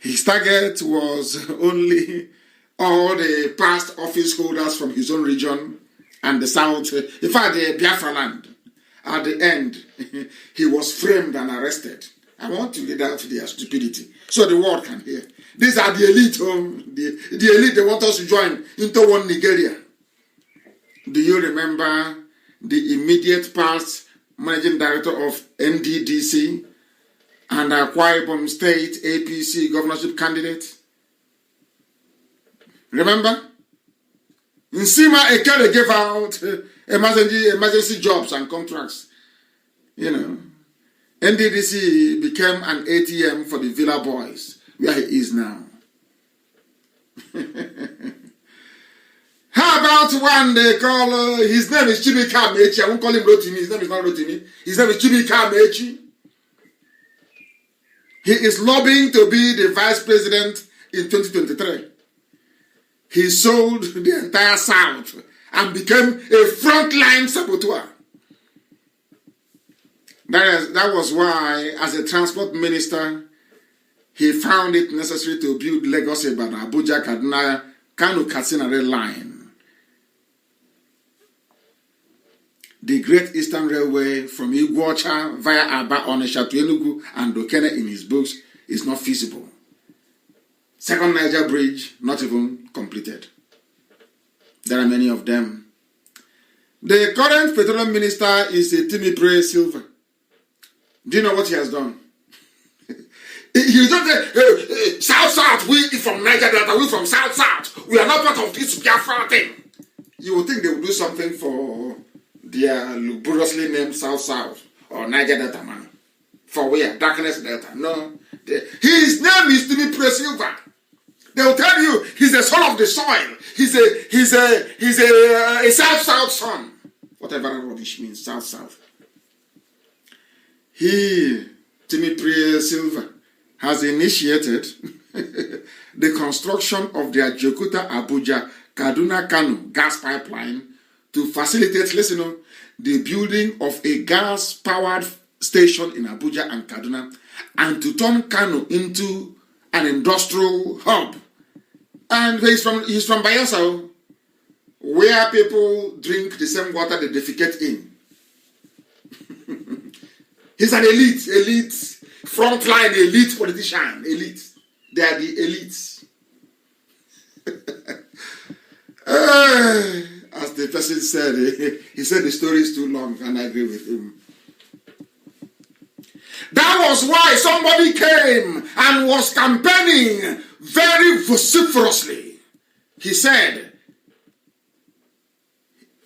His target was only all the past office holders from his own region and the south, in fact, the Biafra land. At the end, he was framed and arrested. I want to read out their stupidity so the world can hear. These are the elite, the elite they want us to join into one Nigeria. Do you remember the immediate past managing director of NDDC and Akwa Ibom State APC governorship candidate? Remember? Nsima Ekele gave out emergency jobs and contracts. NDDC became an ATM for the Villa Boys, where he is now. How about one they call, his name is Chibika Mechi. I won't call him Rotimi. His name is not Rotimi. His name is Chibika Mechi. He is lobbying to be the vice president in 2023. He sold the entire South and became a frontline saboteur. That was why, as a transport minister, he found it necessary to build Lagos-Ibadan, Abuja, Kaduna, Kanu, Katsina Rail Line. The Great Eastern Railway from Iguacha via Aba, Onitsha to Enugu and Dokene in his books is not feasible. Second Niger Bridge, not even completed. There are many of them. The current petroleum minister is Timipre Silva. Do you know what he has done? He just said, South, we from Niger Delta, we from South. We are not part of this Biafra thing. You would think they would do something for their laboriously named South or Niger Delta man. For where? Darkness Delta. No. His name is Timothy Silva. They will tell you he's the son of the soil. He's a South son. Whatever rubbish means, South. He, Timothy Silva, has initiated the construction of the Ajaokuta Abuja Kaduna Kanu gas pipeline to facilitate, the building of a gas-powered station in Abuja and Kaduna, and to turn Kanu into an industrial hub. And he's from Bayelsa, where people drink the same water they defecate in. He's an elite, frontline elite politician, elite. They are the elites. As the person said, he said the story is too long, and I agree with him. That was why somebody came and was campaigning very vociferously. He said,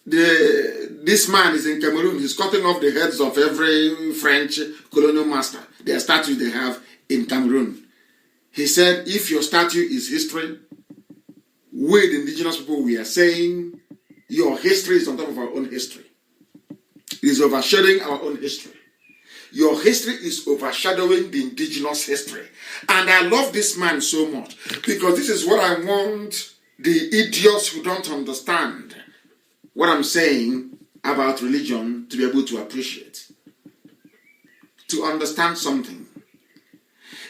this man is in Cameroon. He's cutting off the heads of every French colonial master, their statue they have in Cameroon. He said, if your statue is history, we, the indigenous people, we are saying your history is on top of our own history. It is overshadowing our own history. Your history is overshadowing the indigenous history. And I love this man so much because this is what I want the idiots who don't understand what I'm saying about religion to be able to appreciate. To understand something.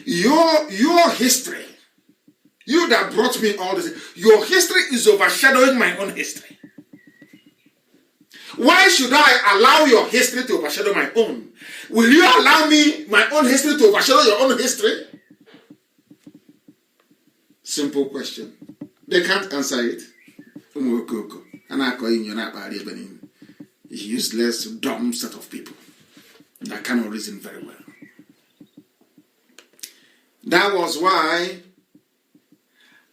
Your history, you that brought me all this, your history is overshadowing my own history. Why should I allow your history to overshadow my own? Will you allow me, my own history, to overshadow your own history? Simple question. They can't answer it. Useless, dumb set of people that cannot reason very well. That was why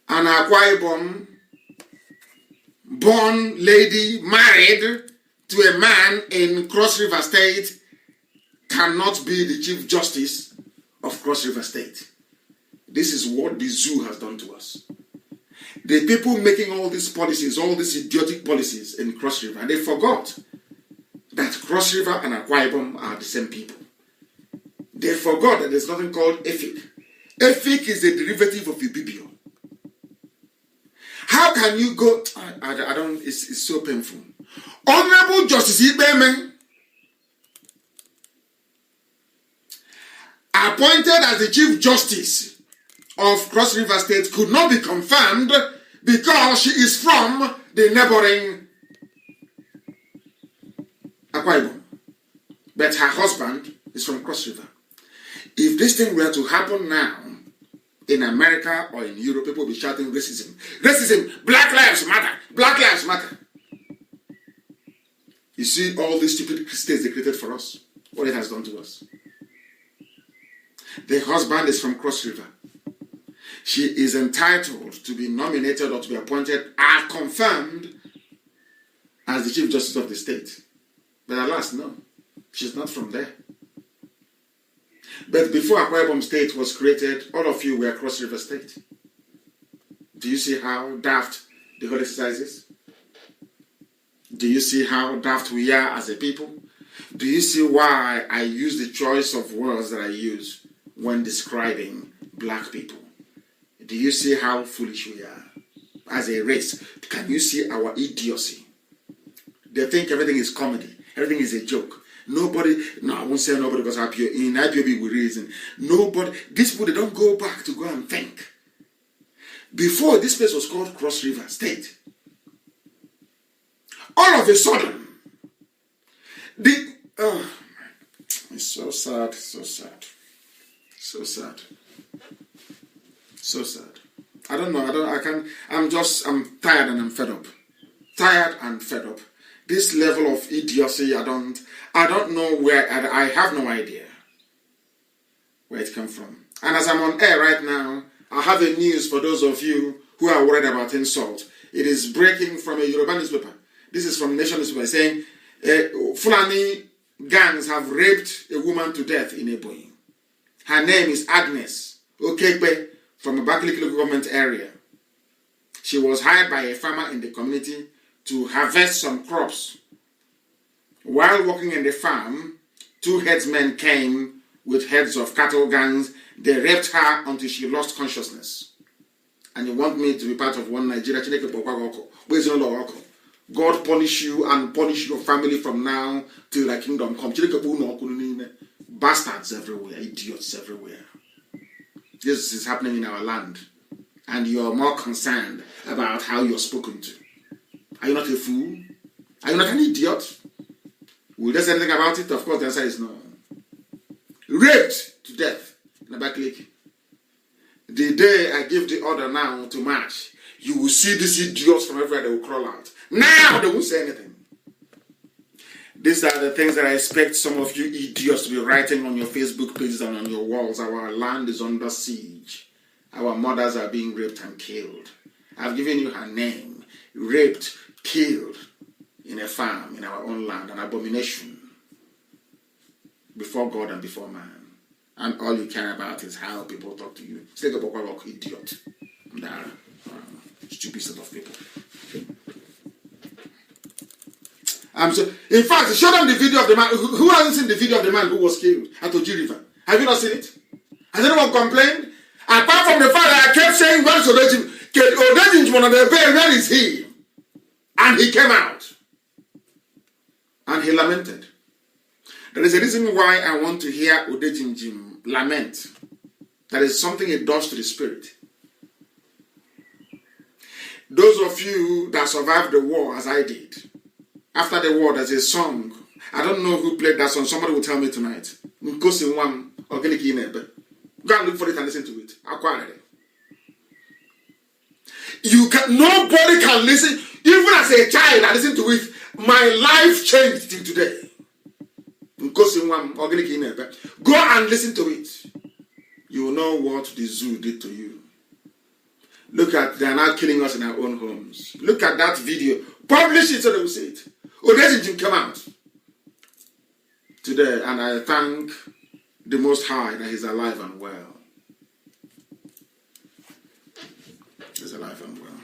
an Akwa Ibom born lady married to a man in Cross River State cannot be the Chief Justice of Cross River State. This is what the zoo has done to us. The people making all these policies, all these idiotic policies in Cross River, and they forgot that Cross River and Akwa Ibom are the same people. They forgot that there's nothing called Efik. Efik is a derivative of Ibibio. How can you go? I don't. It's so painful. Honorable Justice Ibeme, appointed as the Chief Justice of Cross River State, could not be confirmed because she is from the neighboring Akwa Ibom. But her husband is from Cross River. If this thing were to happen now in America or in Europe, people will be shouting racism. Racism, Black Lives Matter, Black Lives Matter. You see all these stupid states they created for us, what it has done to us. The husband is from Cross River. She is entitled to be nominated or to be appointed or confirmed as the Chief Justice of the state. But alas, no, she's not from there. But before Akwa Ibom State was created, all of you were Cross River State. Do you see how daft the whole exercise is? Do you see how daft we are as a people? Do you see why I use the choice of words that I use when describing black people? Do you see how foolish we are as a race? Can you see our idiocy? They think everything is comedy. Everything is a joke. Nobody, no, I won't say nobody because in IPOB we reason. Nobody, these people, they don't go back to go and think. Before, this place was called Cross River State. All of a sudden, it's so sad, so sad, so sad, so sad. I don't know, I'm tired and I'm fed up. Tired and fed up. This level of idiocy, I don't know where, I have no idea where it comes from. And as I'm on air right now, I have a news for those of you who are worried about insult. It is breaking from a Yoruba newspaper. This is from Nation newspaper saying, Fulani gangs have raped a woman to death in Ebonyi. Her name is Agnes Okekpe from a Abakaliki local government area. She was hired by a farmer in the community to harvest some crops. While working in the farm, 2 headsmen came with heads of cattle gangs. They raped her until she lost consciousness. And you want me to be part of one Nigeria? God punish you and punish your family from now till the kingdom comes. Bastards everywhere, idiots everywhere. This is happening in our land. And you're more concerned about how you're spoken to. Are you not a fool? Are you not an idiot? Will there say anything about it? Of course, the answer is no. Raped to death in Abakaliki. The day I give the order now to march, you will see these idiots from everywhere, they will crawl out. Now they won't say anything. These are the things that I expect some of you idiots to be writing on your Facebook pages and on your walls. Our land is under siege. Our mothers are being raped and killed. I've given you her name. Raped, killed in a farm in our own land. An abomination before God and before man. And all you care about is how people talk to you. Idiot. Stupid set of people. In fact, show them the video of the man. Who hasn't seen the video of the man who was killed at Oji River? Have you not seen it? Has anyone complained? Apart from the fact that I kept saying, where's Odejim? Where is he? And he came out. And he lamented. There is a reason why I want to hear Odejim lament. That is something it does to the spirit. Those of you that survived the war as I did, after the war, there's a song. I don't know who played that song. Somebody will tell me tonight. Go and look for it and listen to it. Acquire it. Nobody can listen. Even as a child, I listened to it. My life changed till today. Go and listen to it. You will know what the zoo did to you. Look at, they are now killing us in our own homes. Look at that video. Publish it so they will see it. Odejim came out today, and I thank the Most High that he's alive and well. He's alive and well.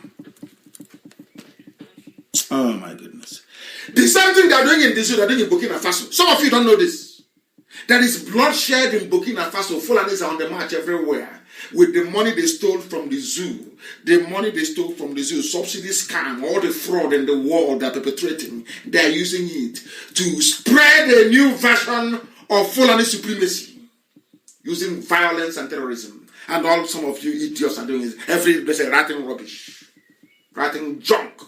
Oh my goodness. The same thing they are doing in this zoo, they are doing in Burkina Faso. Some of you don't know this. There is bloodshed in Burkina Faso. Fulanis are on the march everywhere. With the money they stole from the zoo, subsidy scam, all the fraud in the world they're perpetrating, they're using it to spread a new version of Fulani supremacy, using violence and terrorism. And all some of you idiots are doing is they say writing rubbish, writing junk.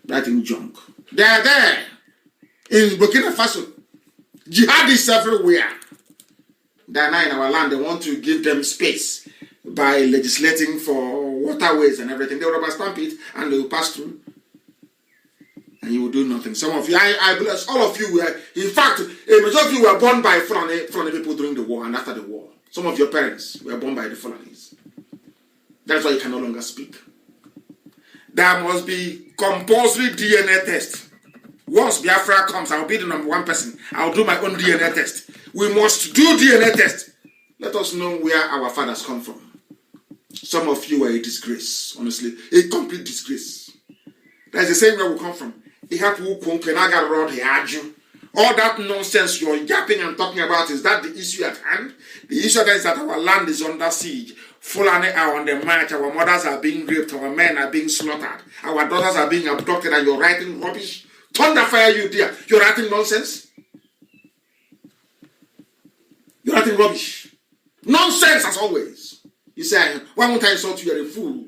They are there in Burkina Faso. Jihadists everywhere. They are now in our land. They want to give them space by legislating for waterways and everything. They will rubber stamp it and they will pass through. And you will do nothing. Some of you, I bless all of you were, in fact, a majority of you were born by Fulani people during the war and after the war. Some of your parents were born by the Fulanis. That's why you can no longer speak. There must be compulsory DNA test. Once Biafra comes, I'll be the #1 person. I'll do my own DNA test. We must do DNA test. Let us know where our fathers come from. Some of you are a disgrace, honestly. A complete disgrace. That's the same where we come from. All that nonsense you're yapping and talking about, is that the issue at hand? The issue is that our land is under siege. Fulani are on the march. Our mothers are being raped. Our men are being slaughtered. Our daughters are being abducted, and you're writing rubbish. Thunder fire you there. You're writing nonsense. You're writing rubbish. Nonsense as always. You say, why won't I insult you? You're a fool.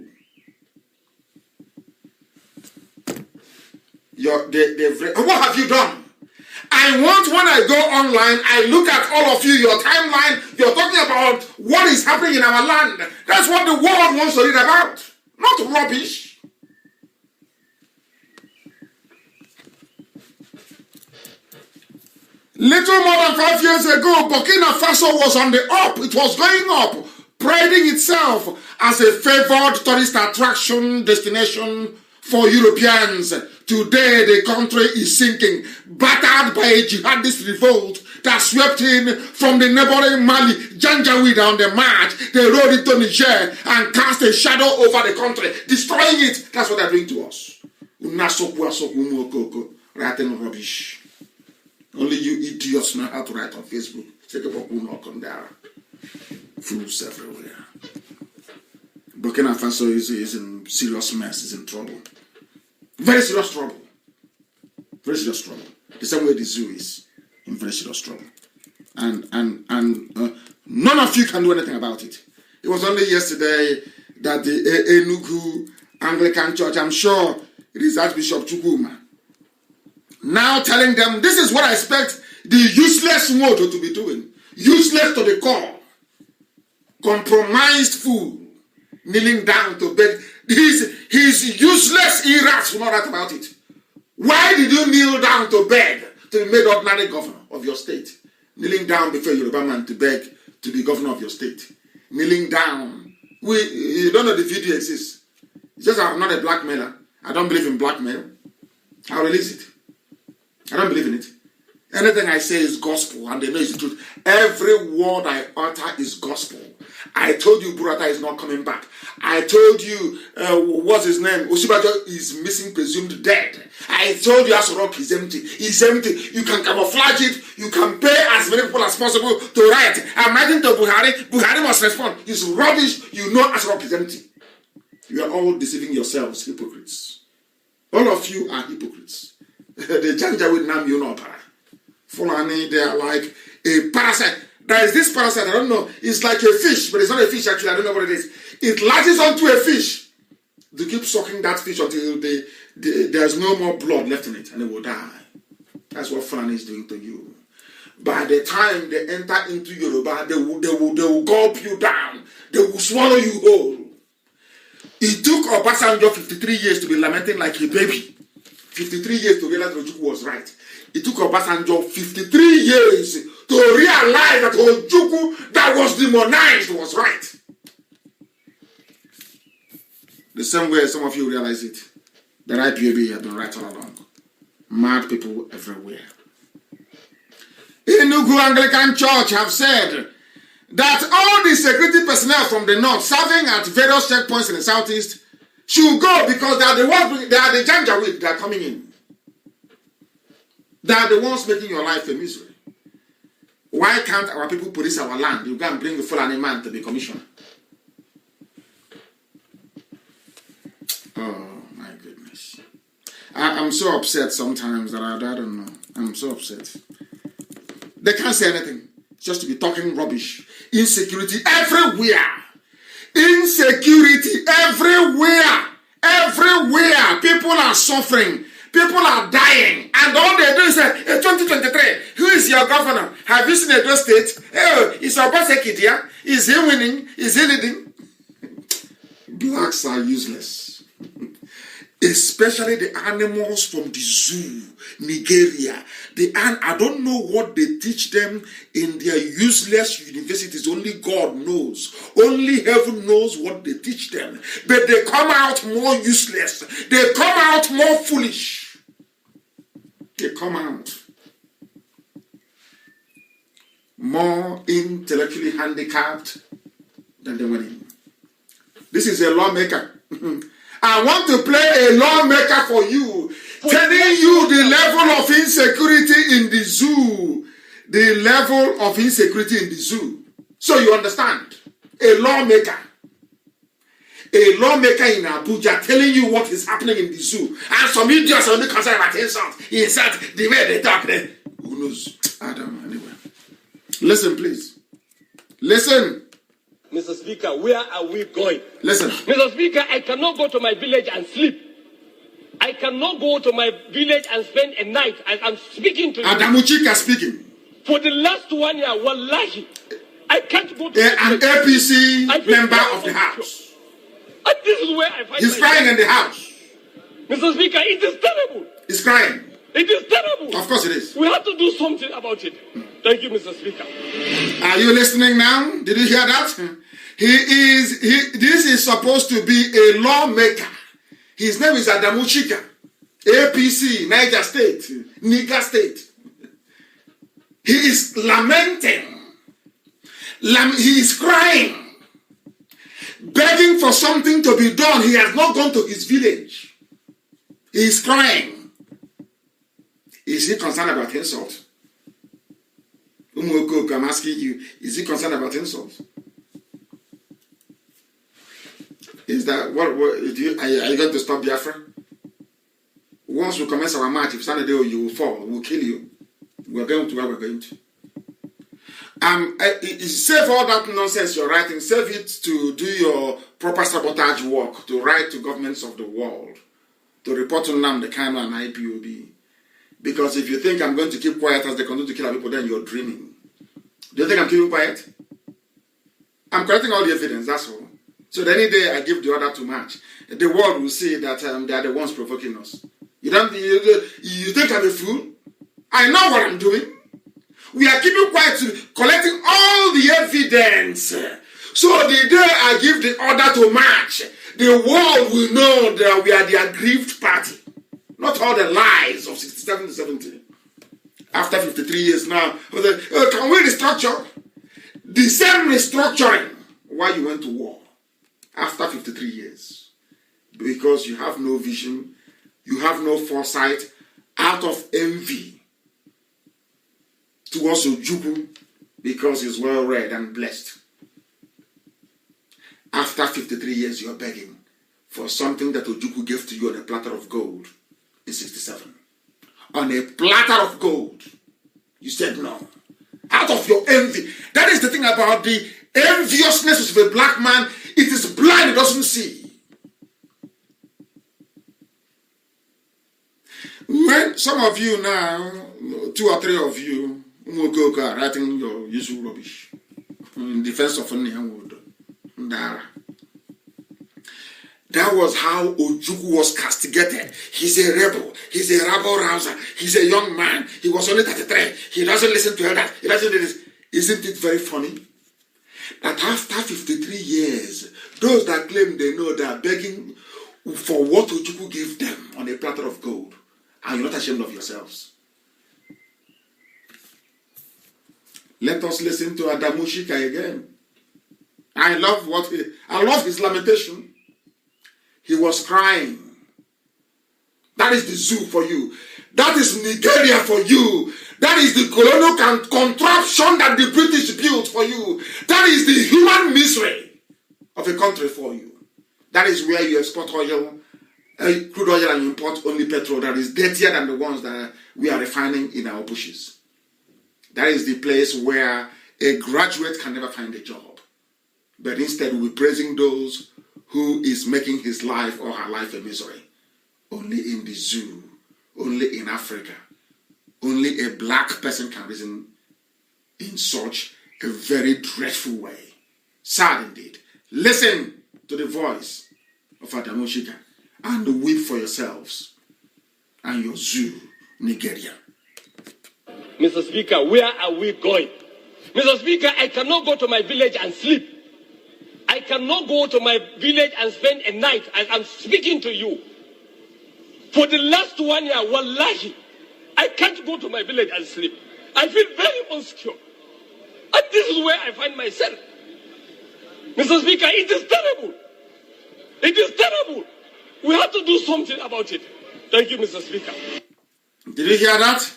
What have you done? I want, when I go online, I look at all of you, your timeline, you're talking about what is happening in our land. That's what the world wants to read about. Not rubbish. Little more than 5 years ago, Burkina Faso was on the up. It was going up, priding itself as a favored tourist attraction destination for Europeans Today, the country is sinking, battered by a jihadist revolt that swept in from the neighboring Mali, Janjaweed on the march. They rode into Niger and cast a shadow over the country, destroying it. That's what they're doing to us. Writing rubbish. Only you idiots know how to write on Facebook. Take a book, knock on there. Fools everywhere. Burkina Faso is in serious mess, is in trouble. Very serious trouble. Very serious trouble. The same way the zoo is in very serious trouble. And none of you can do anything about it. It was only yesterday that the Enugu Anglican Church, I'm sure it is Archbishop Chukwuma, now telling them, this is what I expect the useless Moto to be doing. Useless to the core. Compromised fool. Kneeling down to beg. His useless errors will not write about it. Why did you kneel down to beg to be made ordinary governor of your state? Kneeling down before Yoruba man to beg to be governor of your state. Kneeling down. You don't know the video exists. It's just I'm not a blackmailer. I don't believe in blackmail. I'll release it. I don't believe in it. Anything I say is gospel and they know it's the truth. Every word I utter is gospel. I told you Burata is not coming back. I told you, what's his name? Osibajo is missing, presumed dead. I told you Asorok is empty. It's empty. You can camouflage it. You can pay as many people as possible to riot. I'm writing to Buhari. Buhari must respond. It's rubbish. You know Asorok is empty. You are all deceiving yourselves, hypocrites. All of you are hypocrites. The Janjaweed Nnamdi Kanu. Fulani, they are like a parasite. There is this parasite, I don't know, it's like a fish, but it's not a fish actually, I don't know what it is. It latches onto a fish. They keep sucking that fish until there's no more blood left in it and it will die. That's what Fulani is doing to you. By the time they enter into Yoruba, they will gulp you down. They will swallow you whole. It took Obasanjo 53 years to be lamenting like a baby. 53 years to realize Ojukwu was right. It took Obasanjo 53 years to realize that Ojukwu that was demonized was right. The same way some of you realize it. The IPOB have been right all along. Mad people everywhere. Enugu Anglican Church have said that all the security personnel from the north serving at various checkpoints in the southeast should go because they are the Janjaweed that are coming in. They are the ones making your life a misery. Why can't our people police our land? You go and bring the Fulani man to be commissioner. Oh my goodness. I'm so upset sometimes that I don't know. I'm so upset. They can't say anything. Just to be talking rubbish. Insecurity everywhere. Insecurity everywhere. Everywhere. People are suffering. People are dying. And all they do is say, 2023, who is your governor? Have you seen Edo State? Oh, is Obaseki there? Is he winning? Is he leading? Blacks are useless. Especially the animals from the zoo, Nigeria. I don't know what they teach them in their useless universities. Only God knows. Only heaven knows what they teach them. But they come out more useless. They come out more foolish. They come out more intellectually handicapped than they went in. This is a lawmaker. I want to play a lawmaker for you, telling you the level of insecurity in the zoo. The level of insecurity in the zoo. So you understand. A lawmaker. A lawmaker in Abuja telling you what is happening in the zoo. And some idiots are only concerned about insult. The way they talk there. Who knows? I don't know anyway. Listen, please. Listen. Mr. Speaker, where are we going? Listen. Mr. Speaker, I cannot go to my village and sleep. I cannot go to my village and spend a night as I'm speaking to you. Adamuchika speaking. For the last 1 year, wallahi, I can't go to an APC member of the House. And this is where I find He's crying in the House. Mr. Speaker, it is terrible. He's crying. It is terrible. Of course it is. We have to do something about it. Thank you, Mr. Speaker. Are you listening now? Did you hear that? This is supposed to be a lawmaker. His name is Adamuchika. APC, Niger State, Niger State. He is lamenting. He is crying, begging for something to be done. He has not gone to his village. He is crying. Is he concerned about insult? I'm asking you, is he concerned about insult? Is that what are you going to stop Biafra? Once we commence our march, if Sunday you will fall, we will kill you. We are going to where we are going to. Save all that nonsense you're writing. Save it to do your proper sabotage work, to write to governments of the world, to report to Nnamdi Kanu and IPOB. Because if you think I'm going to keep quiet as they continue to kill our people, then you're dreaming. Do you think I'm keeping quiet? I'm collecting all the evidence, that's all. So that any day I give the order to march, the world will see that they are the ones provoking us. You think I'm a fool? I know what I'm doing. We are keeping quiet, collecting all the evidence. So the day I give the order to march, the world will know that we are the aggrieved party. Not all the lies of 67 to 70. After 53 years now, can we restructure? The same restructuring why you went to war after 53 years. Because you have no vision, you have no foresight, out of envy towards Ojukwu, because he's well read and blessed. After 53 years, you're begging for something that Ojukwu gave to you on a platter of gold in 67. On a platter of gold. You said no. Out of your envy. That is the thing about the enviousness of a black man. It is blind, it doesn't see. When some of you now, 2 or 3 of you, are writing your usual rubbish in defense of Nniamwood, Ndara. That was how Ojukwu was castigated. He's a rebel. He's a rabble-rouser. He's a young man. He was only 33. He doesn't listen to elders. He doesn't do this. Isn't it very funny that after 53 years, those that claim they know they are begging for what Ojukwu gave them on a platter of gold, and you're not ashamed of yourselves? Let us listen to Adamushika again. I love his lamentation. He was crying. That is the zoo for you. That is Nigeria for you. That is the colonial contraption that the British built for you. That is the human misery of a country for you. That is where you export oil, crude oil, and you import only petrol that is dirtier than the ones that we are refining in our bushes. That is the place where a graduate can never find a job. But instead we'll be praising those who is making his life or her life a misery. Only in the zoo, only in Africa, only a black person can reason in such a very dreadful way. Sad indeed. Listen to the voice of Adamushika and weep for yourselves and your zoo, Nigeria. Mr. Speaker, where are we going? Mr. Speaker, I cannot go to my village and sleep. I cannot go to my village and spend a night as I'm speaking to you. For the last 1 year, wallahi, I can't go to my village and sleep. I feel very insecure. And this is where I find myself. Mr. Speaker, it is terrible. It is terrible. We have to do something about it. Thank you, Mr. Speaker. Did you hear that?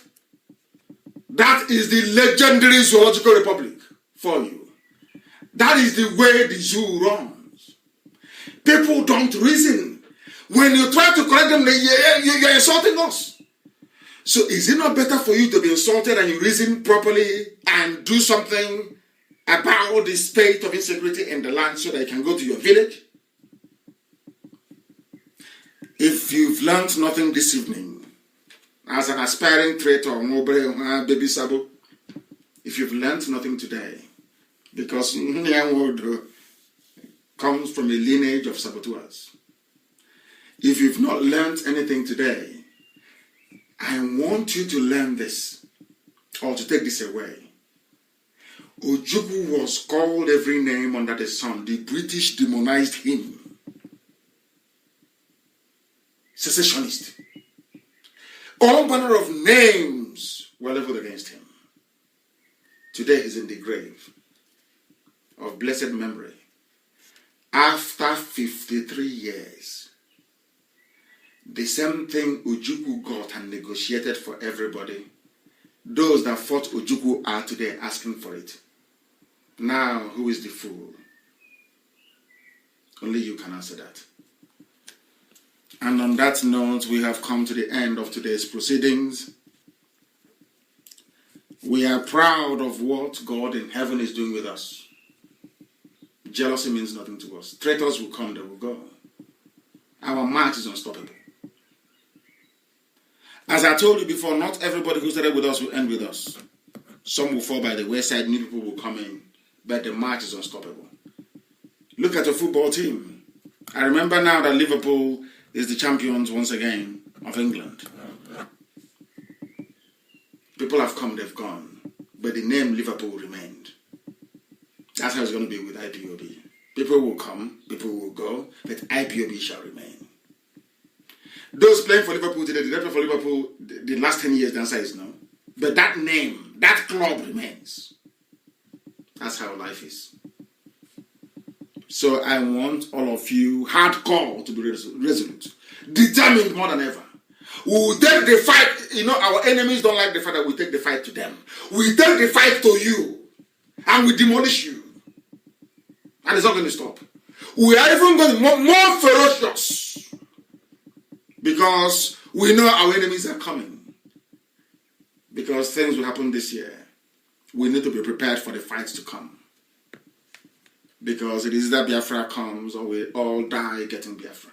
That is the legendary zoological republic for you. That is the way the zoo runs. People don't reason. When you try to correct them, you're insulting us. So is it not better for you to be insulted and you reason properly and do something about the state of insecurity in the land so that you can go to your village? If you've learned nothing this evening, as an aspiring traitor, baby Sabo, if you've learned nothing today, because Nnamdi comes from a lineage of saboteurs, if you've not learned anything today, I want you to learn this, or to take this away. Ojukwu was called every name under the sun. The British demonized him. Secessionist. All manner of names were leveled against him. Today he's in the grave of blessed memory. After 53 years, the same thing Ojukwu got and negotiated for everybody, those that fought Ojukwu are today asking for it. Now, who is the fool? Only you can answer that. And on that note, we have come to the end of today's proceedings. We are proud of what God in heaven is doing with us. Jealousy means nothing to us. Traitors will come, they will go. Our march is unstoppable. As I told you before, not everybody who started with us will end with us. Some will fall by the wayside, new people will come in, but the march is unstoppable. Look at your football team. I remember now that Liverpool is the champions once again of England. People have come, they've gone, but the name Liverpool remained. That's how it's going to be with IPOB. People will come, people will go, but IPOB shall remain. Those playing for Liverpool today, the play for Liverpool the last 10 years, the answer is no. But that name, that club remains. That's how life is. So I want all of you, hardcore, to be resolute, determined more than ever. We will take the fight. You know, our enemies don't like the fact that we take the fight to them. We take the fight to you, and we demolish you. And it's not going to stop. We are even going to be more ferocious, because we know our enemies are coming. Because things will happen this year. We need to be prepared for the fights to come. Because it is that Biafra comes, or we all die getting Biafra.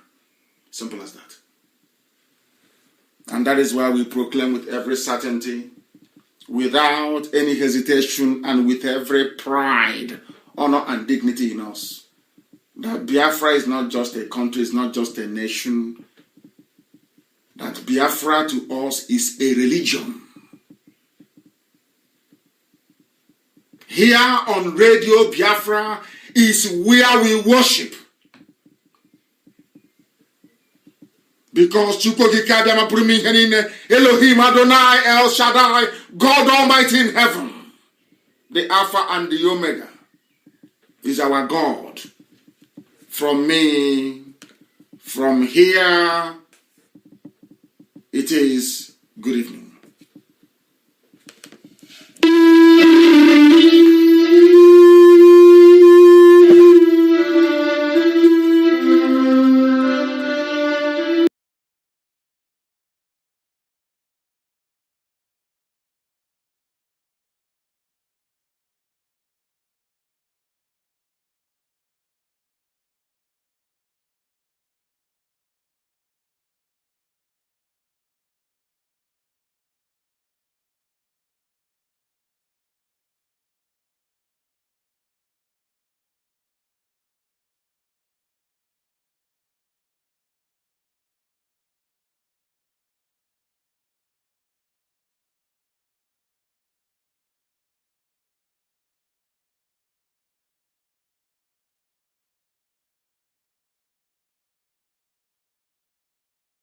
Simple as that. And that is why we proclaim with every certainty, without any hesitation, and with every pride, honor, and dignity in us, that Biafra is not just a country, it's not just a nation. That Biafra to us is a religion. Here on Radio Biafra is where we worship. Because Elohim Adonai El Shaddai, God Almighty in heaven, the Alpha and the Omega, is our God. From me, from here, it is good evening.